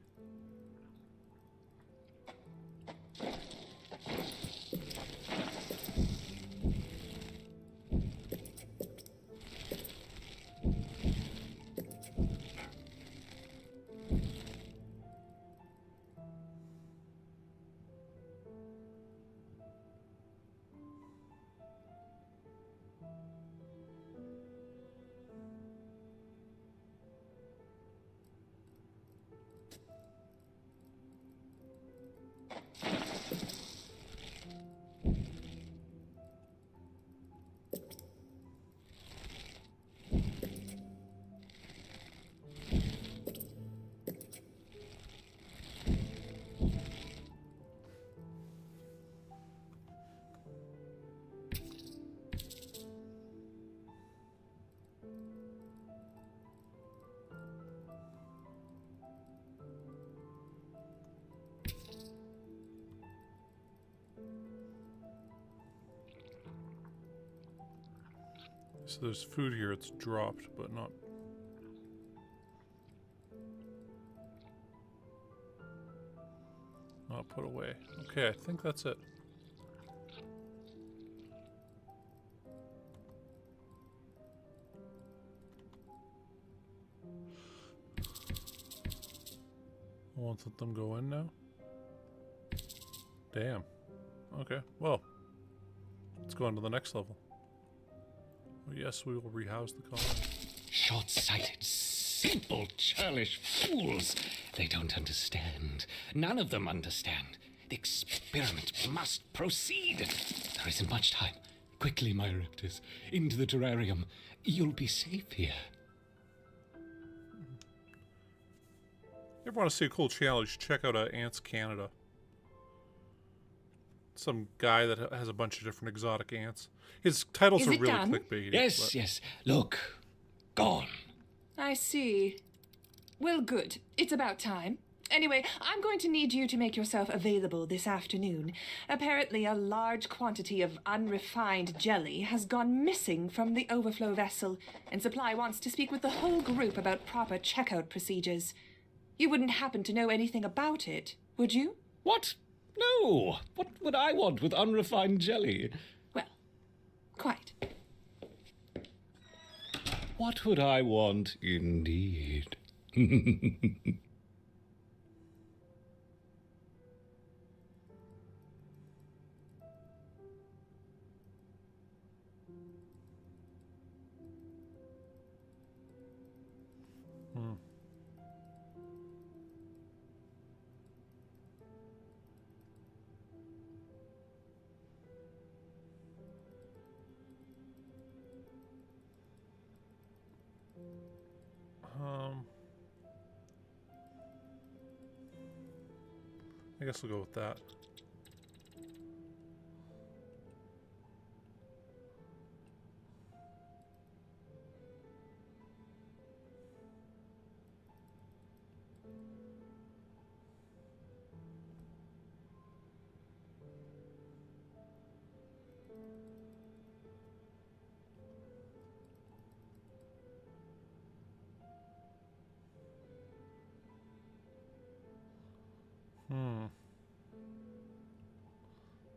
So there's food here, it's dropped, but not... not put away. Okay, I think that's it. I won't let them go in now? Damn. Okay, well. Let's go on to the next level. Oh, yes, we will rehouse the colony. Short-sighted, simple, churlish fools. They don't understand. None of them understand. The experiment must proceed. There isn't much time. Quickly, my raptors. Into the terrarium. You'll be safe here. You ever want to see a cool channel, you should check out Ants Canada. Some guy that has a bunch of different exotic ants. His titles are really clickbaity. Yes, yes. Look. Gone. I see. Well, good. It's about time. Anyway, I'm going to need you to make yourself available this afternoon. Apparently, a large quantity of unrefined jelly has gone missing from the overflow vessel, and Supply wants to speak with the whole group about proper checkout procedures. You wouldn't happen to know anything about it, would you? What? No. What would I want with unrefined jelly? Well, quite. What would I want, indeed? Hmm. I guess we'll go with that.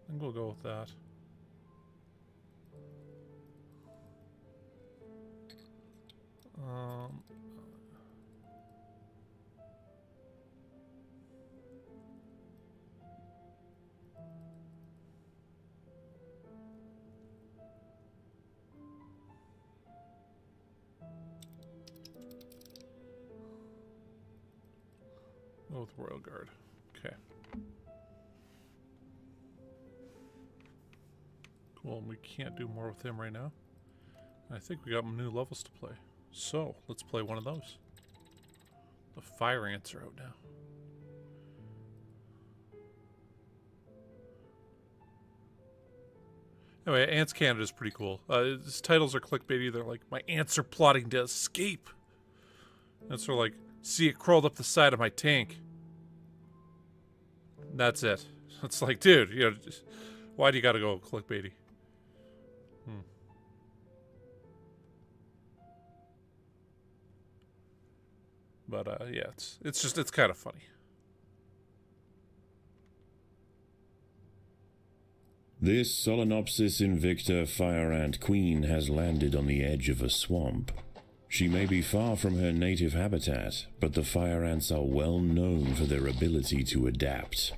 I think we'll go with that. Um, go with Royal Guard. Okay. Cool, and we can't do more with him right now. I think we got new levels to play. So, let's play one of those. The fire ants are out now. Anyway, Ants Canada is pretty cool. His titles are clickbaity. They're like, my ants are plotting to escape. And so like, see it crawled up the side of my tank. That's it. It's like, dude, you know, why do you gotta go clickbaity? But yeah, it's kind of funny. This Solenopsis invicta fire ant queen has landed on the edge of a swamp. She may be far from her native habitat, but the fire ants are well known for their ability to adapt.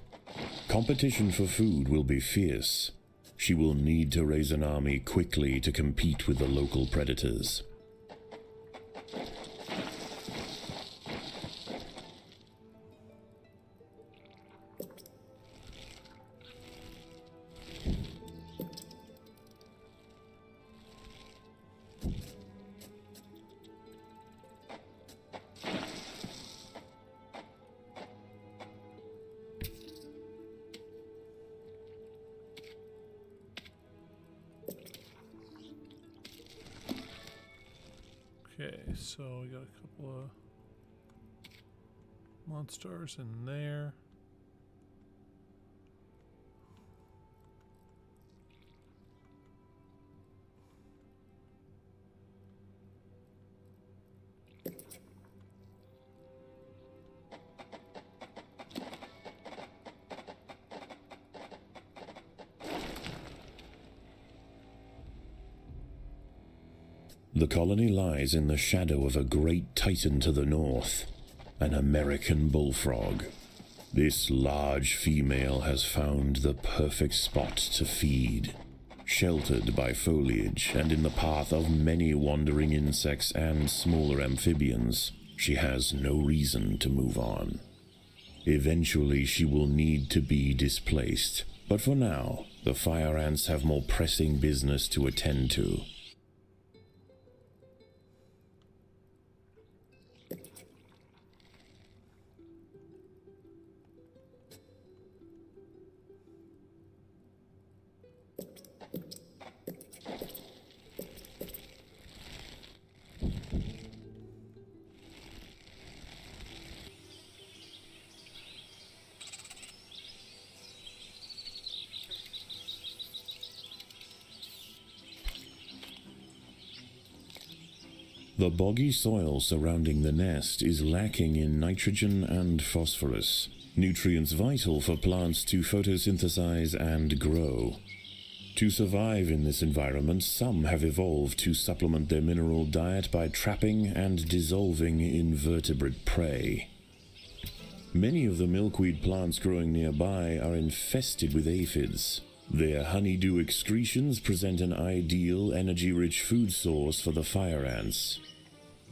Competition for food will be fierce. She will need to raise an army quickly to compete with the local predators. Okay, so we got a couple of monsters in there. The colony lies in the shadow of a great titan to the north, an American bullfrog. This large female has found the perfect spot to feed. Sheltered by foliage and in the path of many wandering insects and smaller amphibians, she has no reason to move on. Eventually she will need to be displaced, but for now, the fire ants have more pressing business to attend to. The boggy soil surrounding the nest is lacking in nitrogen and phosphorus, nutrients vital for plants to photosynthesize and grow. To survive in this environment, some have evolved to supplement their mineral diet by trapping and dissolving invertebrate prey. Many of the milkweed plants growing nearby are infested with aphids. Their honeydew excretions present an ideal, energy-rich food source for the fire ants.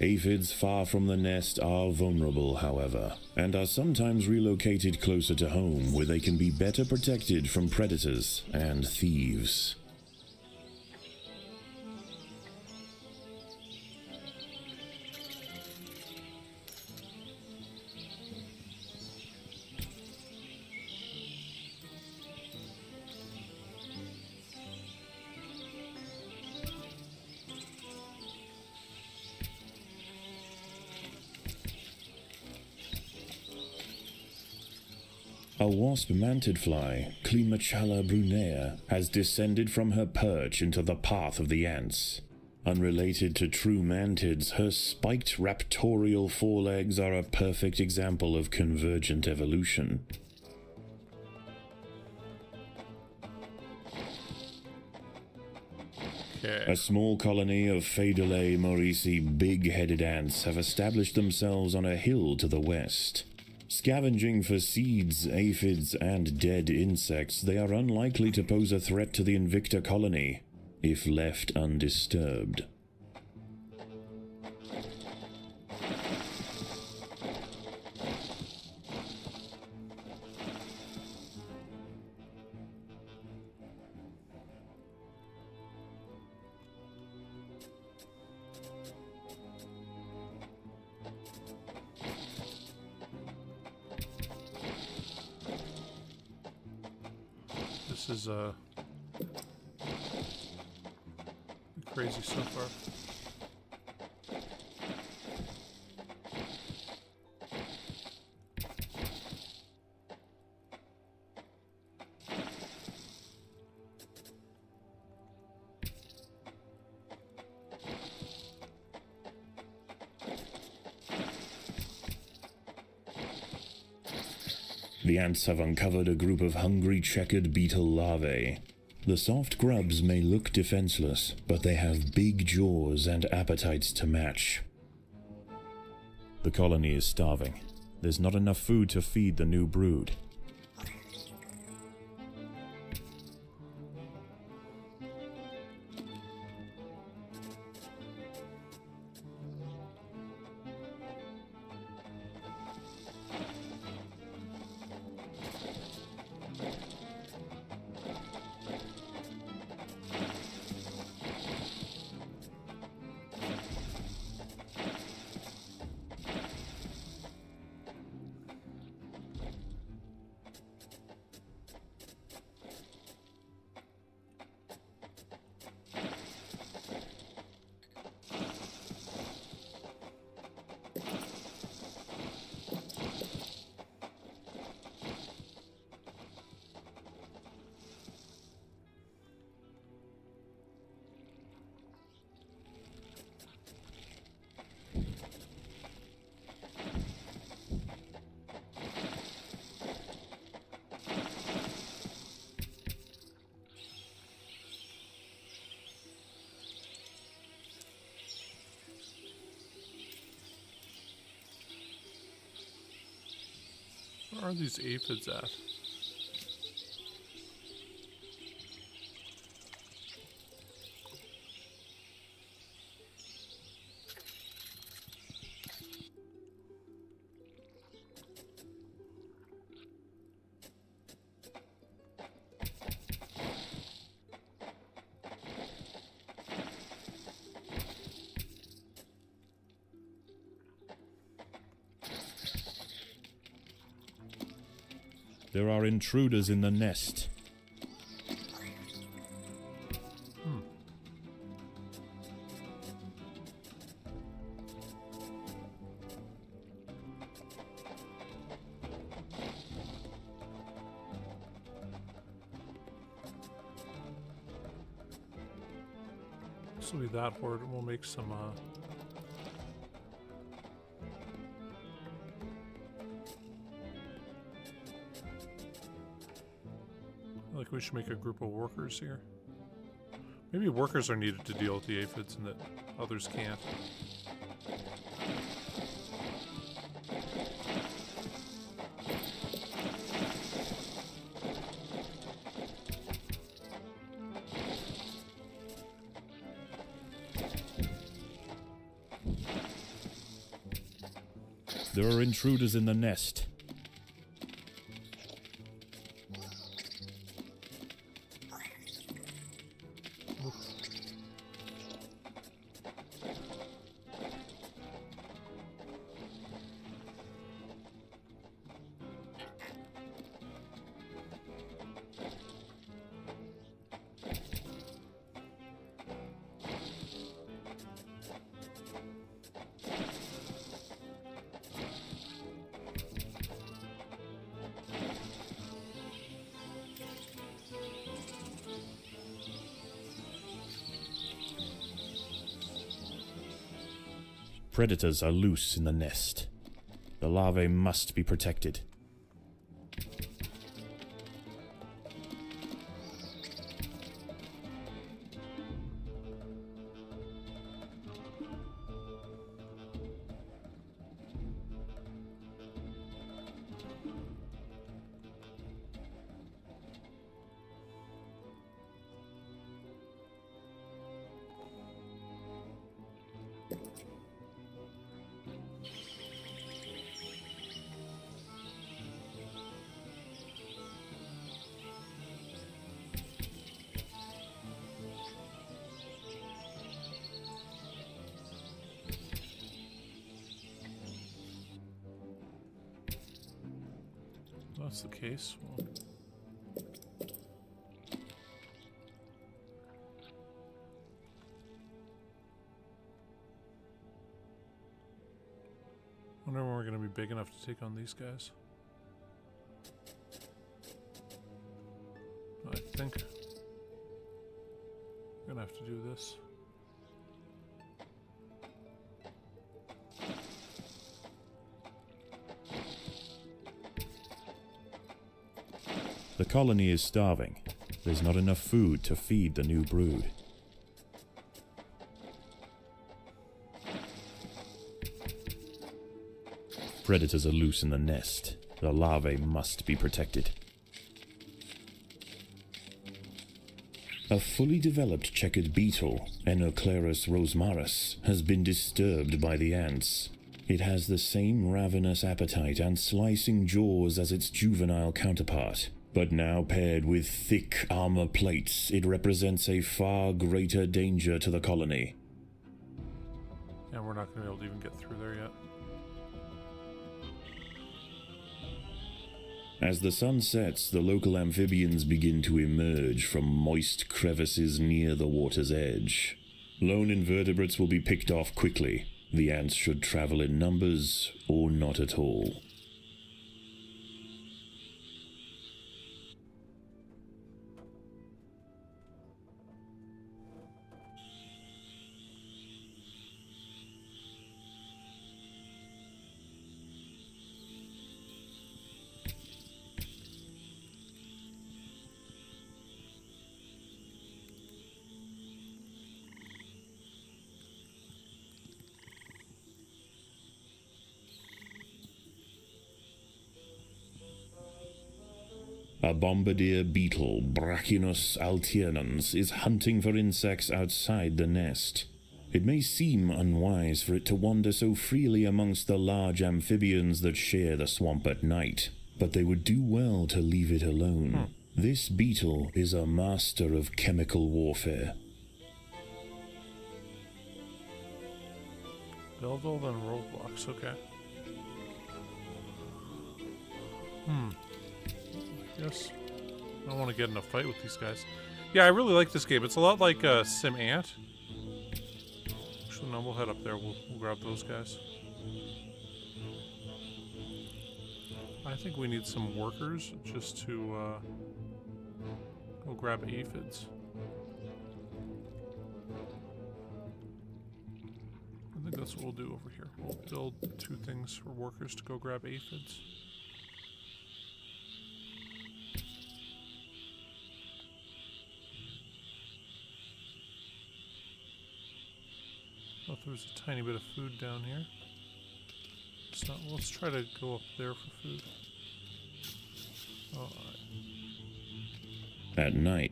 Aphids far from the nest are vulnerable, however, and are sometimes relocated closer to home where they can be better protected from predators and thieves. A wasp-mantid fly, Climachala brunea, has descended from her perch into the path of the ants. Unrelated to true mantids, her spiked raptorial forelegs are a perfect example of convergent evolution. Okay. A small colony of Phaedulae maurici big-headed ants have established themselves on a hill to the west. Scavenging for seeds, aphids, and dead insects, they are unlikely to pose a threat to the Invicta colony, if left undisturbed. This is crazy so far. The ants have uncovered a group of hungry checkered beetle larvae. The soft grubs may look defenseless, but they have big jaws and appetites to match. The colony is starving. There's not enough food to feed the new brood. Where are these aphids at? There are intruders in the nest. This will be that horde. We'll make some I think we should make a group of workers here. Maybe workers are needed to deal with the aphids and that others can't. There are intruders in the nest. Predators are loose in the nest. The larvae must be protected. That's the case. Well, wonder when we're going to be big enough to take on these guys. I think I'm going to have to do this. The colony is starving. There's not enough food to feed the new brood. Predators are loose in the nest. The larvae must be protected. A fully developed checkered beetle, Enoclerus rosmarus, has been disturbed by the ants. It has the same ravenous appetite and slicing jaws as its juvenile counterpart. But now paired with thick armor plates, it represents a far greater danger to the colony. And we're not going to be able to even get through there yet. As the sun sets, the local amphibians begin to emerge from moist crevices near the water's edge. Lone invertebrates will be picked off quickly. The ants should travel in numbers or not at all. A bombardier beetle, Brachinus alternans, is hunting for insects outside the nest. It may seem unwise for it to wander so freely amongst the large amphibians that share the swamp at night, but they would do well to leave it alone. This beetle is a master of chemical warfare. Build all then roadblocks, okay. Yes. I don't want to get in a fight with these guys. Yeah, I really like this game. It's a lot like Sim Ant. Actually, no, we'll head up there. We'll grab those guys. I think we need some workers just to go grab aphids. I think that's what we'll do over here. We'll build 2 things for workers to go grab aphids. Oh, there's a tiny bit of food down here. It's not, let's try to go up there for food. Oh, At night,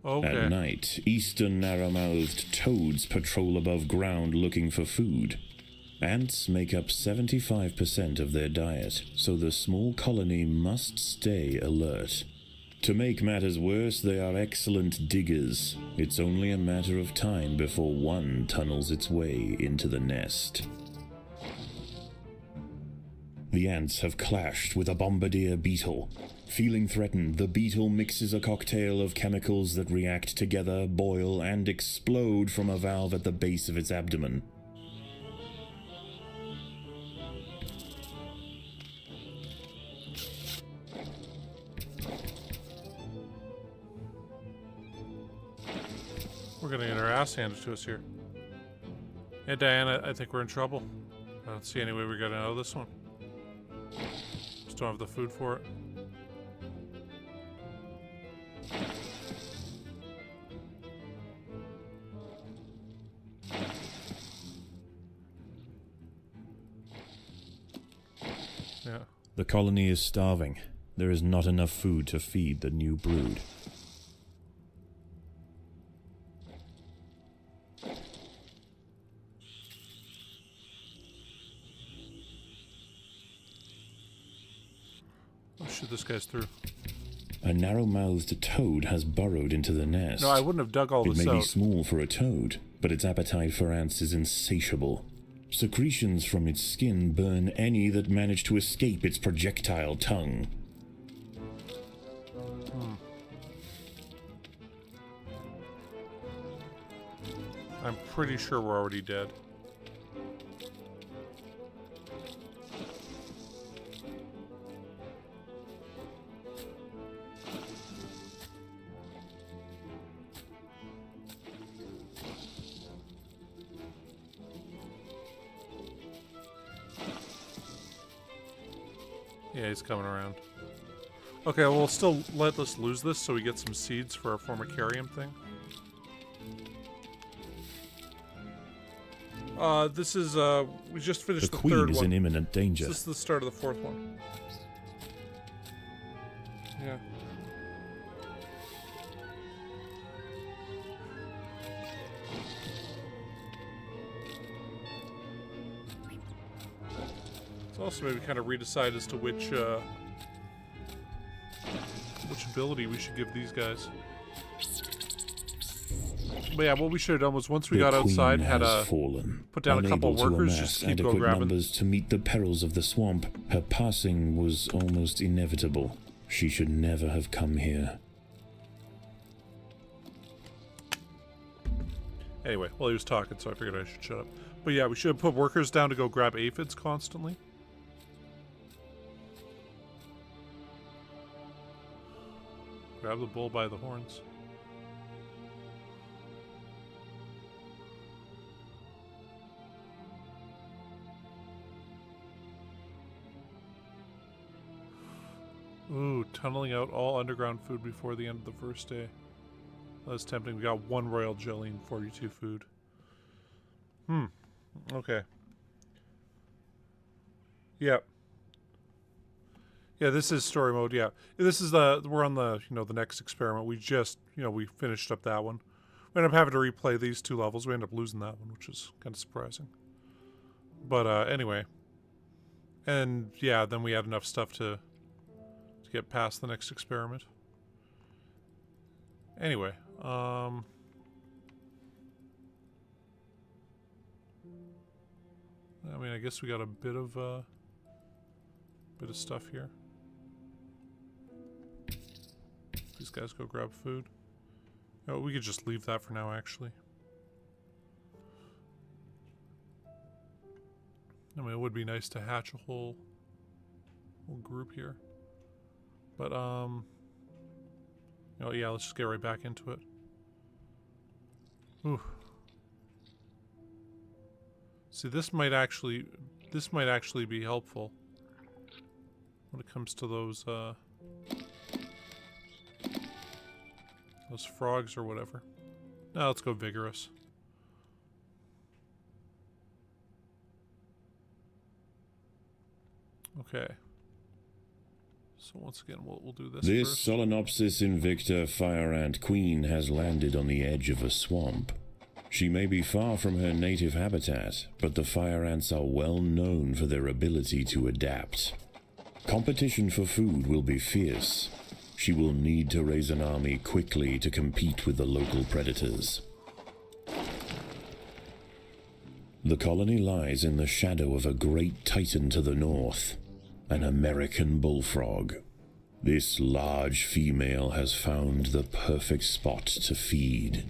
Okay. At night, eastern narrow-mouthed toads patrol above ground looking for food. Ants make up 75% of their diet, so the small colony must stay alert. To make matters worse, they are excellent diggers. It's only a matter of time before one tunnels its way into the nest. The ants have clashed with a bombardier beetle. Feeling threatened, the beetle mixes a cocktail of chemicals that react together, boil, and explode from a valve at the base of its abdomen. We're gonna get our ass handed to us here. Hey, Diana, I think we're in trouble. I don't see any way we got out of this one. Just don't have the food for it. Yeah. The colony is starving. There is not enough food to feed the new brood. Oh shit, this guy's through. A narrow-mouthed toad has burrowed into the nest. No, I wouldn't have dug all It this may be out. small for a toad, but its appetite for ants is insatiable. Secretions from its skin burn any that manage to escape its projectile tongue. I'm pretty sure we're already dead. Yeah, he's coming around. Okay, well, we'll still let us lose this so we get some seeds for our formicarium thing. This is, we just finished The the queen third is one. in imminent danger. This is the start of the fourth one. Yeah. It's also maybe kind of redecide as to which ability we should give these guys. But yeah, what we should have done was once we got outside, had fallen. put down a couple Unable to workers, amass just keep go adequate grabbing. numbers to meet the perils of the swamp. Her passing was almost inevitable. She should never have come here. Anyway, well, he was talking, so I figured I should shut up. But yeah, we should have put workers down to go grab aphids constantly. Grab the bull by the horns. Ooh, tunneling out all underground food before the end of the first day. That was tempting. We got 1 royal jelly and 42 food. Okay. Yep. Yeah, this is story mode, yeah. This is we're on the, the next experiment. We just, we finished up that one. We ended up having to replay these 2 levels. We ended up losing that one, which is kind of surprising. But, anyway. And, yeah, then we had enough stuff to get past the next experiment. Anyway, I mean, I guess we got a bit of stuff here. These guys go grab food. Oh, we could just leave that for now, actually. I mean, it would be nice to hatch a whole group here. But, oh yeah, let's just get right back into it. Ooh. See, this might actually be helpful when it comes to those frogs or whatever. Now let's go vigorous. Okay. So once again, we'll do this This first. Solenopsis invicta fire ant queen has landed on the edge of a swamp. She may be far from her native habitat, but the fire ants are well known for their ability to adapt. Competition for food will be fierce. She will need to raise an army quickly to compete with the local predators. The colony lies in the shadow of a great titan to the north, an American bullfrog. This large female has found the perfect spot to feed,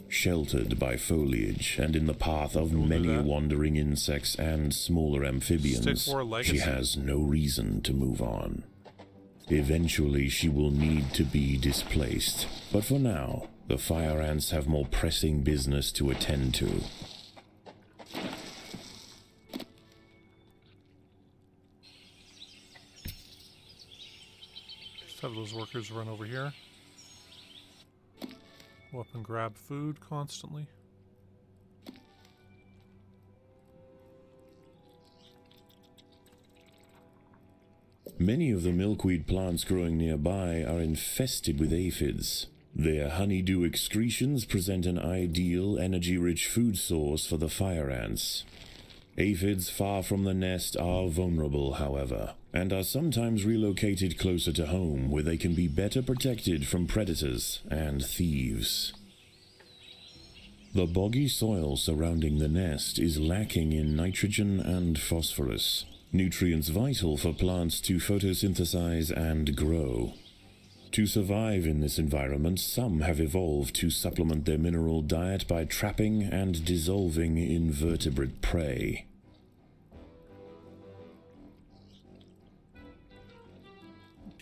sheltered by foliage and in the path of many wandering insects and smaller amphibians. Stick war legacy. She has no reason to move on. Eventually she will need to be displaced, but for now, the fire ants have more pressing business to attend to. Just have those workers run over here. Go up and grab food constantly. Many of the milkweed plants growing nearby are infested with aphids. Their honeydew excretions present an ideal, energy-rich food source for the fire ants. Aphids far from the nest are vulnerable, however, and are sometimes relocated closer to home where they can be better protected from predators and thieves. The boggy soil surrounding the nest is lacking in nitrogen and phosphorus, nutrients vital for plants to photosynthesize and grow. To survive in this environment, some have evolved to supplement their mineral diet by trapping and dissolving invertebrate prey.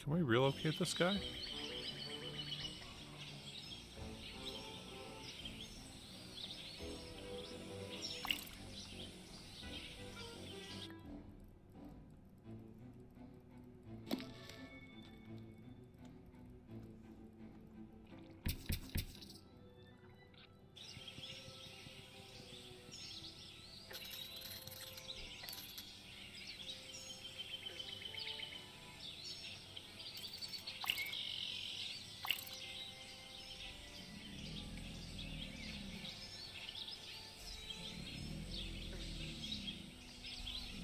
Can we relocate this guy?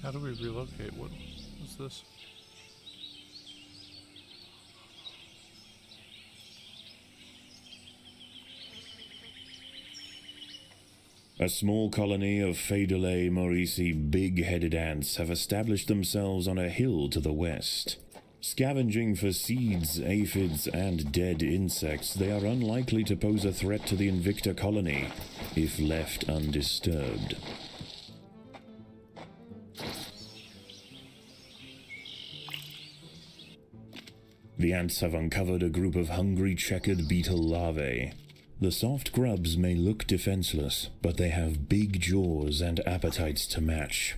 How do we relocate? What is this? A small colony of Phaedulae maurici big-headed ants have established themselves on a hill to the west. Scavenging for seeds, aphids, and dead insects, they are unlikely to pose a threat to the Invicta colony if left undisturbed. The ants have uncovered a group of hungry checkered beetle larvae. The soft grubs may look defenseless, but they have big jaws and appetites to match.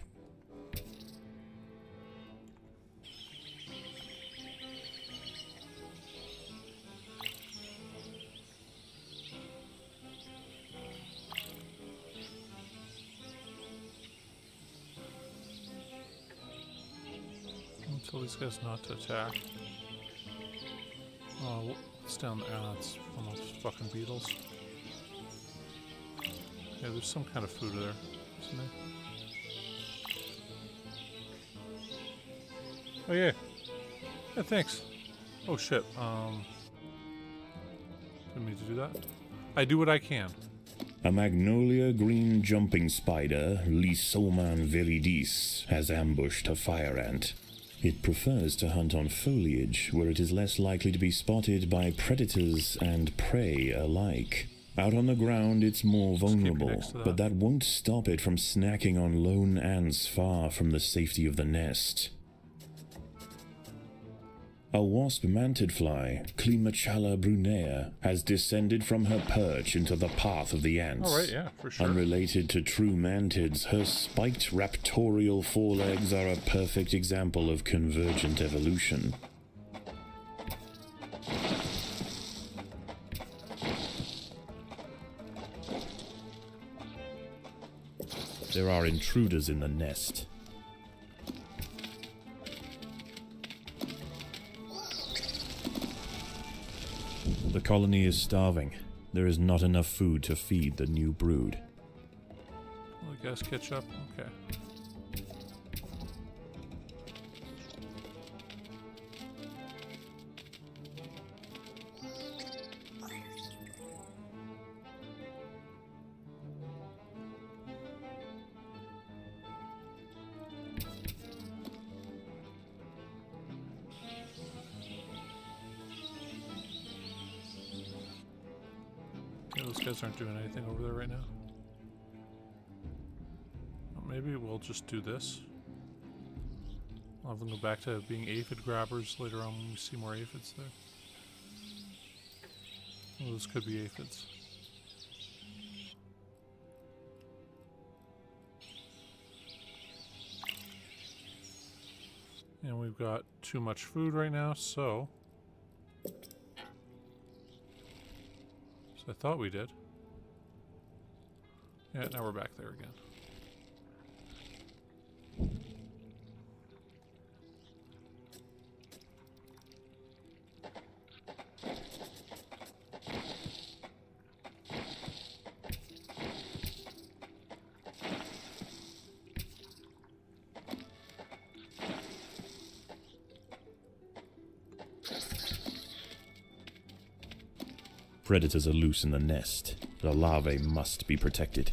Tell these guys not to attack. Oh, what's down there? Ah, it's one of those fucking beetles. Yeah, there's some kind of food there, isn't there? Oh yeah. Yeah, thanks. Oh shit. Didn't mean to do that. I do what I can. A magnolia green jumping spider, Lysoman viridis, has ambushed a fire ant. It prefers to hunt on foliage, where it is less likely to be spotted by predators and prey alike. Out on the ground, it's more vulnerable, but that won't stop it from snacking on lone ants far from the safety of the nest. A wasp-manted fly, Climachala brunea, has descended from her perch into the path of the ants. All right, yeah, for sure. Unrelated to true mantids, her spiked raptorial forelegs are a perfect example of convergent evolution. There are intruders in the nest. The colony is starving. There is not enough food to feed the new brood. Well, I guess catch up. Okay. Yeah, those guys aren't doing anything over there right now. Well, maybe we'll just do this. I'll have them go back to being aphid grabbers later on when we see more aphids there. Well, this could be aphids. And we've got too much food right now, so I thought we did. Yeah, now we're back there again. Predators are loose in the nest. The larvae must be protected.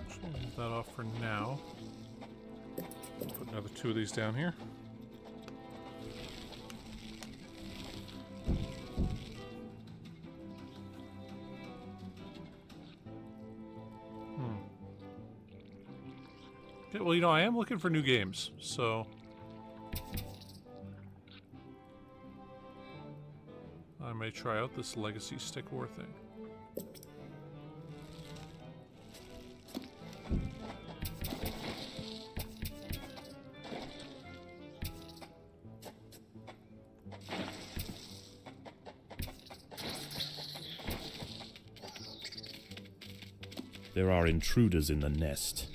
So we'll move that off for now. Put another 2 of these down here. Okay, well, you know, I am looking for new games, so I may try out this Legacy Stick War thing. There are intruders in the nest.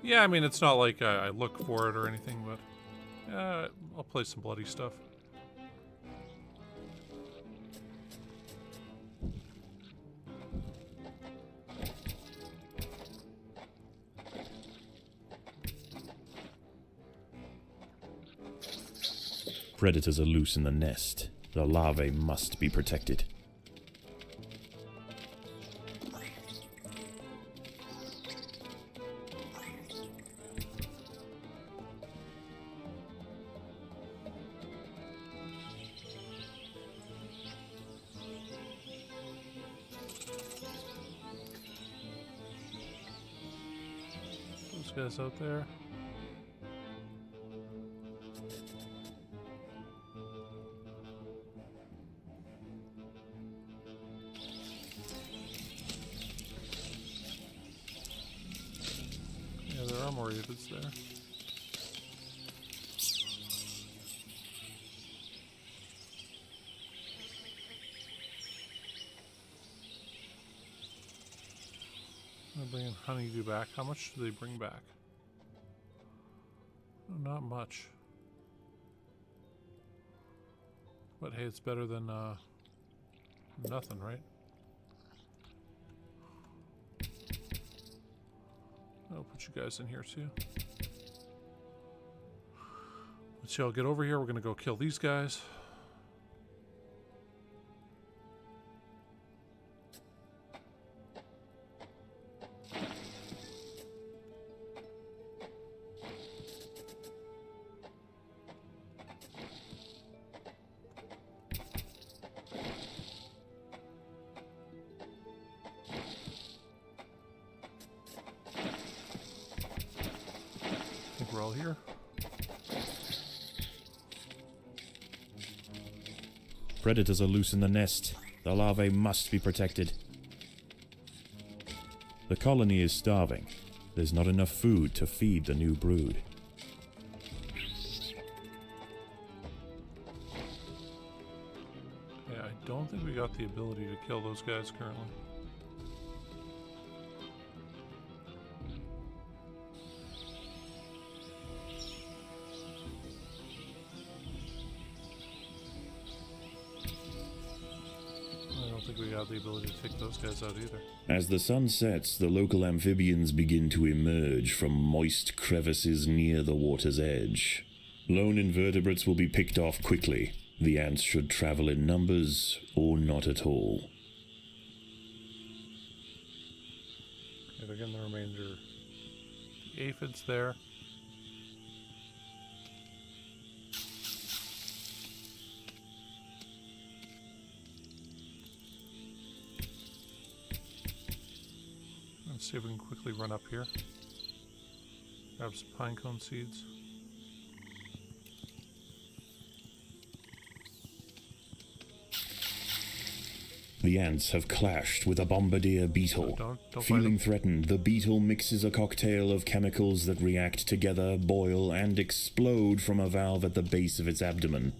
Yeah, I mean, it's not like I look for it or anything, but I'll play some bloody stuff. Predators are loose in the nest. The larvae must be protected. Those guys out there. Yeah, there are more aphids there. I'm bringing honeydew back. How much do they bring back? Oh, not much. But hey, it's better than nothing, right? I'll put you guys in here too. Let's y'all get over here. We're gonna go kill these guys. we're all here. Predators are loose in the nest. The larvae must be protected. The colony is starving. There's not enough food to feed the new brood. Yeah, I don't think we got the ability to kill those guys currently. I don't think we got the ability to take those guys out either. As the sun sets, the local amphibians begin to emerge from moist crevices near the water's edge. Lone invertebrates will be picked off quickly. The ants should travel in numbers or not at all. And again, the remainder. The aphids there. Let's see if we can quickly run up here. Grab some pinecone seeds. The ants have clashed with a bombardier beetle. Don't fight Feeling them. threatened, the beetle mixes a cocktail of chemicals that react together, boil, and explode from a valve at the base of its abdomen.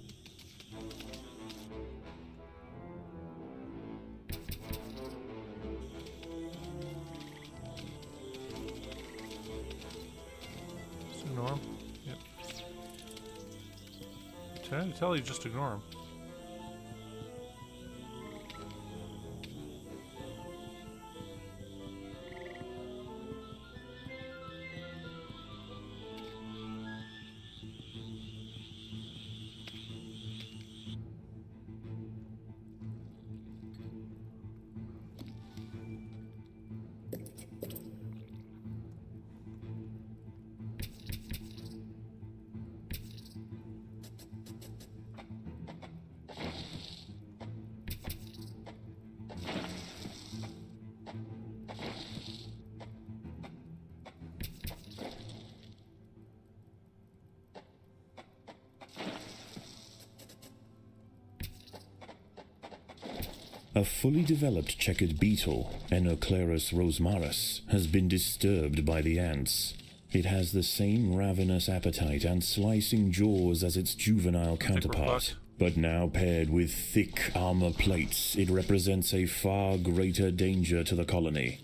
Just ignore him. Yep. Trying to tell you, just ignore him. A fully developed checkered beetle, Enoclerus rosmarus, has been disturbed by the ants. It has the same ravenous appetite and slicing jaws as its juvenile we're counterpart. fucked. But now paired with thick armor plates, it represents a far greater danger to the colony.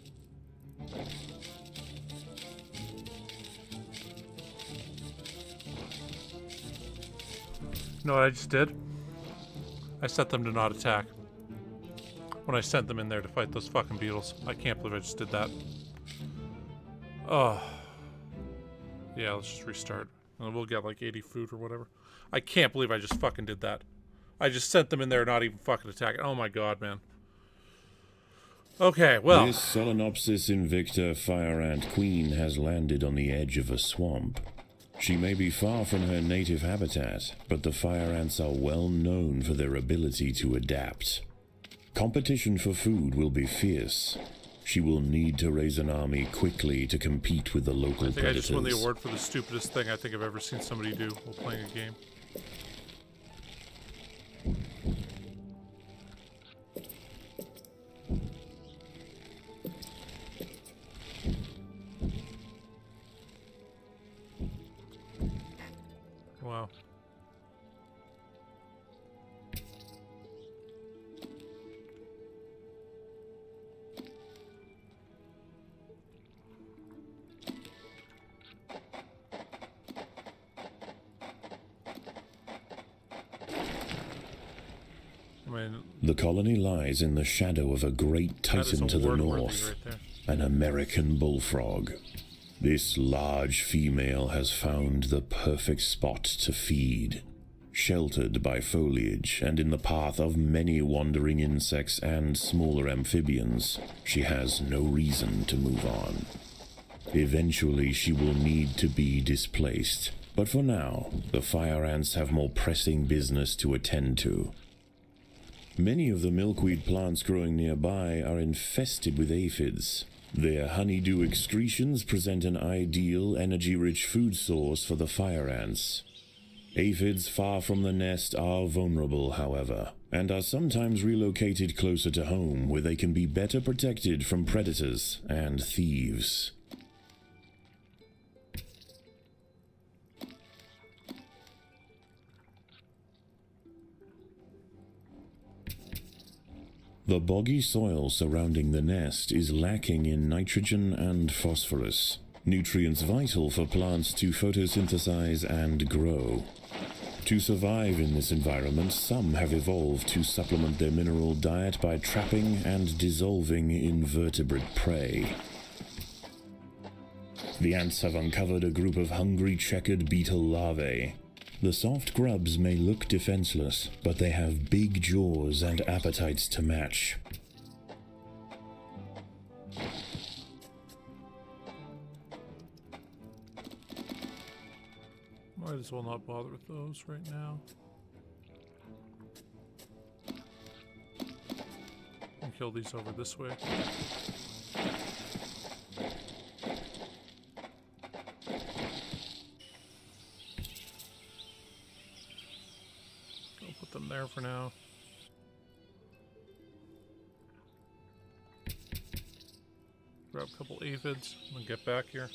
You know what I just did? I set them to not attack. When I sent them in there to fight those fucking beetles. I can't believe I just did that. Oh. Yeah, let's just restart. And we'll get like 80 food or whatever. I can't believe I just fucking did that. I just sent them in there not even fucking attacking. Oh my god, man. Okay, well. This Solenopsis invicta fire ant queen has landed on the edge of a swamp. She may be far from her native habitat, but the fire ants are well known for their ability to adapt. Competition for food will be fierce. She will need to raise an army quickly to compete with the local I think predators. I just won the award for the stupidest thing I think I've ever seen somebody do while playing a game. Wow. I mean, The colony lies in the shadow of a great that is titan to the award-worthy north, right there. an American bullfrog. This large female has found the perfect spot to feed. Sheltered by foliage and in the path of many wandering insects and smaller amphibians, she has no reason to move on. Eventually she will need to be displaced, but for now, the fire ants have more pressing business to attend to. Many of the milkweed plants growing nearby are infested with aphids. Their honeydew excretions present an ideal, energy-rich food source for the fire ants. Aphids far from the nest are vulnerable, however, and are sometimes relocated closer to home where they can be better protected from predators and thieves. The boggy soil surrounding the nest is lacking in nitrogen and phosphorus, nutrients vital for plants to photosynthesize and grow. To survive in this environment, some have evolved to supplement their mineral diet by trapping and dissolving invertebrate prey. The ants have uncovered a group of hungry checkered beetle larvae. The soft grubs may look defenseless, but they have big jaws and appetites to match. Might as well not bother with those right now. And kill these over this way. I'll put them there for now. Grab a couple aphids and get back here.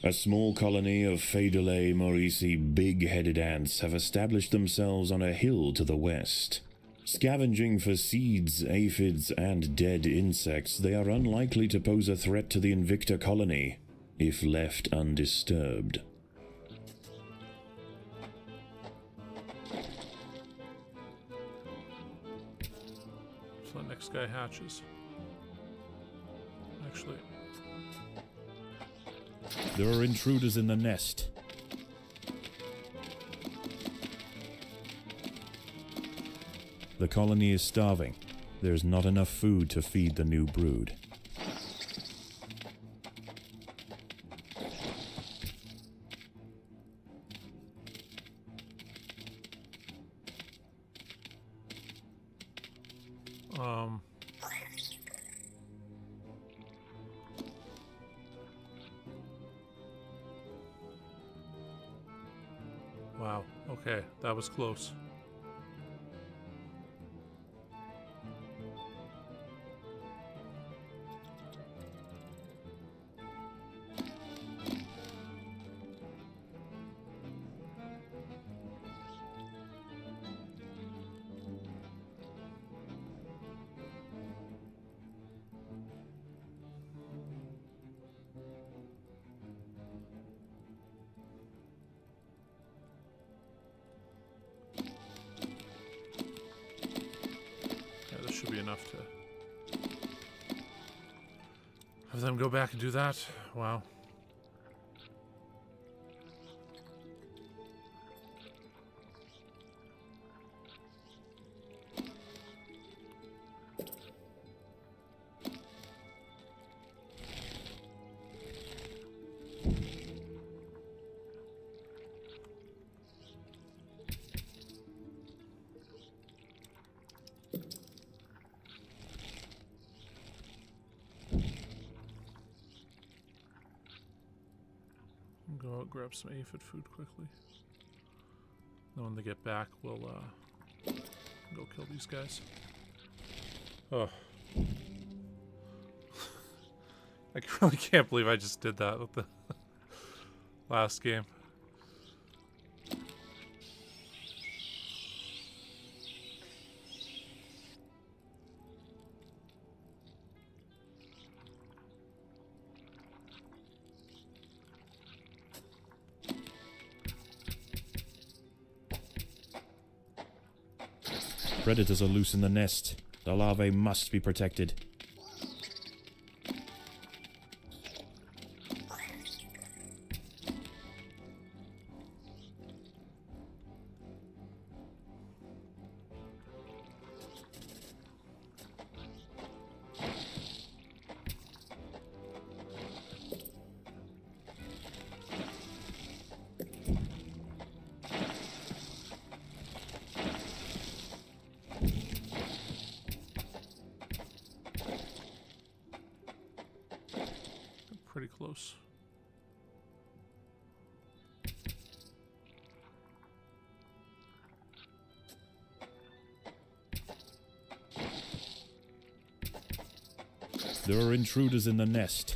A small colony of Phaedulae maurici big-headed ants have established themselves on a hill to the west. Scavenging for seeds, aphids, and dead insects, they are unlikely to pose a threat to the Invicta colony, if left undisturbed. So the next guy hatches. Actually... There are intruders in the nest. The colony is starving. There's not enough food to feed the new brood. Wow, okay, that was close. Should be enough to have them go back and do that. Wow. Go out, grab some aphid food quickly. Then when they get back, we'll go kill these guys. Oh. I really can't believe I just did that with the last game. Predators are loose in the nest. The larvae must be protected. close. There are intruders in the nest.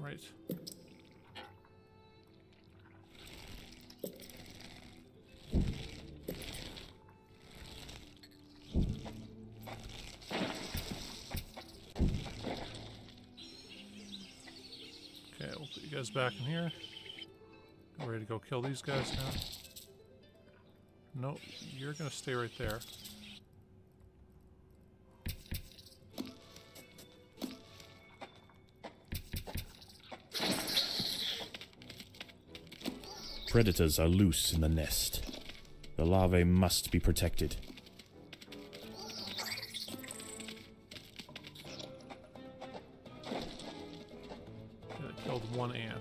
Right. Okay, we'll put you guys back in here. Ready to go kill these guys now? No, you're gonna stay right there. Predators are loose in the nest. The larvae must be protected. Yeah, I killed one ant.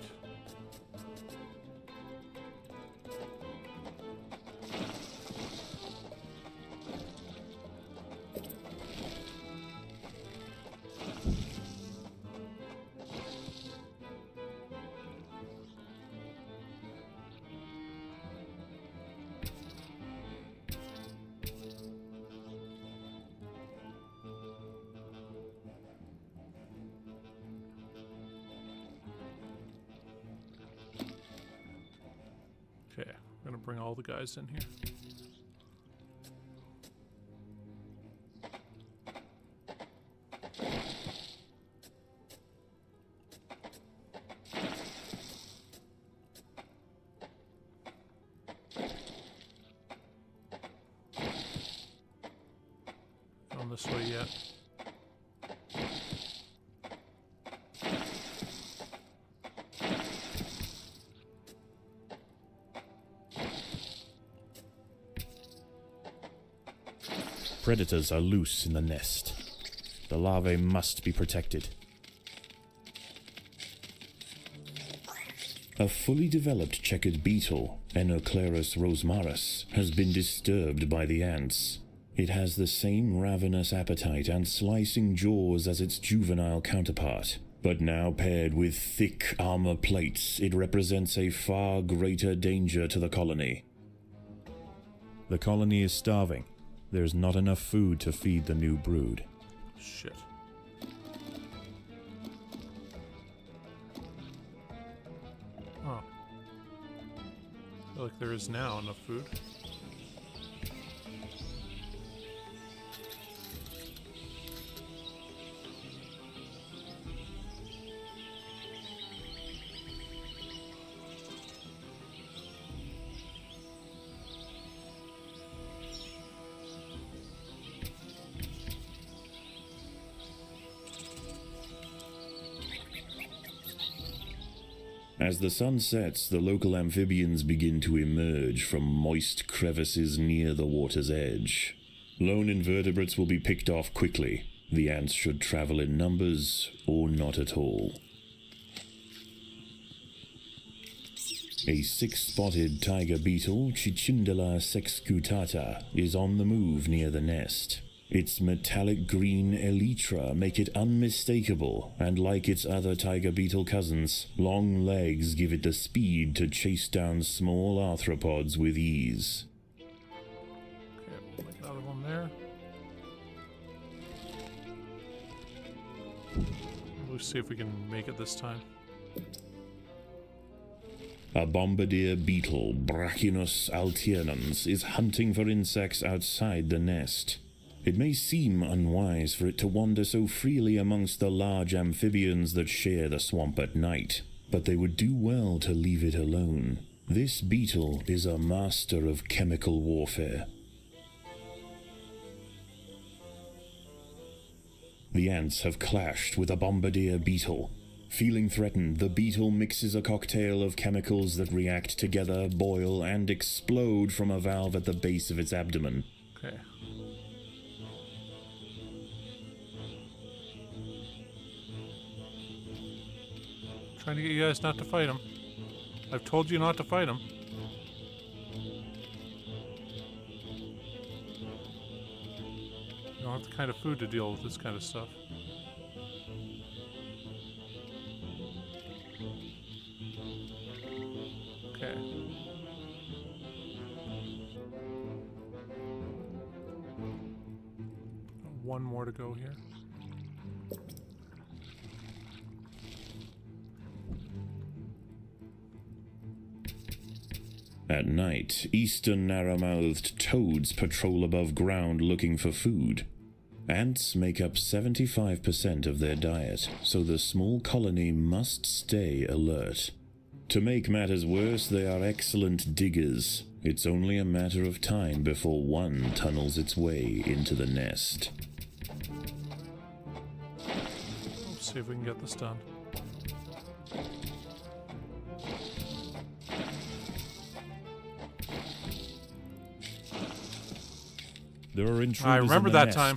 Okay, I'm gonna bring all the guys in here. Going this way yet? Predators are loose in the nest. The larvae must be protected. A fully developed checkered beetle, Enoclerus rosmarus, has been disturbed by the ants. It has the same ravenous appetite and slicing jaws as its juvenile counterpart, but now paired with thick armor plates, it represents a far greater danger to the colony. The colony is starving. There's not enough food to feed the new brood. Shit. Oh. I feel like there is now enough food. As the sun sets, the local amphibians begin to emerge from moist crevices near the water's edge. Lone invertebrates will be picked off quickly. The ants should travel in numbers or not at all. A six-spotted tiger beetle, Cicindela sexcutata, is on the move near the nest. Its metallic green elytra make it unmistakable, and like its other tiger beetle cousins, long legs give it the speed to chase down small arthropods with ease. Okay, we'll make another one there. We'll see if we can make it this time. A bombardier beetle, Brachinus alternans, is hunting for insects outside the nest. It may seem unwise for it to wander so freely amongst the large amphibians that share the swamp at night, but they would do well to leave it alone. This beetle is a master of chemical warfare. The ants have clashed with a bombardier beetle. Feeling threatened, the beetle mixes a cocktail of chemicals that react together, boil, and explode from a valve at the base of its abdomen. Okay. Trying to get you guys not to fight him. I've told you not to fight him. You don't have the kind of food to deal with this kind of stuff. Okay. One more to go here. At night, eastern narrow-mouthed toads patrol above ground looking for food. Ants make up 75% of their diet, so the small colony must stay alert. To make matters worse, they are excellent diggers. It's only a matter of time before one tunnels its way into the nest. Let's see if we can get this done. There are intruders I remember in the that nest. time.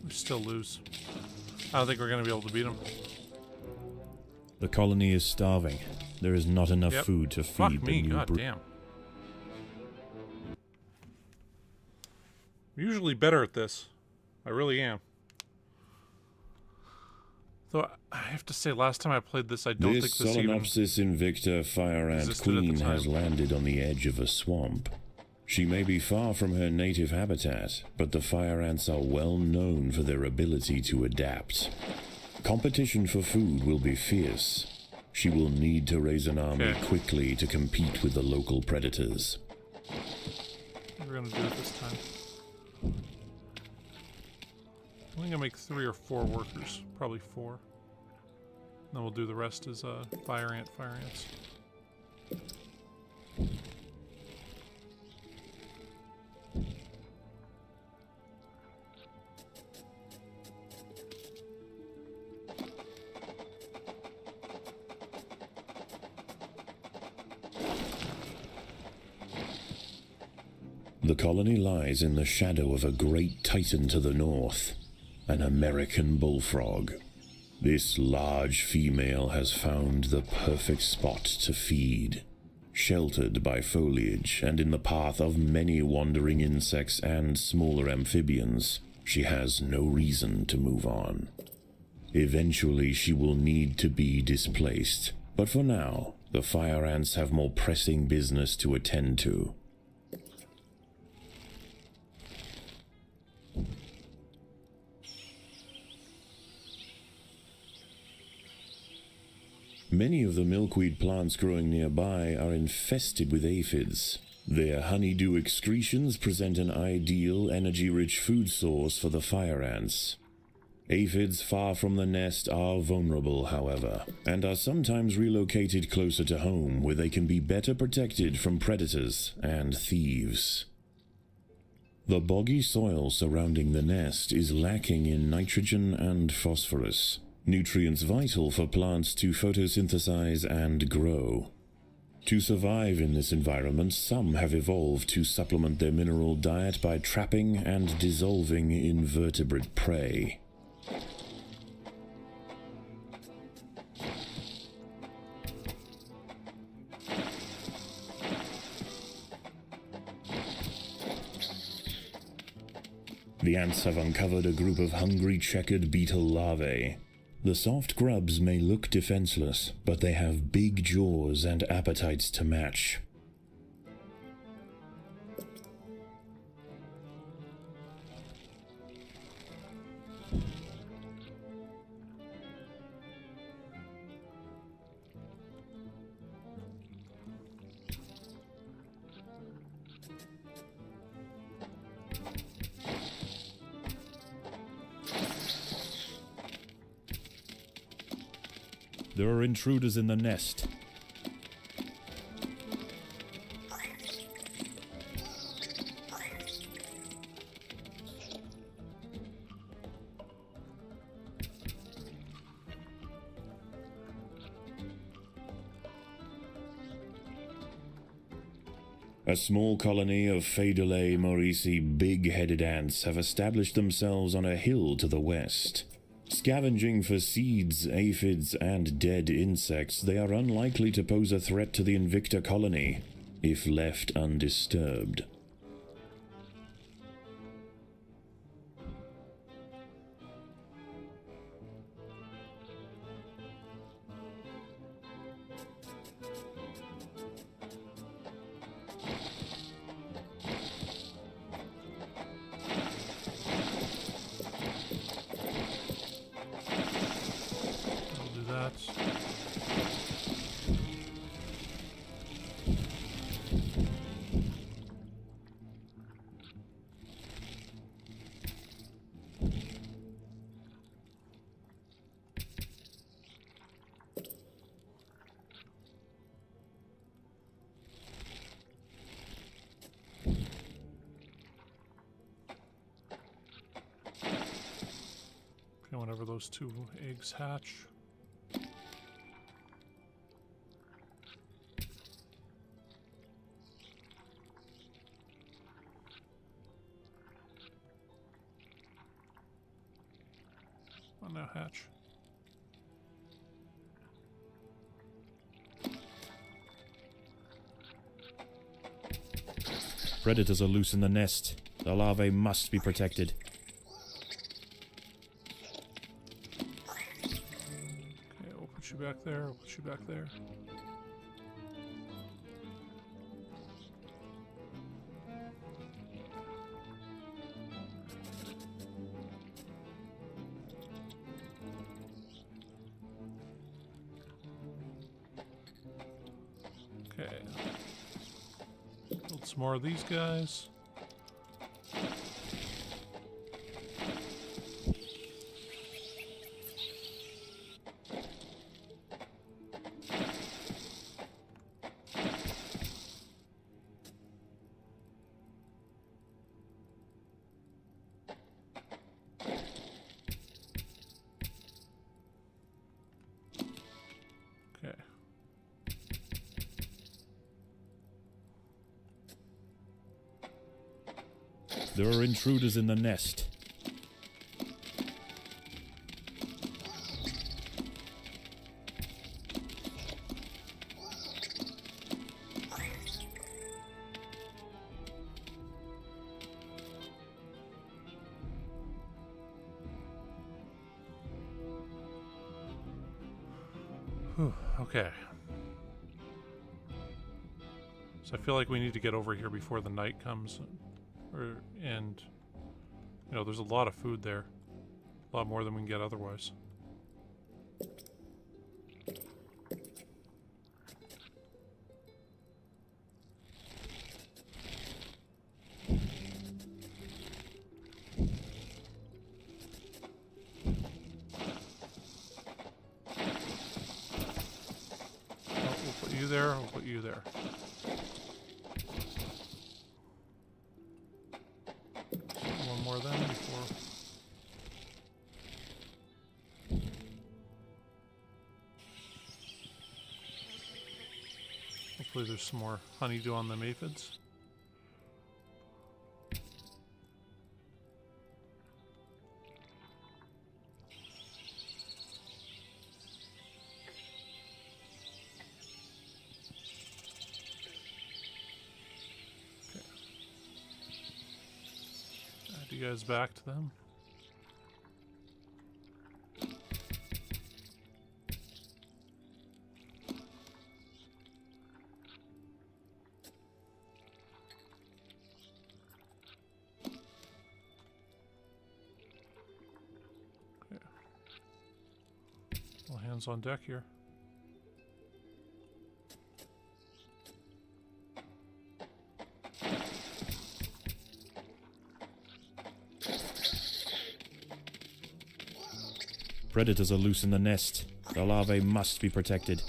Still lose. I don't think we're going to be able to beat them. The colony is starving. There is not enough food to feed Fuck the me, new god brood. damn. I'm usually better at this. I really am. Though I have to say, last time I played this, I don't think This this even... Solenopsis invicta fire ant existed at the queen has time. landed on the edge of a swamp. She may be far from her native habitat, but the fire ants are well known for their ability to adapt. Competition for food will be fierce. She will need to raise an army Okay. quickly to compete with the local predators. We're going to do it this time. I think I'll make 3 or 4 workers. Probably 4. Then we'll do the rest as fire ants. The colony lies in the shadow of a great titan to the north, an American bullfrog. This large female has found the perfect spot to feed. Sheltered by foliage and in the path of many wandering insects and smaller amphibians, she has no reason to move on. Eventually she will need to be displaced, but for now, the fire ants have more pressing business to attend to. Many of the milkweed plants growing nearby are infested with aphids. Their honeydew excretions present an ideal, energy-rich food source for the fire ants. Aphids far from the nest are vulnerable, however, and are sometimes relocated closer to home where they can be better protected from predators and thieves. The boggy soil surrounding the nest is lacking in nitrogen and phosphorus, nutrients vital for plants to photosynthesize and grow. To survive in this environment, some have evolved to supplement their mineral diet by trapping and dissolving invertebrate prey. The ants have uncovered a group of hungry checkered beetle larvae. The soft grubs may look defenseless, but they have big jaws and appetites to match. There are intruders in the nest. A small colony of Phaedulae maurici big-headed ants have established themselves on a hill to the west. Scavenging for seeds, aphids, and dead insects, they are unlikely to pose a threat to the Invicta colony, if left undisturbed. I'll do that. Okay, whenever those 2 eggs hatch. Oh, now hatch. Predators are loose in the nest. The larvae must be protected. Okay, we'll put you back there. We'll put you back there. Okay. Build some more of these guys. Okay. There are intruders in the nest. Whew, okay. So I feel like we need to get over here before the night comes. And, you know, there's a lot of food there. A lot more than we can get otherwise. We'll put you there, we'll put you there. One more then before... Hopefully there's some more honeydew on them aphids. Add you guys back to them. All hands on deck here. Predators are loose in the nest. The larvae must be protected.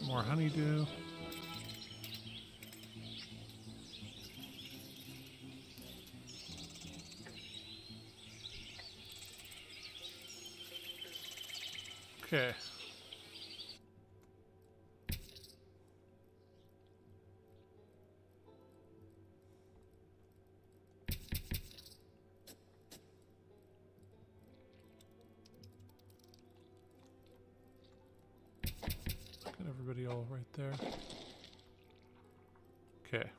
More honeydew. Okay. Got everybody all right there. Okay.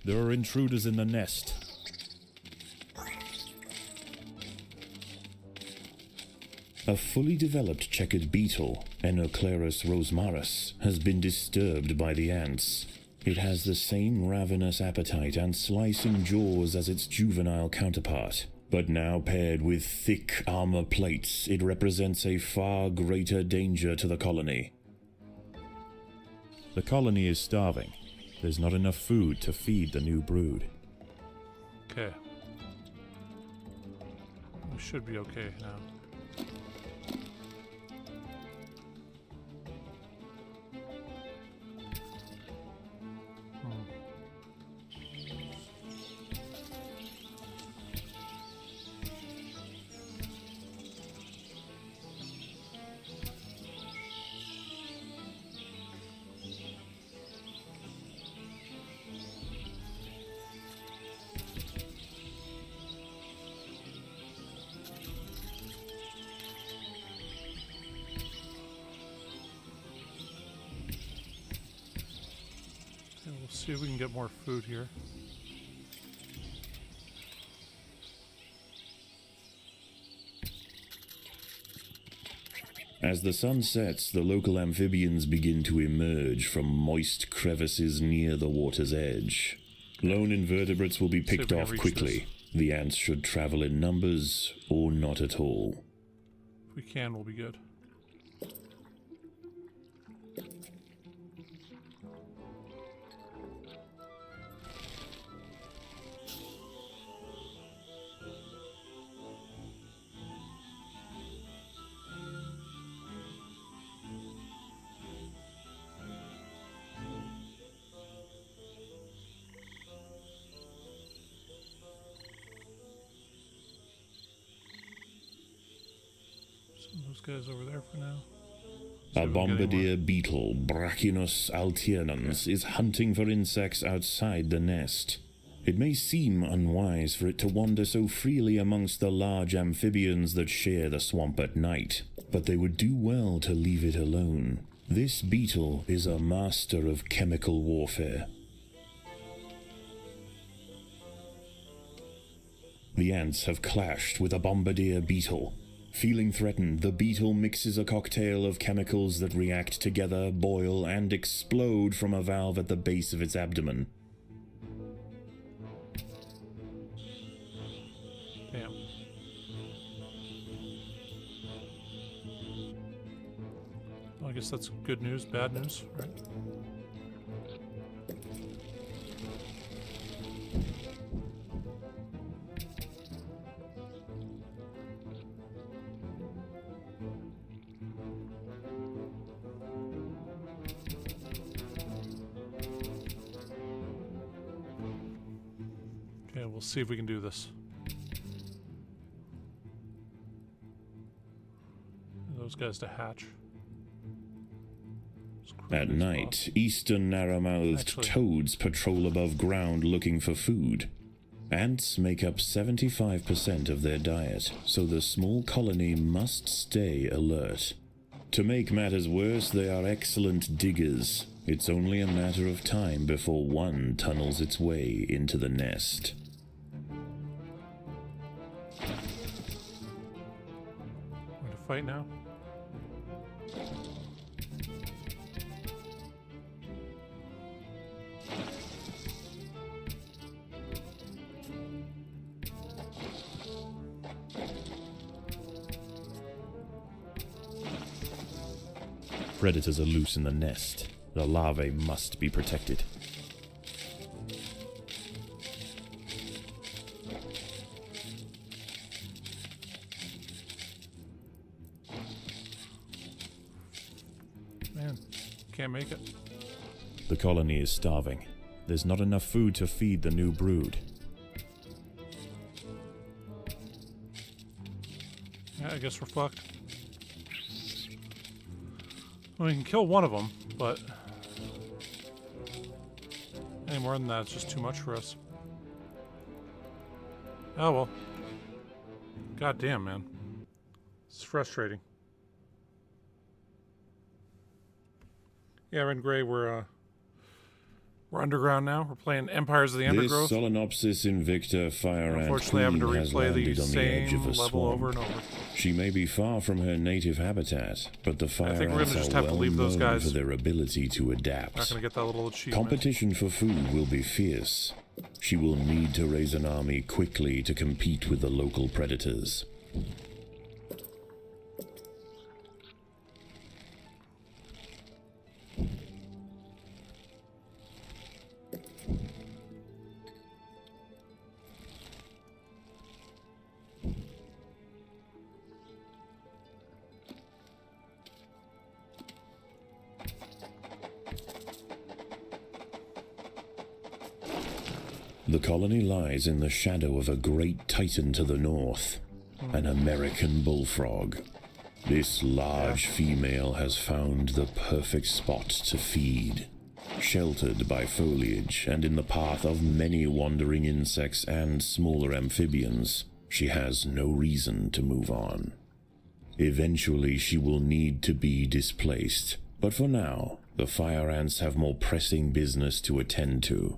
There are intruders in the nest. A fully developed checkered beetle, Enoclerus rosmarus, has been disturbed by the ants. It has the same ravenous appetite and slicing jaws as its juvenile counterpart, but now paired with thick armor plates, it represents a far greater danger to the colony. The colony is starving. There's not enough food to feed the new brood. Okay. We should be okay now. We'll see if we can get more food here. As the sun sets, the local amphibians begin to emerge from moist crevices near the water's edge. Lone invertebrates will be picked off quickly. The ants should travel in numbers or not at all. If we can, we'll be good. Those guys over there for now. A bombardier beetle, Brachinus alternans, is hunting for insects outside the nest. It may seem unwise for it to wander so freely amongst the large amphibians that share the swamp at night, but they would do well to leave it alone. This beetle is a master of chemical warfare. The ants have clashed with a bombardier beetle. Feeling threatened, the beetle mixes a cocktail of chemicals that react together, boil, and explode from a valve at the base of its abdomen. Damn. Well, I guess that's good news, bad news, right? Okay, we'll see if we can do this. Those guys to hatch. At night, eastern narrow-mouthed toads patrol above ground looking for food. Ants make up 75% of their diet, so the small colony must stay alert. To make matters worse, they are excellent diggers. It's only a matter of time before one tunnels its way into the nest. Want to fight now? Predators are loose in the nest. The larvae must be protected. Man, can't make it. The colony is starving. There's not enough food to feed the new brood. Yeah, I guess we're fucked. Well, we can kill one of them, but any more than that, it's just too much for us. Oh well. God damn, man. It's frustrating. Yeah, we're in Gray. We're underground now. We're playing Empires of the Undergrowth. This Solenopsis invicta fire ant Unfortunately, having to queen has replay the landed on the edge of same a level swamp. over and over. She may be far from her native habitat, but the fire think we're ants gonna just are have to well leave those known guys. for their ability to adapt. Not gonna get that little achievement. Competition for food will be fierce. She will need to raise an army quickly to compete with the local predators. The colony lies in the shadow of a great titan to the north, an American bullfrog. This large female has found the perfect spot to feed. Sheltered by foliage and in the path of many wandering insects and smaller amphibians, she has no reason to move on. Eventually she will need to be displaced, but for now, the fire ants have more pressing business to attend to.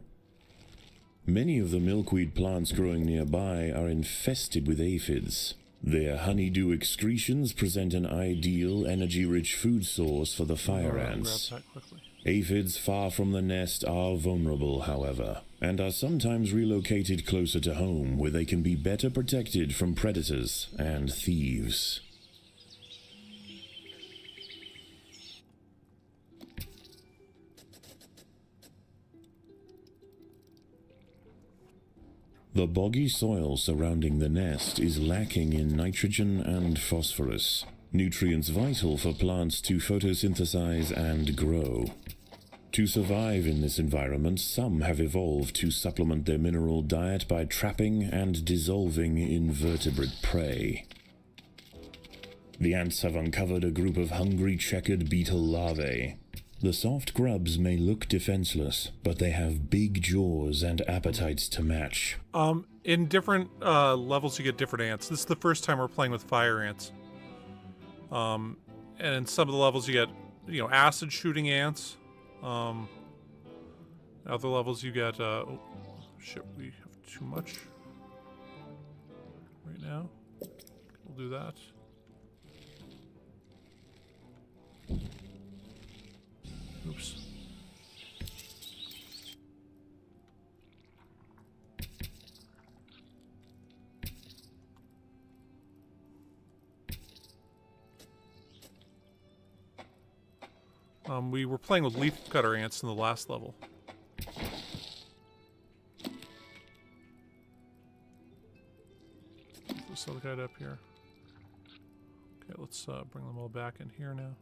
Many of the milkweed plants growing nearby are infested with aphids. Their honeydew excretions present an ideal, energy-rich food source for the fire ants. Grab that quickly. Aphids far from the nest are vulnerable, however, and are sometimes relocated closer to home, where they can be better protected from predators and thieves. The boggy soil surrounding the nest is lacking in nitrogen and phosphorus, nutrients vital for plants to photosynthesize and grow. To survive in this environment, some have evolved to supplement their mineral diet by trapping and dissolving invertebrate prey. The ants have uncovered a group of hungry checkered beetle larvae. The soft grubs may look defenseless, but they have big jaws and appetites to match. In different levels, you get different ants. This is the first time we're playing with fire ants. And in some of the levels, you get, acid shooting ants. Other levels, you get, oh, shit, we have too much right now. We'll do that. Oops. We were playing with leaf cutter ants in the last level. This other guy up here. Okay, let's bring them all back in here now.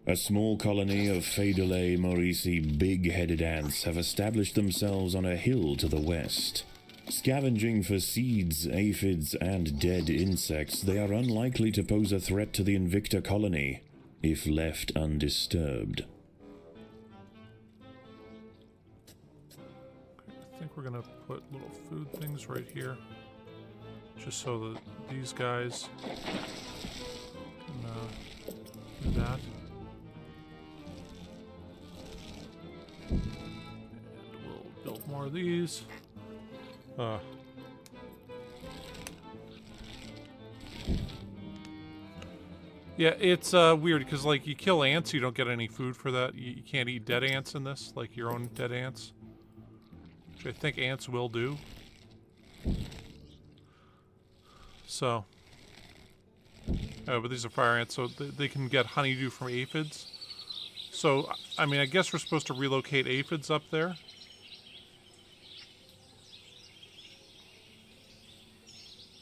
A small colony of Phaedulae maurici big-headed ants have established themselves on a hill to the west. Scavenging for seeds, aphids, and dead insects, they are unlikely to pose a threat to the Invicta colony, if left undisturbed. we're gonna put little food things right here, just so that these guys can do that. And we'll build more of these. Yeah, it's weird because like you kill ants, you don't get any food for that. You can't eat dead ants in this, like your own dead ants, which I think ants will do. So, but these are fire ants, so they can get honeydew from aphids. So, I mean, I guess we're supposed to relocate aphids up there.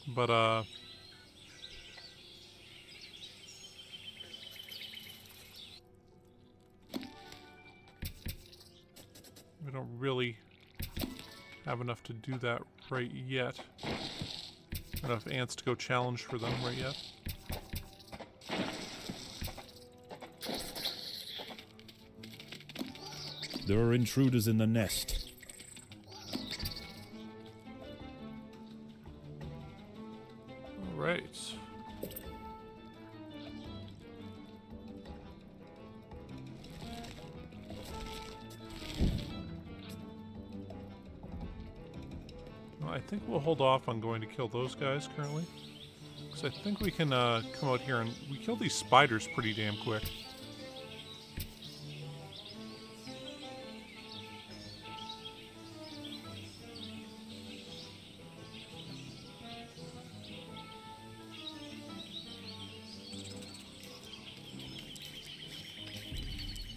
But, we don't really have enough to do that right yet. Enough ants to go challenge for them right yet. There are intruders in the nest. All right. Well, I think we'll hold off on going to kill those guys currently. Because I think we can come out here and we kill these spiders pretty damn quick.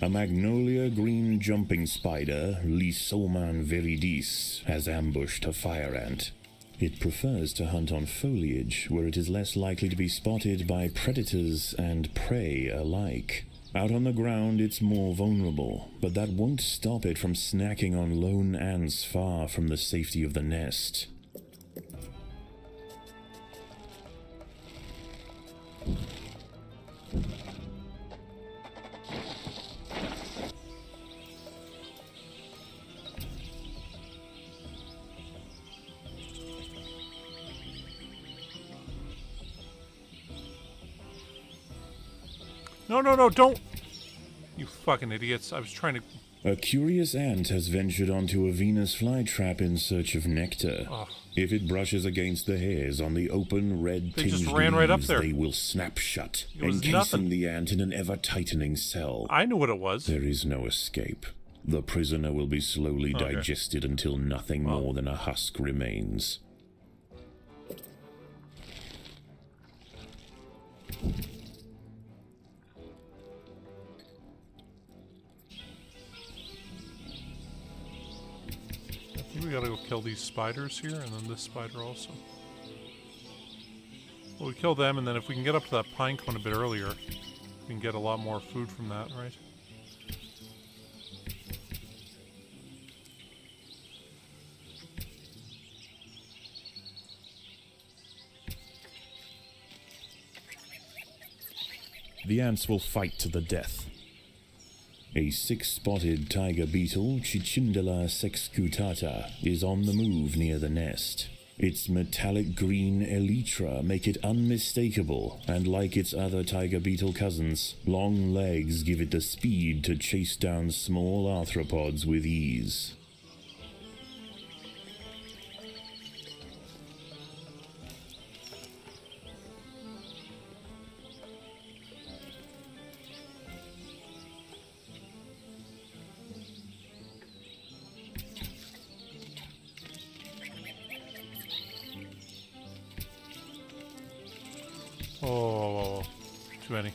A magnolia green jumping spider, Lysoman viridis, has ambushed a fire ant. It prefers to hunt on foliage, where it is less likely to be spotted by predators and prey alike. Out on the ground, it's more vulnerable, but that won't stop it from snacking on lone ants far from the safety of the nest. No, don't! You fucking idiots. I was trying to... A curious ant has ventured onto a Venus flytrap in search of nectar. Ugh. If it brushes against the hairs on the open red They tinged just ran right up leaves, there. they will snap shut, It was encasing nothing. the ant in an ever-tightening cell. I knew what it was. There is no escape. The prisoner will be slowly Okay. digested until nothing Well. more than a husk remains. I think we gotta go kill these spiders here, and then this spider also. Well, we kill them, and then if we can get up to that pine cone a bit earlier, we can get a lot more food from that, right? The ants will fight to the death. A six-spotted tiger beetle, Cicindela sexcutata, is on the move near the nest. Its metallic green elytra make it unmistakable, and like its other tiger beetle cousins, long legs give it the speed to chase down small arthropods with ease. Oh, too many.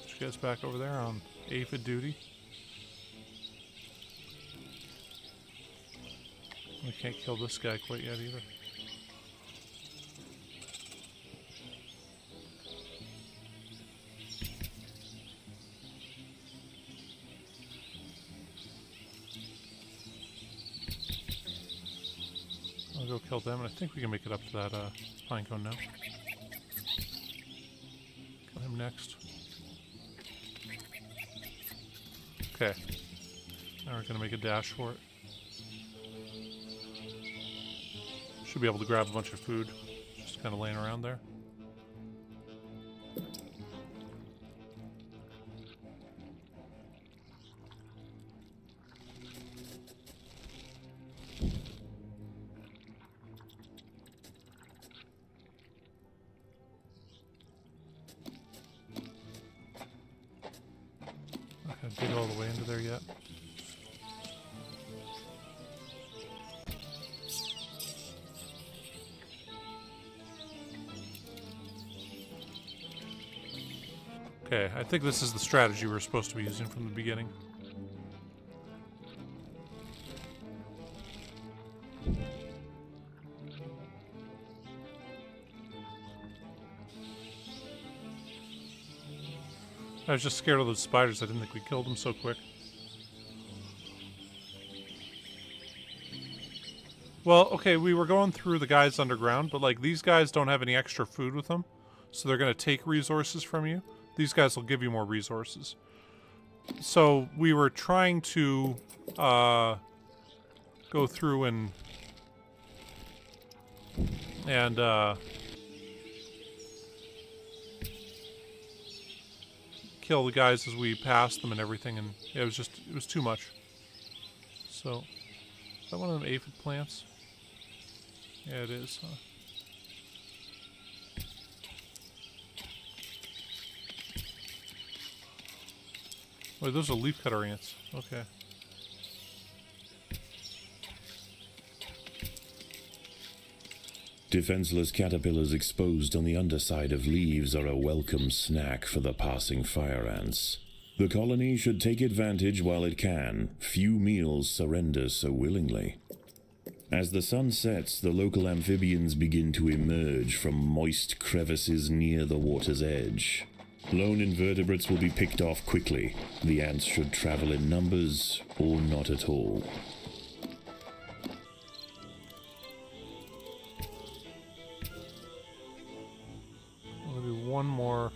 Put you guys back over there on aphid duty. We can't kill this guy quite yet either. I'll go kill them, and I think we can make it up to that pine cone now. Kill him room next. Okay. Now we're gonna make a dash for it. Should be able to grab a bunch of food. Just kind of laying around there. Not gonna dig all the way into there yet. Okay, I think this is the strategy we're supposed to be using from the beginning. I was just scared of those spiders. I didn't think we killed them so quick. Well, okay, we were going through the guys underground, but like these guys don't have any extra food with them, so they're going to take resources from you. These guys will give you more resources. So we were trying to go through and kill the guys as we passed them and everything, and yeah, it was too much. So, is that one of them aphid plants? Yeah, it is, huh? Wait, those are leafcutter ants. Okay. Defenseless caterpillars exposed on the underside of leaves are a welcome snack for the passing fire ants. The colony should take advantage while it can. Few meals surrender so willingly. As the sun sets, the local amphibians begin to emerge from moist crevices near the water's edge. Lone invertebrates will be picked off quickly. The ants should travel in numbers or not at all. I'll do one more.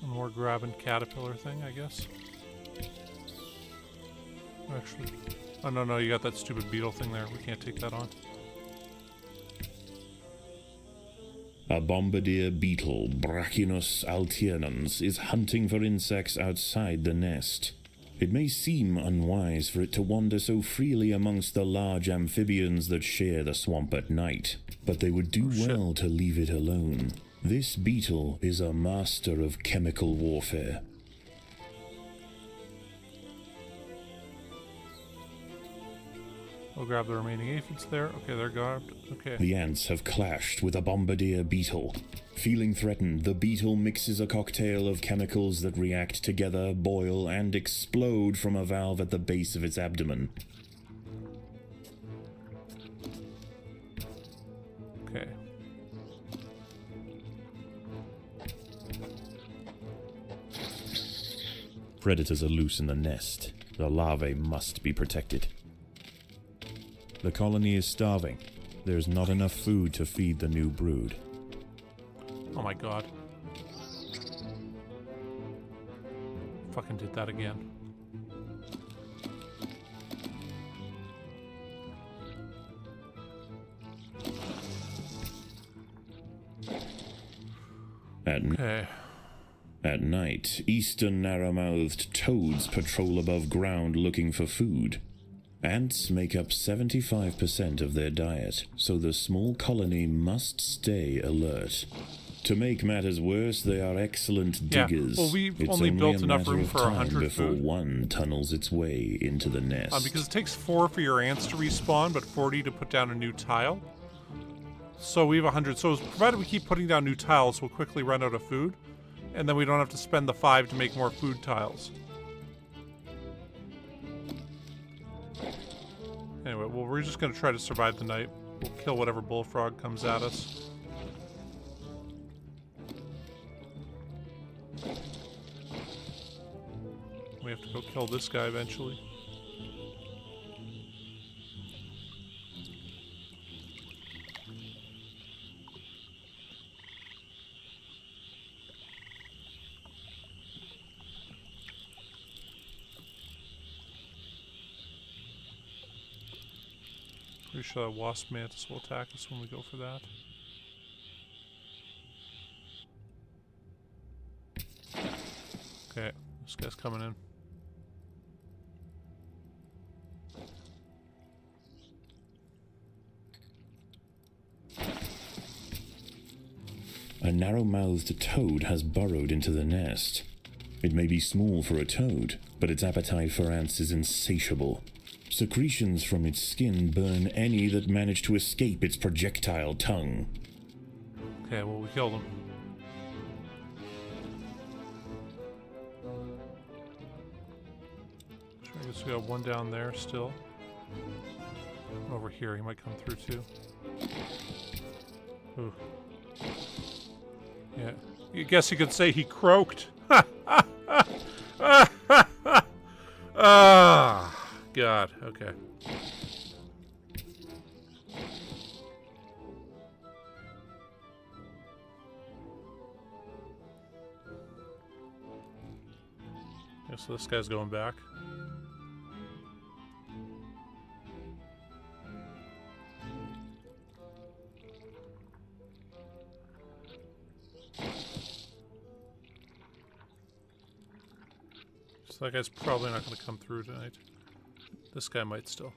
One more grabbing caterpillar thing, I guess. Actually, oh no, you got that stupid beetle thing there. We can't take that on. A bombardier beetle, Brachinus alternans, is hunting for insects outside the nest. It may seem unwise for it to wander so freely amongst the large amphibians that share the swamp at night, but they would do well to leave it alone. This beetle is a master of chemical warfare. We'll grab the remaining aphids there. Okay, they're grabbed. Okay. The ants have clashed with a bombardier beetle. Feeling threatened, the beetle mixes a cocktail of chemicals that react together, boil, and explode from a valve at the base of its abdomen. Okay. Predators are loose in the nest. The larvae must be protected. The colony is starving. There's not enough food to feed the new brood. Oh my god. Fucking did that again. At night, eastern narrow-mouthed toads patrol above ground looking for food. Ants make up 75% of their diet, so the small colony must stay alert. To make matters worse, they are excellent diggers. Well, we've it's only built a enough matter room of for time 100 before food. one tunnels its way into the nest. Because it takes 4 for your ants to respawn, but 40 to put down a new tile. So we have 100. So provided we keep putting down new tiles, we'll quickly run out of food. And then we don't have to spend the 5 to make more food tiles. Anyway, well, we're just going to try to survive the night. We'll kill whatever bullfrog comes at us. We have to go kill this guy eventually. Pretty sure that wasp mantis will attack us when we go for that. Okay, this guy's coming in. A narrow-mouthed toad has burrowed into the nest. It may be small for a toad, but its appetite for ants is insatiable. Secretions from its skin burn any that manage to escape its projectile tongue. Okay, well, we killed him. Sure, I guess we got one down there still. Over here, he might come through too. Ooh. Yeah, I guess you could say he croaked. Ah, God. Okay. Yeah, so this guy's going back. So that guy's probably not going to come through tonight. This guy might still.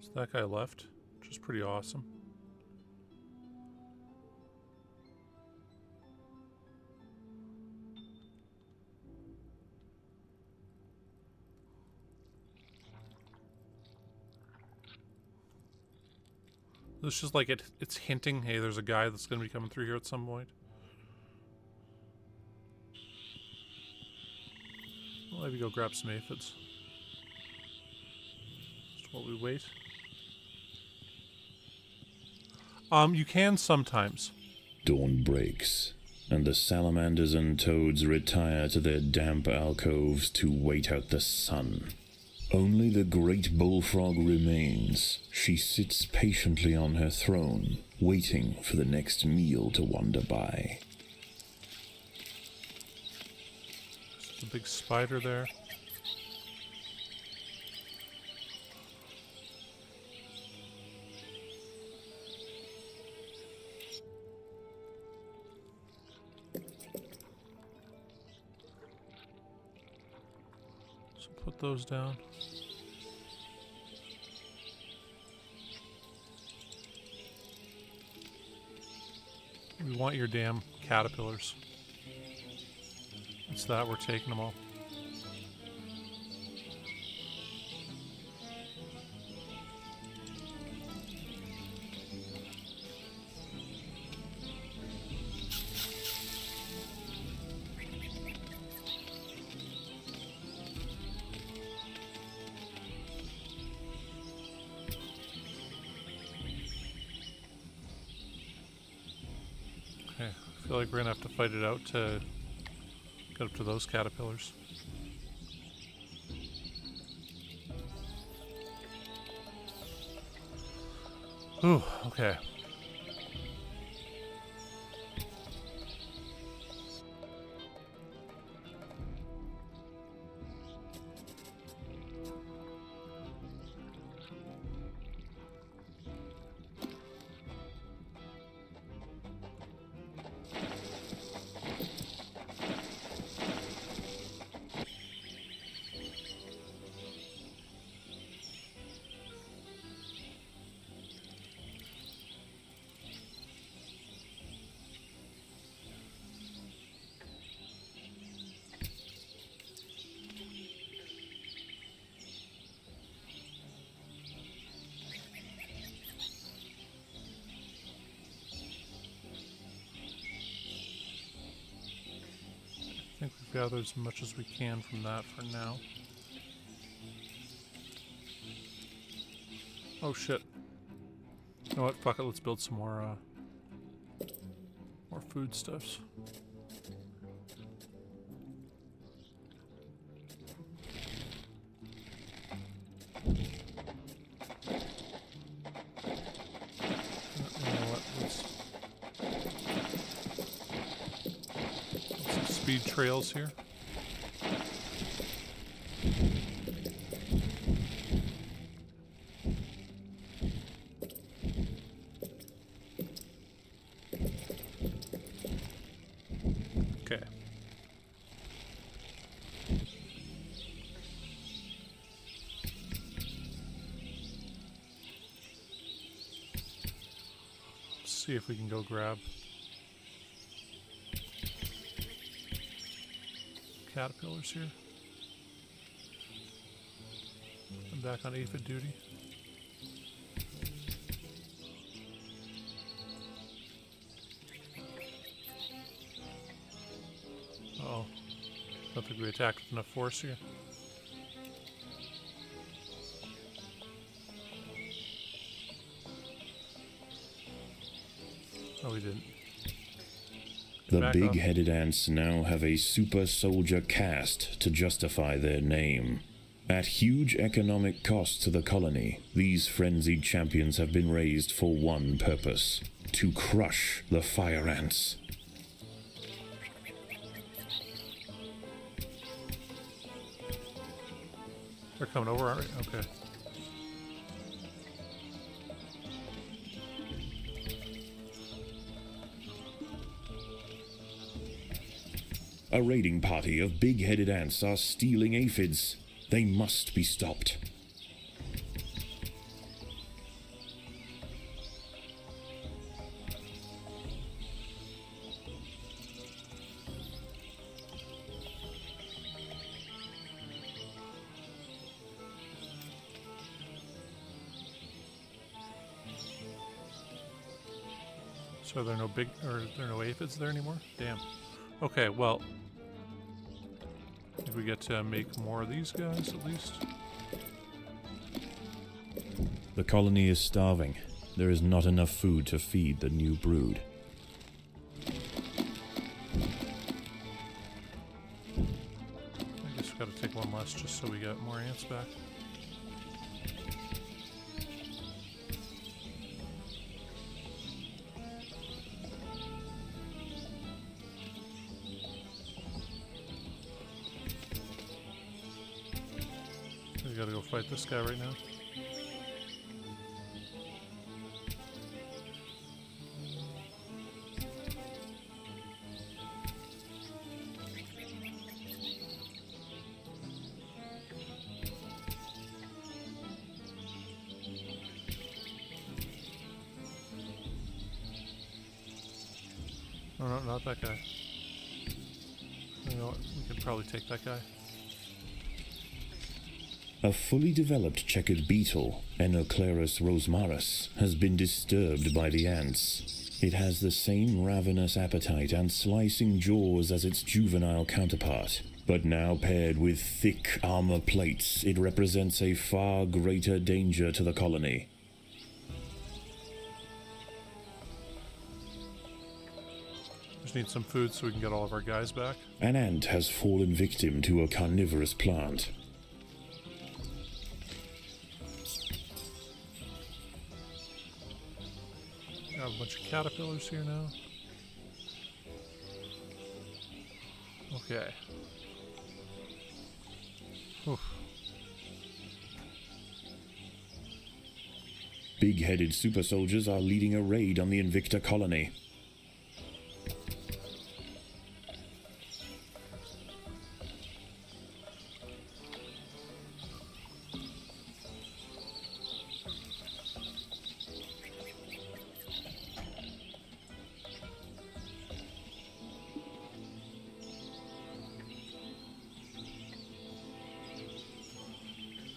So that guy left, which is pretty awesome. It's just like it's hinting, hey, there's a guy that's going to be coming through here at some point. Well, maybe go grab some aphids. Just while we wait. You can sometimes. Dawn breaks, and the salamanders and toads retire to their damp alcoves to wait out the sun. Only the great bullfrog remains. She sits patiently on her throne, waiting for the next meal to wander by. There's a big spider there. So put those down. We want your damn caterpillars. It's that we're taking them all. Okay, I feel like we're gonna have to fight it out to get up to those caterpillars. Ooh, okay. I think we've gathered as much as we can from that for now. Oh shit. You know what? Fuck it, let's build some more More foodstuffs. You know what? Let's some speed trails here. Okay. Let's see if we can go grab caterpillars here. I'm back on aphid duty. Uh-oh. Don't think we attacked with enough force here. Oh, we didn't. The Back off. big-headed ants now have a super soldier caste to justify their name. At huge economic cost to the colony, these frenzied champions have been raised for one purpose: to crush the fire ants. They're coming over, aren't they? Okay. A raiding party of big-headed ants are stealing aphids. They must be stopped. So there are no big, or there are no aphids there anymore? Damn. Okay, well, I think we get to make more of these guys at least. The colony is starving. There is not enough food to feed the new brood. I guess we gotta take one less just so we get more ants back. We gotta go fight this guy right now. Oh no, not that guy. You know what? We could probably take that guy. A fully developed checkered beetle, Enoclerus rosmarus, has been disturbed by the ants. It has the same ravenous appetite and slicing jaws as its juvenile counterpart, but now paired with thick armor plates, it represents a far greater danger to the colony. Just need some food so we can get all of our guys back. An ant has fallen victim to a carnivorous plant. I have a bunch of caterpillars here now. Okay. Oof. Big-headed super soldiers are leading a raid on the Invicta colony.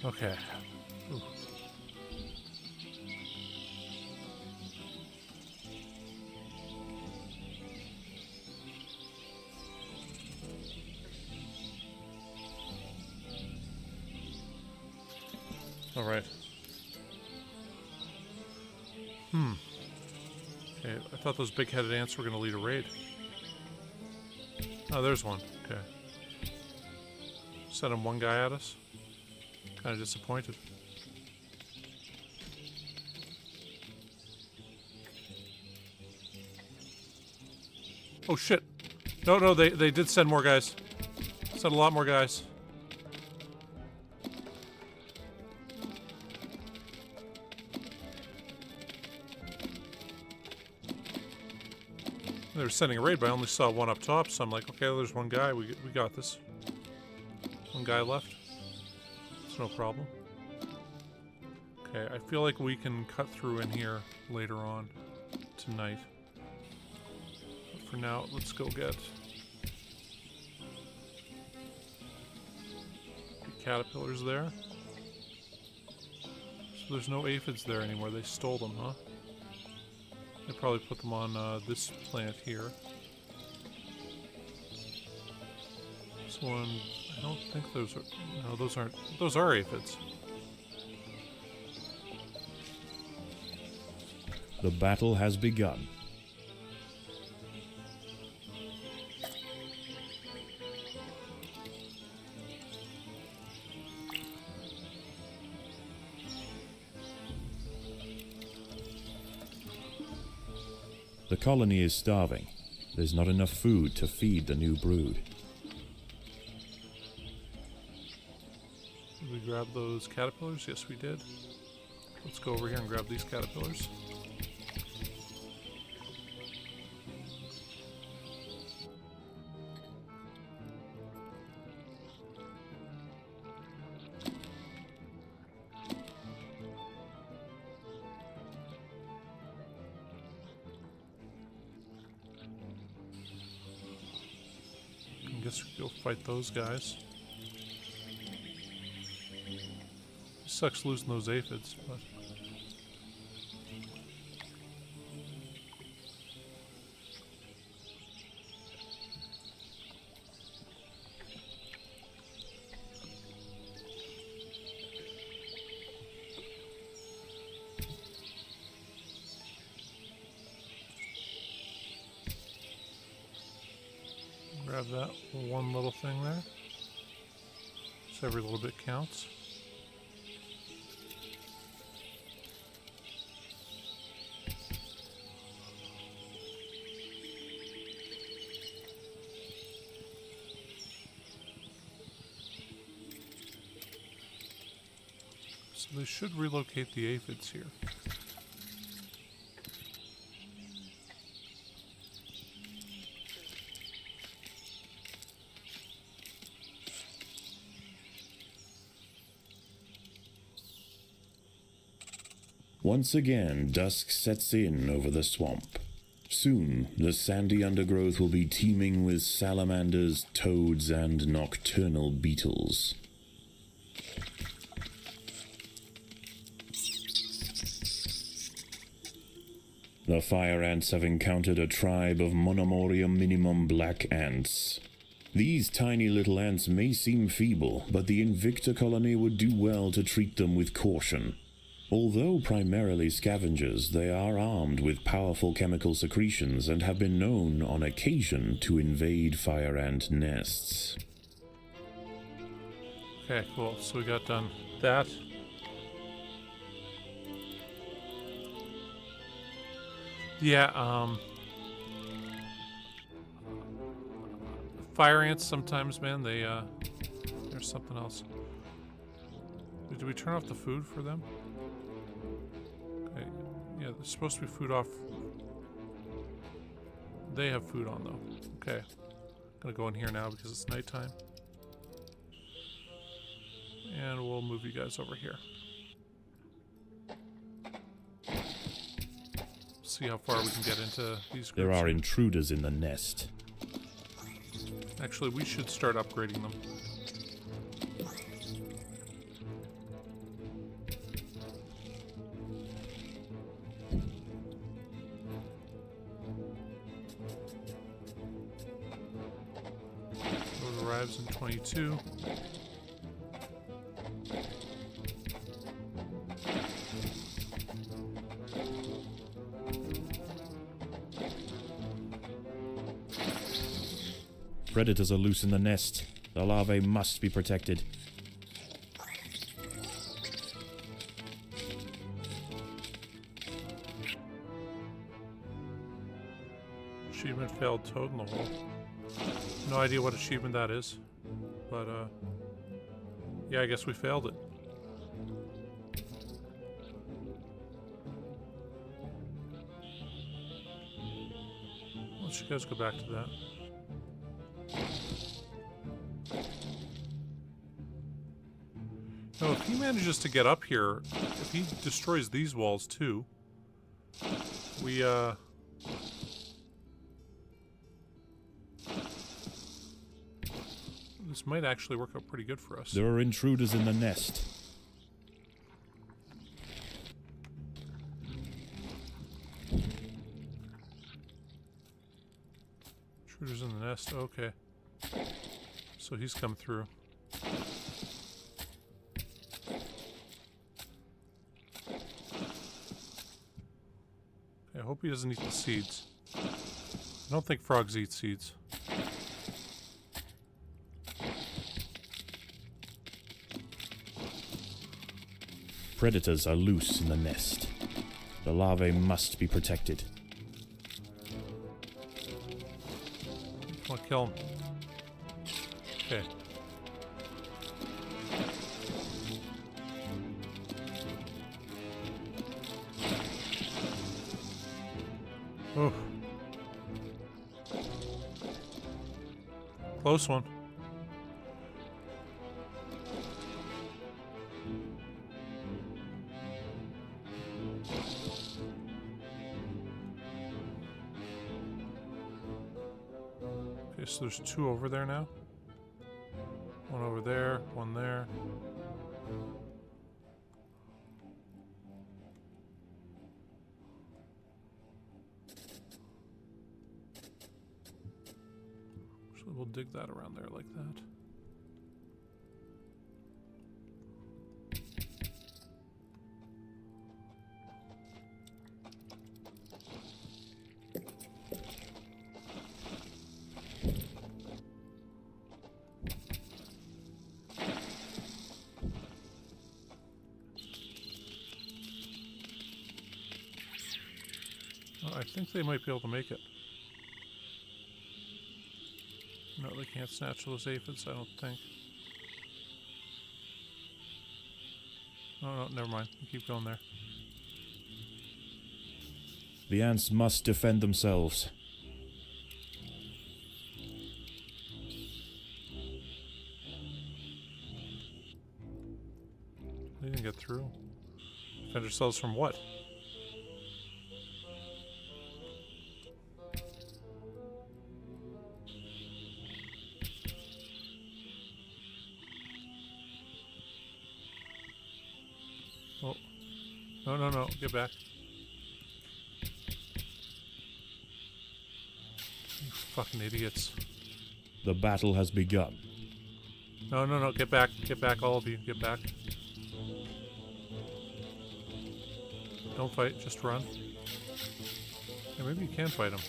Okay. Ooh. All right. Okay, I thought those big-headed ants were going to lead a raid. Oh, there's one. Okay. Sending one guy at us. Kind of disappointed. Oh shit! No, they did send more guys. Sent a lot more guys. They were sending a raid, but I only saw one up top, so I'm like, okay, there's one guy. We got this. One guy left. It's no problem. Okay, I feel like we can cut through in here later on tonight. But for now, let's go get the caterpillars there. So there's no aphids there anymore. They stole them, huh? They probably put them on this plant here. This one, I don't think those are... No, those aren't... Those are aphids. The battle has begun. The colony is starving. There's not enough food to feed the new brood. Did we grab those caterpillars? Yes, we did. Let's go over here and grab these caterpillars. I guess we go fight those guys. Sucks losing those aphids, but... Grab that one little thing there. So every little bit counts. So they should relocate the aphids here. Once again, dusk sets in over the swamp. Soon, the sandy undergrowth will be teeming with salamanders, toads, and nocturnal beetles. The fire ants have encountered a tribe of Monomorium minimum black ants. These tiny little ants may seem feeble, but the Invicta colony would do well to treat them with caution. Although primarily scavengers, they are armed with powerful chemical secretions and have been known on occasion to invade fire ant nests. Okay, cool. So we got done that. Yeah, fire ants sometimes, man, they, there's something else. Did we turn off the food for them? Okay, yeah, there's supposed to be food off. They have food on, though. Okay. Gonna go in here now because it's nighttime. And we'll move you guys over here. See how far we can get into these groups. There are intruders in the nest. Actually, we should start upgrading them. Road arrives in 22. Predators are loose in the nest. The larvae must be protected. Achievement failed toad in the hole. No idea what achievement that is. But, yeah, I guess we failed it. Why don't you guys go back to that? No, if he manages to get up here, if he destroys these walls too, we, this might actually work out pretty good for us. There are intruders in the nest. Intruders in the nest, okay. So he's come through. I hope he doesn't eat the seeds. I don't think frogs eat seeds. Predators are loose in the nest. The larvae must be protected. Come on, kill him. Okay. Oh. Close one. Okay, so there's two over there now. One over there, one there. Actually, we'll dig that around there like that. I think they might be able to make it. No, they can't snatch those aphids, I don't think. No, never mind. Keep going there. The ants must defend themselves. They didn't get through. Defend ourselves from what? Oh. No. Get back. You fucking idiots. The battle has begun. No. Get back. Get back, all of you. Get back. Don't fight. Just run. Yeah, maybe you can fight him.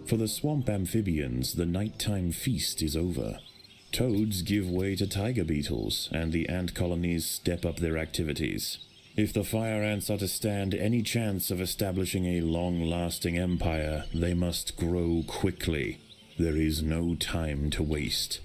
For the swamp amphibians, the nighttime feast is over. Toads give way to tiger beetles, and the ant colonies step up their activities. If the fire ants are to stand any chance of establishing a long-lasting empire, they must grow quickly. There is no time to waste.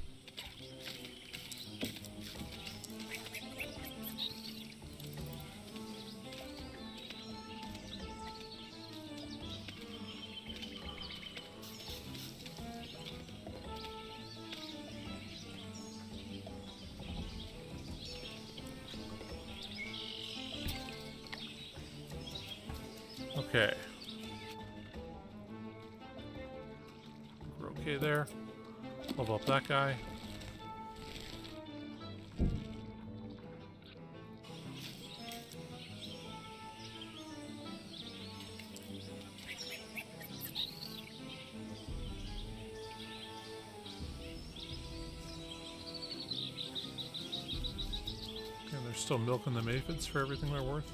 Okay. We're okay there. Level up that guy. And they're still milking the aphids for everything they're worth.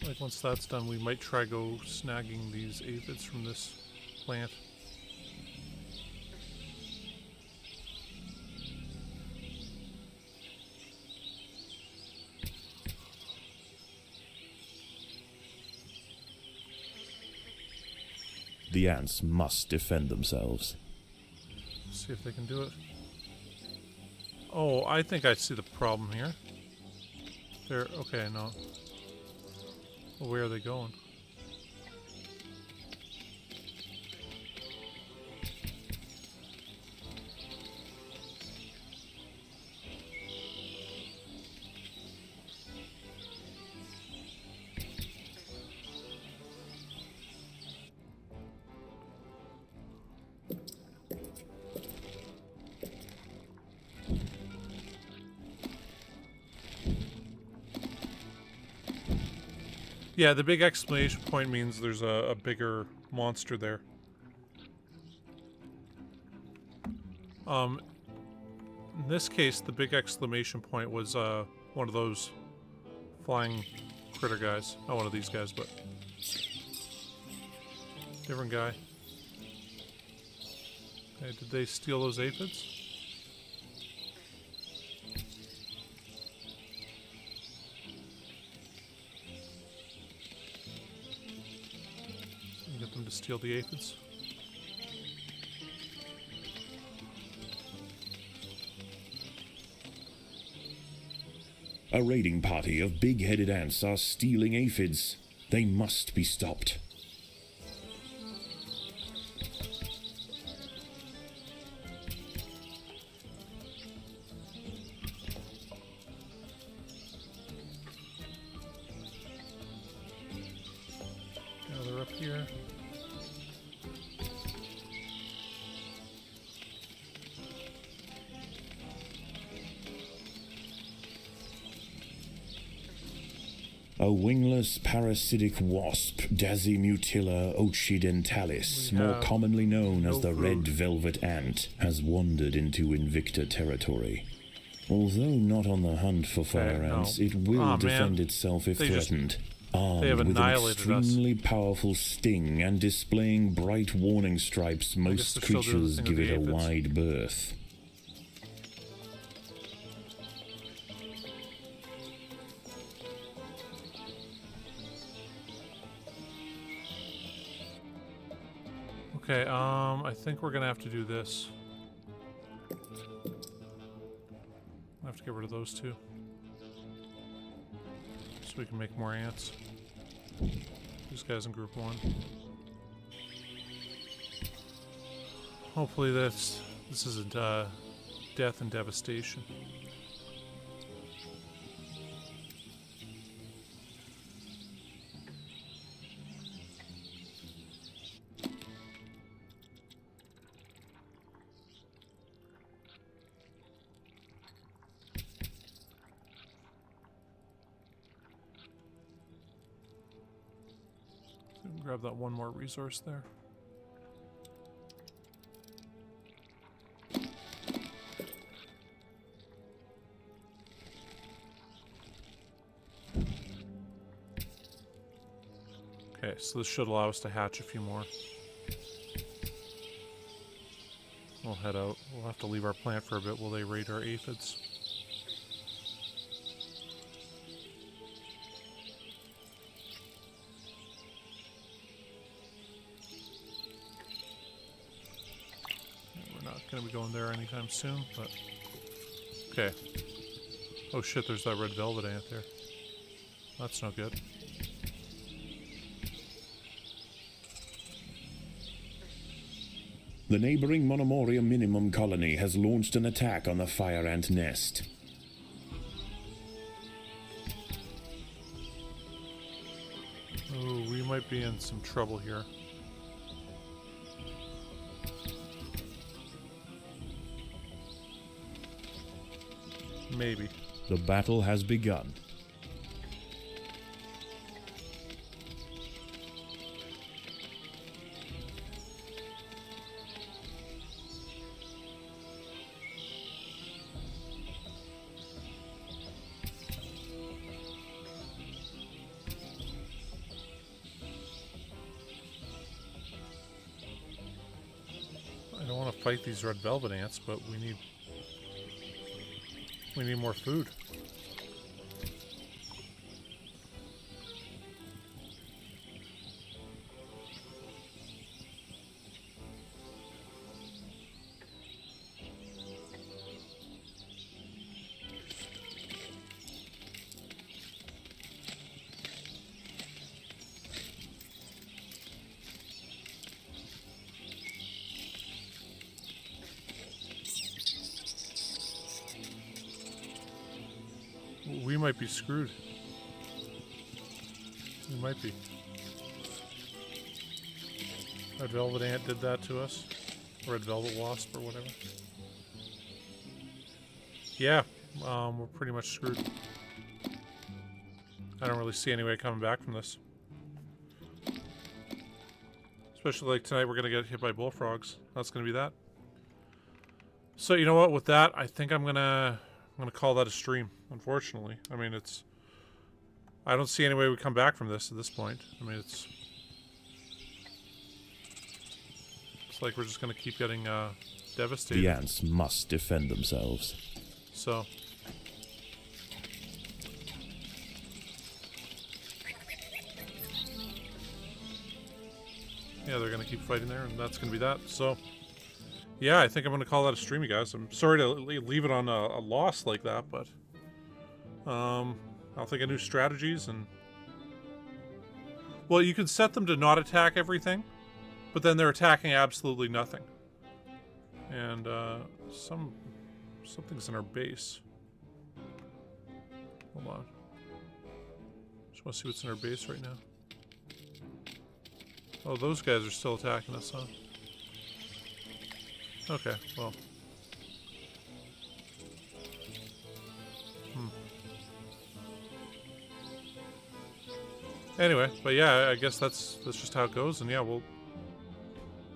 Like, once that's done, we might try go snagging these aphids from this plant. The ants must defend themselves. See if they can do it. Oh, I think I see the problem here. They're... okay, no. Well, where are they going? Yeah, the big exclamation point means there's a bigger monster there. In this case, the big exclamation point was one of those flying critter guys. Not one of these guys, but different guy. Okay, did they steal those aphids? Get them to steal the aphids. A raiding party of big-headed ants are stealing aphids. They must be stopped. Yeah, they're up here. A wingless parasitic wasp, Dasimutilla occidentalis, We more have commonly known as no the food. red velvet ant, has wandered into Invicta territory. Although not on the hunt for fire no. ants, it will Aw, man. defend itself if They just- threatened. Armed have with an annihilated us. extremely powerful sting and displaying bright warning stripes, guess most they're still doing the creatures thing give with it the a aphids. wide berth. Okay, I think we're gonna have to do this. I have to get rid of those two. So we can make more ants. These guys in group 1. Hopefully this isn't death and devastation. Grab that one more resource there. Okay, so this should allow us to hatch a few more. We'll head out. We'll have to leave our plant for a bit while they raid our aphids. We're not going to be going there anytime soon, but... Okay. Oh shit, there's that red velvet ant there. That's no good. The neighboring Monomoria Minimum colony has launched an attack on the fire ant nest. Oh, we might be in some trouble here. Maybe. The battle has begun. fight these red velvet ants, but we need more food. We might be screwed. We might be. Red velvet ant did that to us. Red velvet wasp or whatever. Yeah, we're pretty much screwed. I don't really see any way coming back from this. Especially like tonight, we're gonna get hit by bullfrogs. That's gonna be that. So you know what? With that, I think I'm gonna call that a stream. Unfortunately, I mean I don't see any way we come back from this at this point. I mean it's like we're just gonna keep getting devastated. The ants must defend themselves. So. Yeah, they're gonna keep fighting there, and that's gonna be that. So. Yeah, I think I'm going to call that a stream, you guys. I'm sorry to leave it on a loss like that, but I'll think of new strategies. And well, you can set them to not attack everything, but then they're attacking absolutely nothing. And something's in our base. Hold on. Just want to see what's in our base right now. Oh, those guys are still attacking us, huh? Okay, well. Anyway, but yeah, I guess that's just how it goes, and yeah, we'll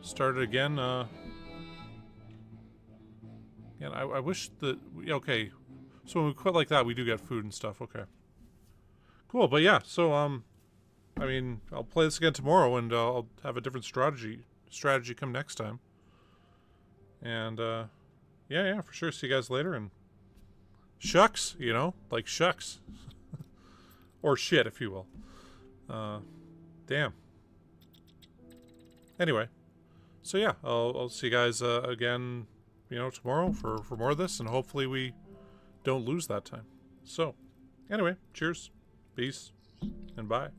start it again. Yeah, I wish that okay. So when we quit like that, we do get food and stuff. Okay, cool. But yeah, so I mean, I'll play this again tomorrow, and I'll have a different strategy come next time. And, yeah, for sure. See you guys later, and shucks, you know, like shucks. Or shit, if you will. Damn. Anyway, so yeah, I'll see you guys, again, you know, tomorrow for more of this, and hopefully we don't lose that time. So, anyway, cheers, peace, and bye.